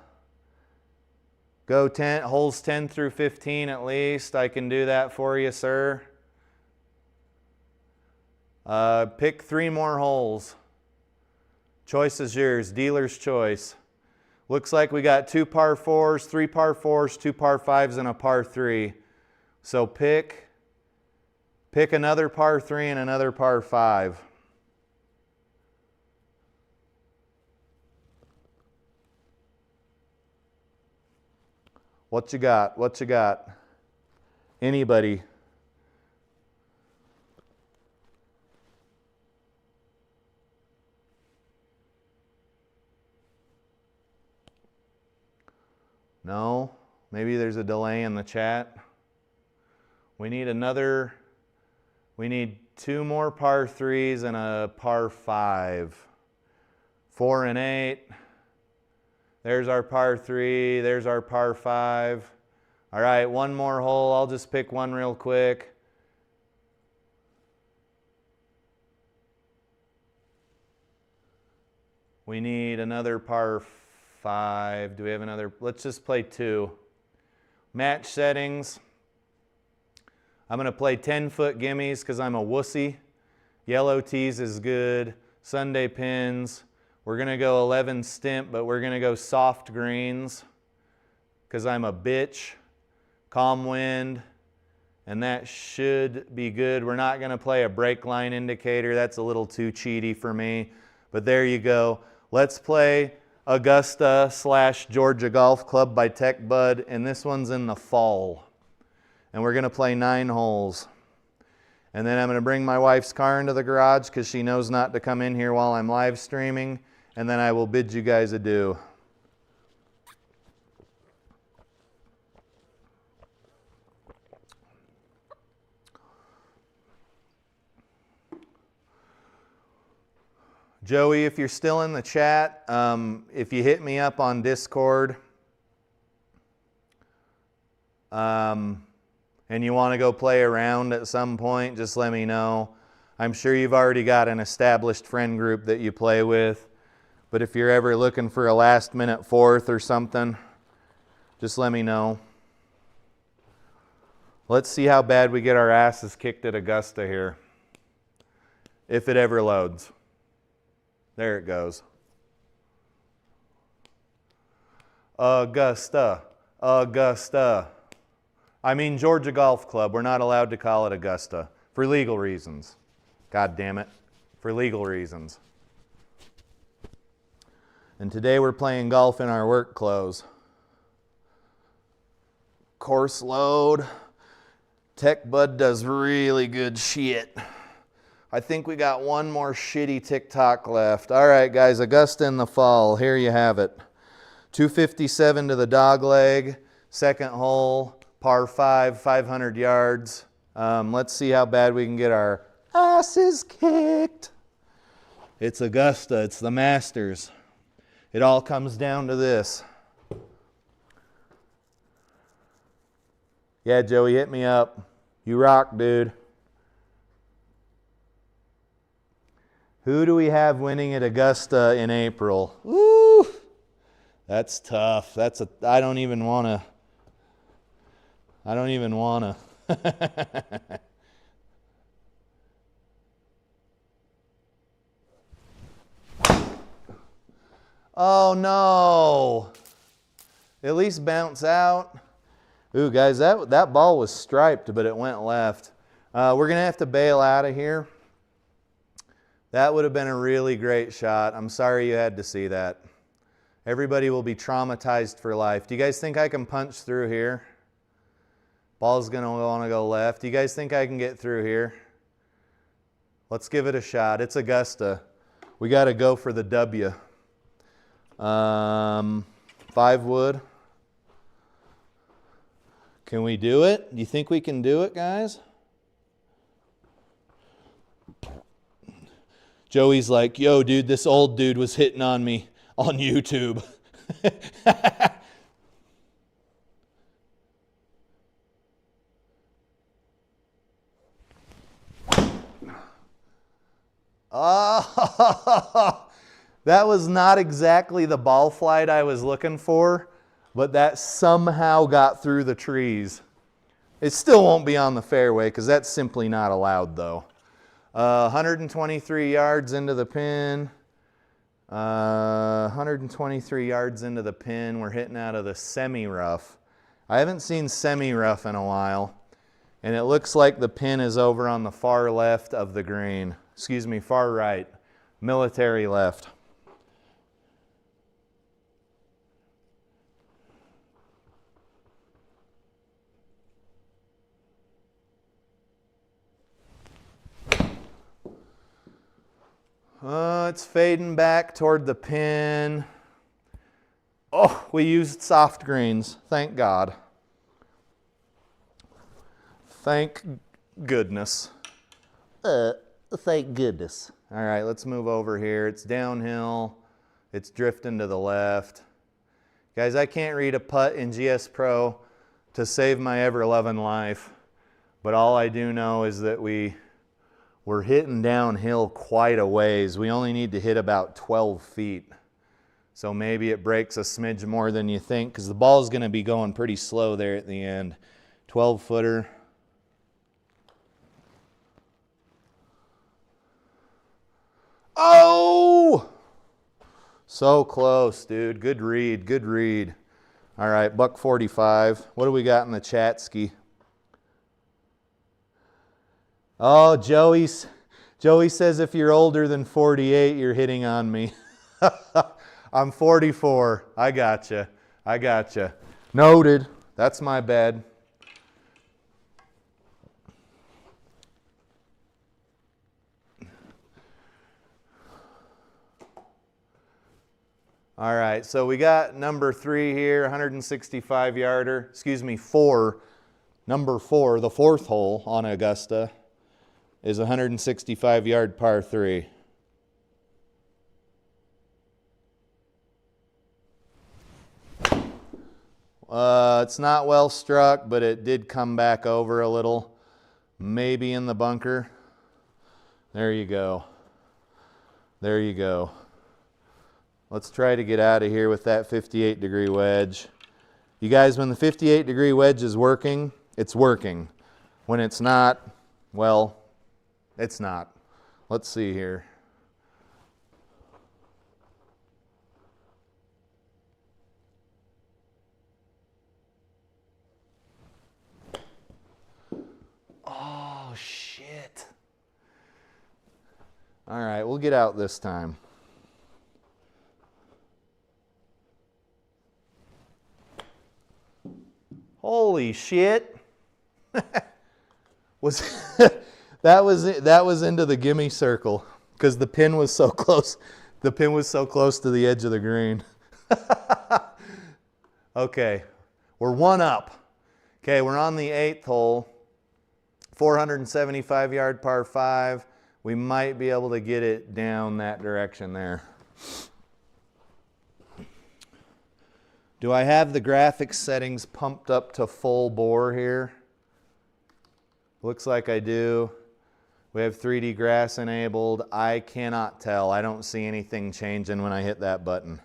10, holes 10 through 15 at least. I can do that for you, sir. Pick 3 more holes. Choice is yours, dealer's choice. Looks like we got 2 par 4s, 3 par 4s, 2 par 5s, and a par 3. So pick another par 3 and another par 5. What you got? What you got? Anybody? No? Maybe there's a delay in the chat. We need 2 more par 3s and a par 5. 4 and 8. There's our par 3, there's our par 5. All right, 1 more hole. I'll just pick one real quick. We need another par 5. Do we have another? Let's just play 2. Match settings. I'm going to play 10-foot gimmies because I'm a wussy. Yellow tees is good. Sunday pins. We're going to go 11 stimp, but we're going to go soft greens because I'm a bitch. Calm wind, and that should be good. We're not going to play a break line indicator. That's a little too cheaty for me, but there you go. Let's play Augusta/Georgia Golf Club by Tech Bud, and this one's in the fall. And we're going to play 9 holes. And then I'm going to bring my wife's car into the garage because she knows not to come in here while I'm live streaming. And then I will bid you guys adieu. Joey, if you're still in the chat, if you hit me up on Discord, and you want to go play around at some point, just let me know. I'm sure you've already got an established friend group that you play with. But if you're ever looking for a last-minute 4th or something, just let me know. Let's see how bad we get our asses kicked at Augusta here. If it ever loads. There it goes. Augusta, Augusta. I mean Georgia Golf Club. We're not allowed to call it Augusta for legal reasons. God damn it. For legal reasons. And today we're playing golf in our work clothes. Course load. Tech Bud does really good shit. I think we got one more shitty TikTok left. All right, guys, Augusta in the fall. Here you have it. 257 to the dog leg. Second hole, par 5, 500 yards. Let's see how bad we can get our asses kicked. It's Augusta. It's the Masters. It all comes down to this. Yeah, Joey, hit me up. You rock, dude. Who do we have winning at Augusta in April? Woo! That's tough. I don't even want to. Oh no. At least bounce out. Ooh, guys, that ball was striped, but it went left. We're going to have to bail out of here. That would have been a really great shot. I'm sorry you had to see that. Everybody will be traumatized for life. Do you guys think I can punch through here? Ball's going to want to go left. Do you guys think I can get through here? Let's give it a shot. It's Augusta. We got to go for the W. 5 wood. Can we do it? Do you think we can do it, guys? Joey's like, yo, dude, this old dude was hitting on me on YouTube. Oh, that was not exactly the ball flight I was looking for, but that somehow got through the trees. It still won't be on the fairway because that's simply not allowed, though. 123 yards into the pin. 123 yards into the pin. We're hitting out of the semi-rough. I haven't seen semi-rough in a while. And it looks like the pin is over on the far left of the green. Excuse me, far right. Military left. It's fading back toward the pin. Oh, we used soft greens. Thank God. Thank goodness. Thank goodness. All right, let's move over here. It's downhill. It's drifting to the left. Guys, I can't read a putt in GS Pro to save my ever-loving life. But all I do know is that we're hitting downhill quite a ways. We only need to hit about 12 feet. So maybe it breaks a smidge more than you think because the ball's going to be going pretty slow there at the end. 12-footer. Oh! So close, dude. Good read. Good read. All right, buck 45. What do we got in the chat ski? Oh, Joey says if you're older than 48, you're hitting on me. I'm 44. I gotcha. I gotcha. Noted. That's my bad. All right, so we got number 3 here, 165 yarder. Excuse me, 4. Number 4, the 4th hole on Augusta, is 165 yard par 3. It's not well struck, but it did come back over a little. Maybe in the bunker. There you go. There you go. Let's try to get out of here with that 58-degree wedge. You guys, when the 58-degree wedge is working, it's working. When it's not, well, it's not. Let's see here. Oh, shit. All right, we'll get out this time. Holy shit. That was into the gimme circle because the pin was so close. The pin was so close to the edge of the green. Okay, we're one up. Okay, we're on the 8th hole. 475 yard par 5. We might be able to get it down that direction there. Do I have the graphics settings pumped up to full bore here? Looks like I do. We have 3D grass enabled. I cannot tell. I don't see anything changing when I hit that button.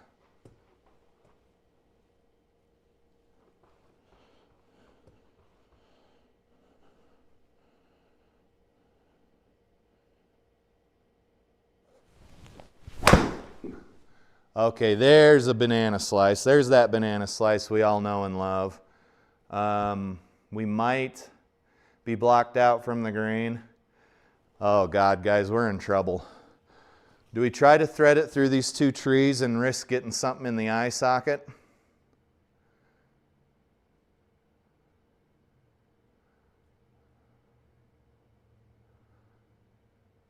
Okay, there's a banana slice. There's that banana slice we all know and love. We might be blocked out from the green. Oh God, guys, we're in trouble. Do we try to thread it through these two trees and risk getting something in the eye socket?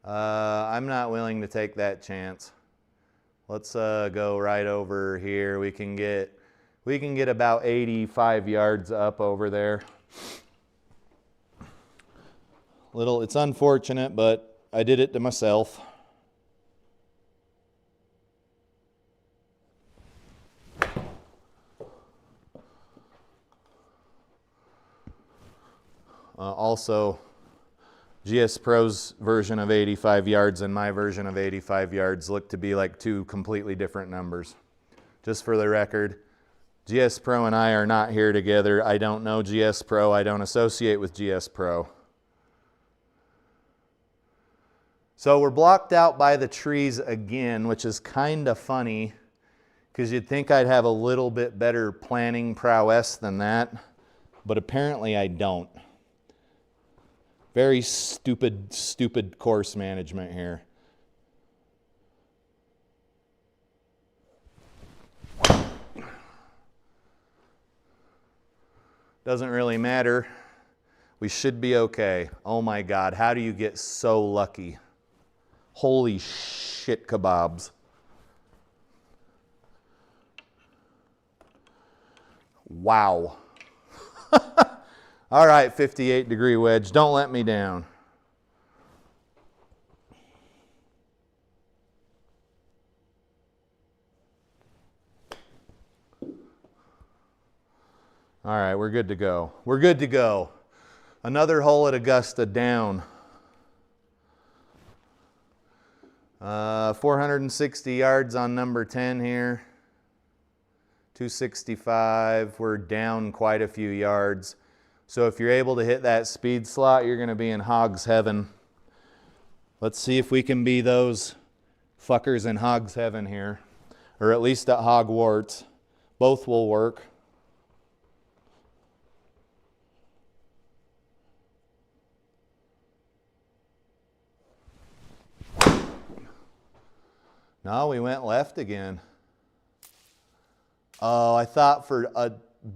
I'm not willing to take that chance. Let's go right over here. We can get about 85 yards up over there. It's unfortunate, but I did it to myself. Also, GS Pro's version of 85 yards and my version of 85 yards look to be like two completely different numbers. Just for the record, GS Pro and I are not here together. I don't know GS Pro. I don't associate with GS Pro. So we're blocked out by the trees again, which is kind of funny because you'd think I'd have a little bit better planning prowess than that, but apparently I don't. Very stupid course management here. Doesn't really matter. We should be okay. Oh my God, how do you get so lucky? Holy shit kebabs. Wow. All right, 58-degree wedge. Don't let me down. All right, we're good to go. We're good to go. Another hole at Augusta down. 460 yards on number 10 here. 265. We're down quite a few yards. So if you're able to hit that speed slot, you're going to be in hog's heaven. Let's see if we can be those fuckers in hog's heaven here. Or at least at Hogwarts. Both will work. No, we went left again. Oh, I thought for a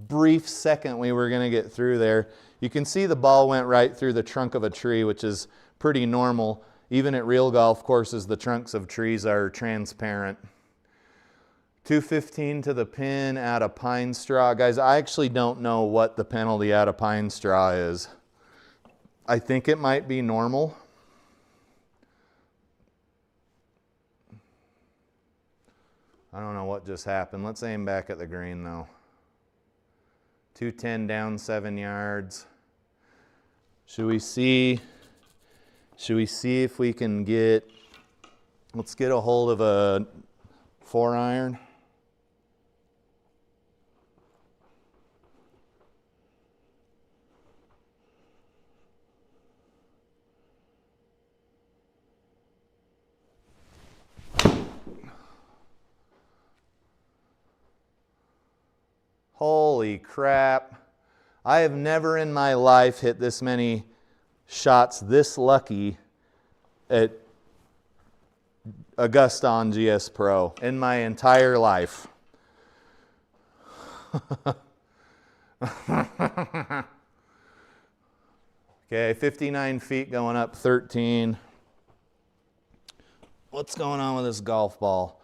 brief second we were going to get through there. You can see the ball went right through the trunk of a tree, which is pretty normal. Even at real golf courses, the trunks of trees are transparent. 215 to the pin out of pine straw. Guys, I actually don't know what the penalty out of pine straw is. I think it might be normal. I don't know what just happened. Let's aim back at the green though. 210 down 7 yards. Should we see if we can get, let's get a hold of a 4-iron. Holy crap. I have never in my life hit this many shots this lucky at Augusta on GS Pro in my entire life. Okay, 59 feet going up 13. What's going on with this golf ball?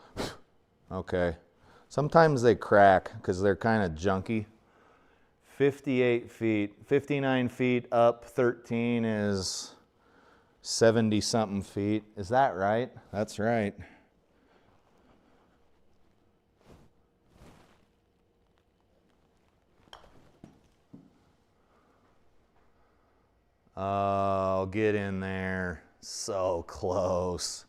Okay. Sometimes they crack because they're kind of junky. 58 feet, 59 feet up 13 is 70 something feet. Is that right? That's right. Oh, get in there. So close.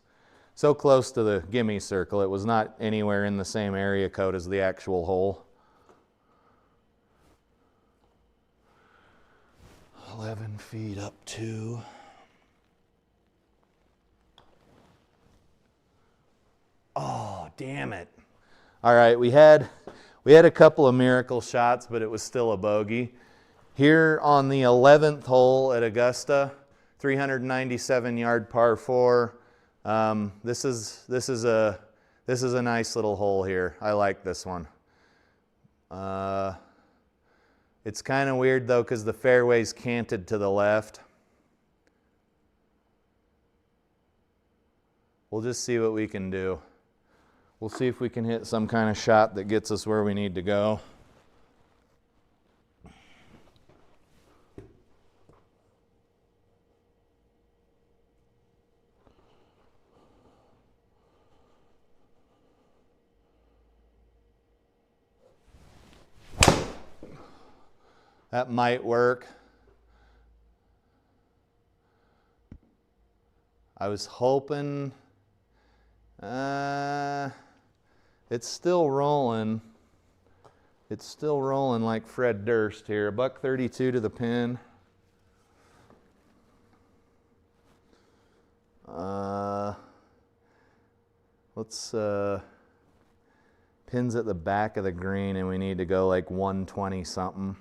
So close to the gimme circle. It was not anywhere in the same area code as the actual hole. 11 feet up 2. Oh, damn it. All right, we had a couple of miracle shots, but it was still a bogey. Here on the 11th hole at Augusta, 397 yard par 4. This is a nice little hole here. I like this one. It's kind of weird though because the fairway's canted to the left. We'll just see what we can do. We'll see if we can hit some kind of shot that gets us where we need to go. That might work. I was hoping. It's still rolling. It's still rolling like Fred Durst here. $132 to the pin. Let's pins at the back of the green, and we need to go like 120 something.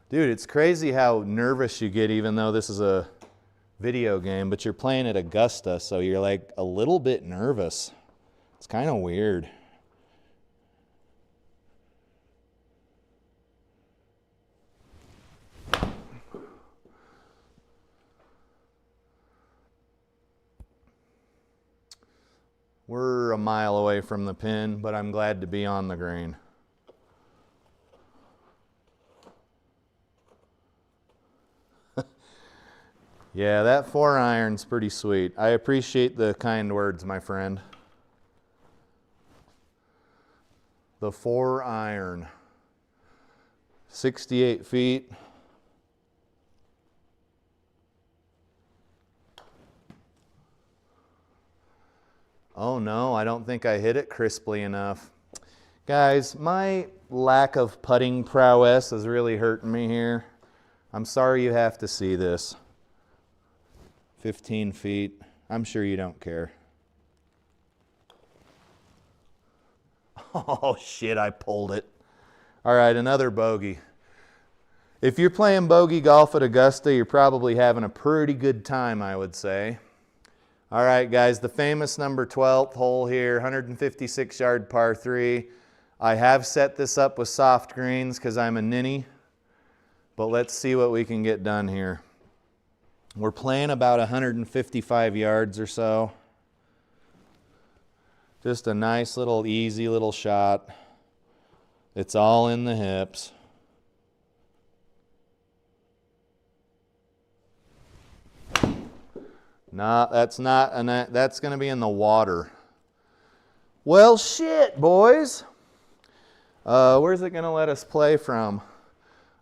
Dude, it's crazy how nervous you get even though this is a video game, but you're playing at Augusta, so you're like a little bit nervous. It's kind of weird. We're a mile away from the pin, but I'm glad to be on the green. Yeah, that 4-iron's pretty sweet. I appreciate the kind words, my friend. The 4-iron. 68 feet. Oh no, I don't think I hit it crisply enough. Guys, my lack of putting prowess is really hurting me here. I'm sorry you have to see this. 15 feet. I'm sure you don't care. Oh shit, I pulled it. All right, another bogey. If you're playing bogey golf at Augusta, you're probably having a pretty good time, I would say. All right, guys, the famous number 12th hole here, 156 yard par 3. I have set this up with soft greens because I'm a ninny, but let's see what we can get done here. We're playing about 155 yards or so. Just a nice little easy little shot. It's all in the hips. No, that's not, and that's going to be in the water. Well, shit, boys. Where's it going to let us play from?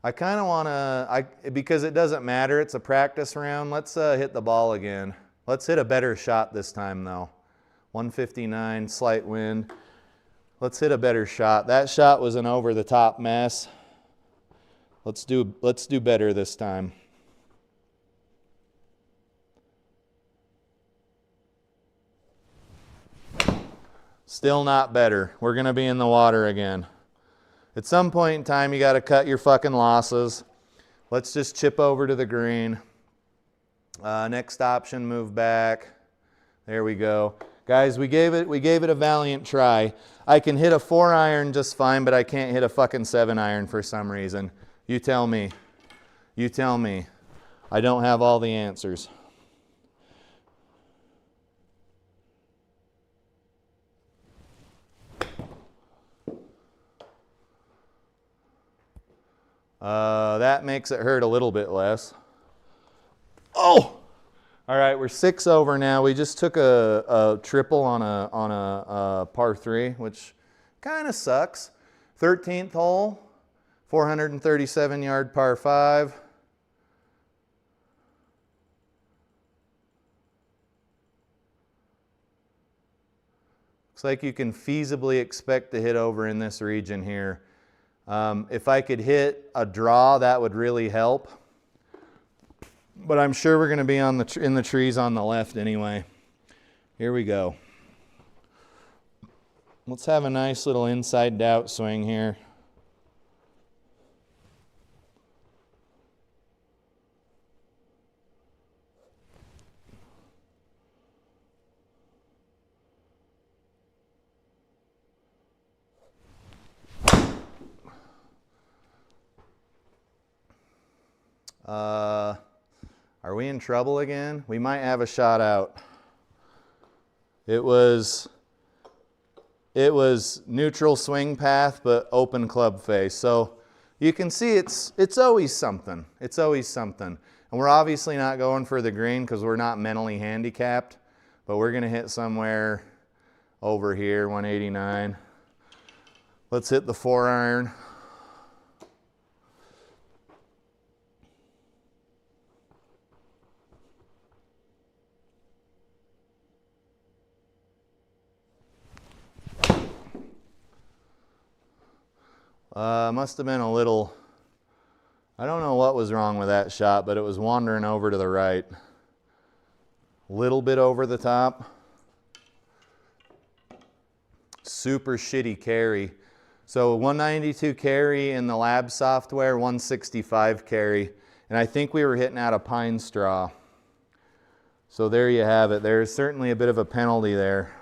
I kind of want to, because it doesn't matter, it's a practice round. Let's hit the ball again. Let's hit a better shot this time, though. 159, slight wind. Let's hit a better shot. That shot was an over-the-top mess. Let's do better this time. Still not better. We're going to be in the water again. At some point in time, you got to cut your fucking losses. Let's just chip over to the green. Next option, move back. There we go. Guys, we gave it a valiant try. I can hit a 4-iron just fine, but I can't hit a fucking 7-iron for some reason. You tell me. You tell me. I don't have all the answers. That makes it hurt a little bit less. Oh! All right, we're 6 over now. We just took a triple on a par 3, which kind of sucks. 13th hole, 437-yard par 5. Looks like you can feasibly expect to hit over in this region here. If I could hit a draw, that would really help. But I'm sure we're going to be on in the trees on the left anyway. Here we go. Let's have a nice little inside out swing here. Are we in trouble again? We might have a shot out. It was neutral swing path, but open club face. So you can see it's always something. It's always something. And we're obviously not going for the green because we're not mentally handicapped, but we're going to hit somewhere over here, 189. Let's hit the 4-iron. Must have been a little, I don't know what was wrong with that shot, but it was wandering over to the right. A little bit over the top. Super shitty carry. So 192 carry in the lab software, 165 carry. And I think we were hitting out a pine straw. So there you have it. There's certainly a bit of a penalty there.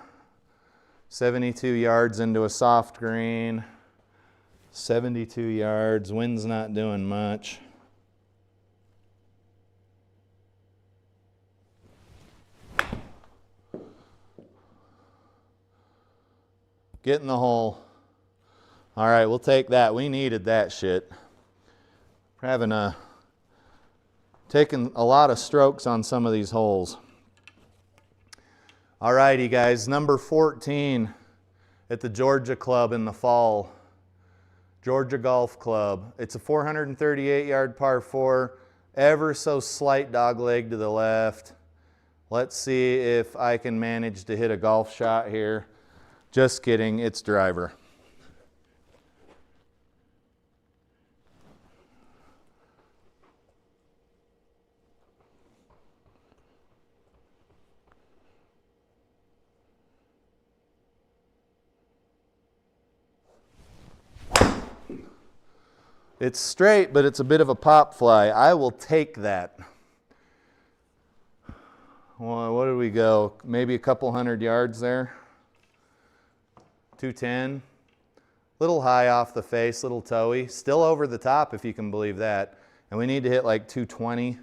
72 yards into a soft green. 72 yards, wind's not doing much. Get in the hole. All right, we'll take that. We needed that shit. We're having taking a lot of strokes on some of these holes. All righty, guys, number 14 at the Georgia Club in the fall. Georgia Golf Club. It's a 438-yard par 4, ever so slight dog leg to the left. Let's see if I can manage to hit a golf shot here. Just kidding, it's driver. It's straight, but it's a bit of a pop fly. I will take that. Well, what did we go? Maybe a couple 100 yards there. 210. Little high off the face, little toey. Still over the top, if you can believe that. And we need to hit like 220.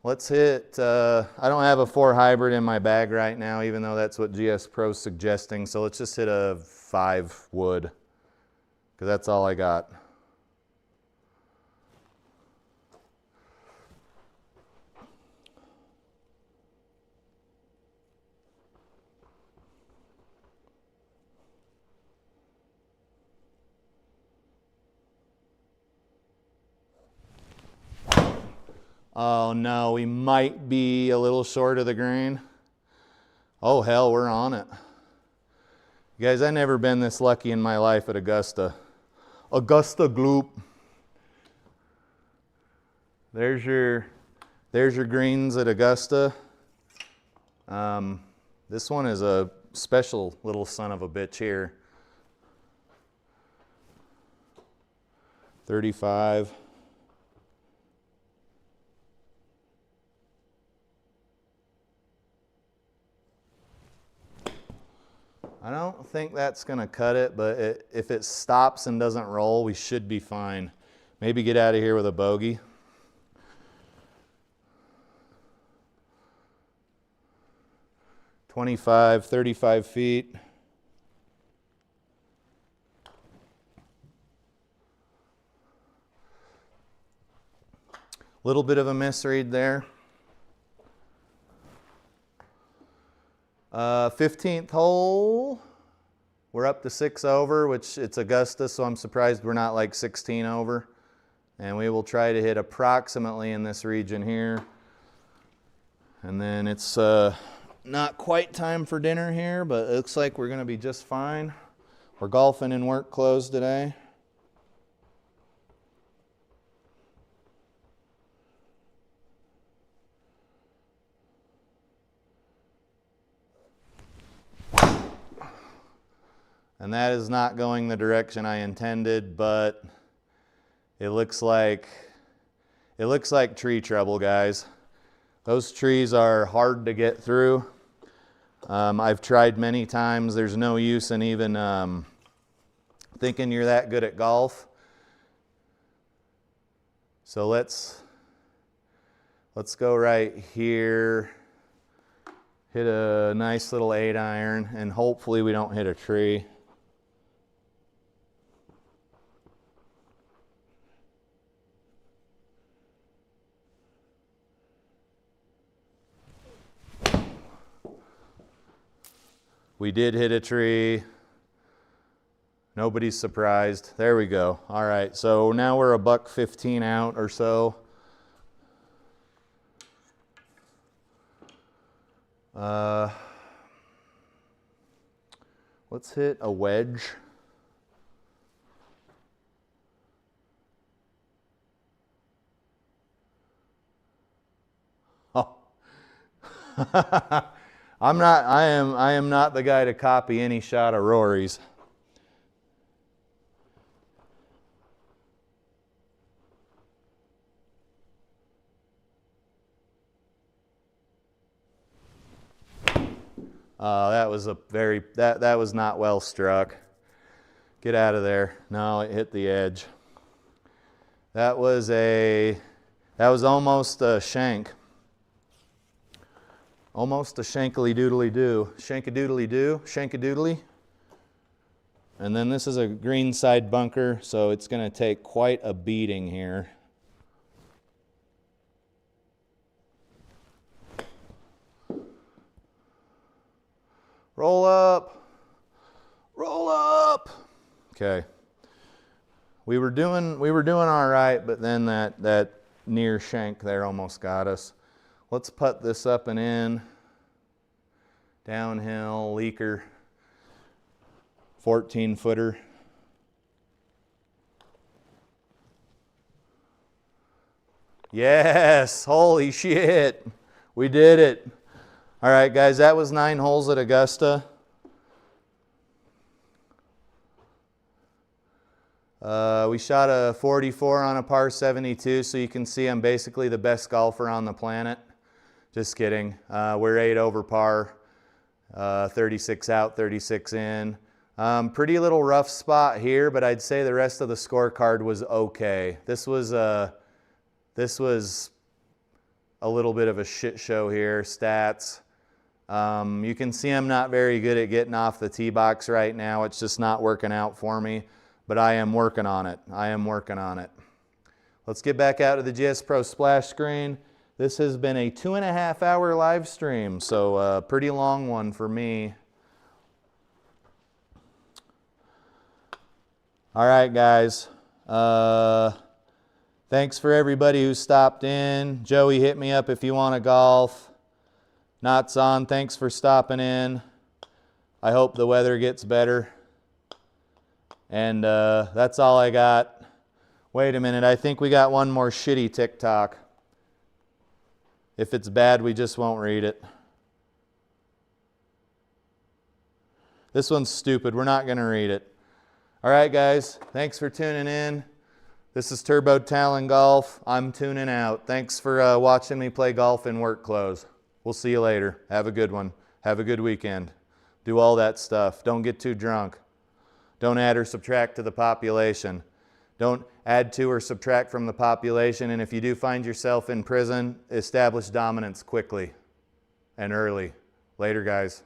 Let's hit, I don't have a 4 hybrid in my bag right now, even though that's what GS Pro's suggesting. So let's just hit a 5 wood, because that's all I got. Oh no, we might be a little short of the green. Oh hell, we're on it. You guys, I've never been this lucky in my life at Augusta. Augusta Gloop. There's your greens at Augusta. This one is a special little son of a bitch here. 35. I don't think that's going to cut it, but if it stops and doesn't roll, we should be fine. Maybe get out of here with a bogey. "25, 35 feet. Little bit of a misread there. 15th hole. We're up to 6 over, which it's Augusta, so I'm surprised we're not like 16 over. And we will try to hit approximately in this region here. And then it's not quite time for dinner here, but it looks like we're going to be just fine. We're golfing in work clothes today. And that is not going the direction I intended, but it looks like tree trouble, guys. Those trees are hard to get through. I've tried many times. There's no use in even thinking you're that good at golf. So let's go right here. Hit a nice little 8-iron, and hopefully we don't hit a tree. We did hit a tree. Nobody's surprised. There we go. All right, so now we're a $1.15 out or so. Let's hit a wedge. Oh. I am not the guy to copy any shot of Rory's. That was not well struck. Get out of there. No, it hit the edge. That was almost a shank. Almost a shankly-doodly-doo. Shankadoodly-doo, shankadoodly. And then this is a green side bunker, so it's going to take quite a beating here. Roll up. Roll up. Okay. We were doing all right, but then that near shank there almost got us. Let's putt this up and in. Downhill, leaker. 14-footer. Yes, holy shit. We did it. All right, guys, that was 9 holes at Augusta. We shot a 44 on a par 72, so you can see I'm basically the best golfer on the planet. Just kidding. We're 8 over par, 36 out, 36 in. Pretty little rough spot here, but I'd say the rest of the scorecard was okay. This was a little bit of a shit show here, stats. You can see I'm not very good at getting off the tee box right now. It's just not working out for me, but I am working on it. I am working on it. Let's get back out to the GSPro splash screen. This has been a 2.5-hour live stream, so a pretty long one for me. All right, guys. Thanks for everybody who stopped in. Joey, hit me up if you want to golf. Knots on, thanks for stopping in. I hope the weather gets better. And that's all I got. Wait a minute, I think we got one more shitty TikTok. If it's bad, we just won't read it. This one's stupid. We're not going to read it. All right, guys. Thanks for tuning in. This is Turbo Talon Golf. I'm tuning out. Thanks for watching me play golf in work clothes. We'll see you later. Have a good one. Have a good weekend. Do all that stuff. Don't get too drunk. Don't add or subtract to the population. Don't add to or subtract from the population. And if you do find yourself in prison, establish dominance quickly and early. Later, guys.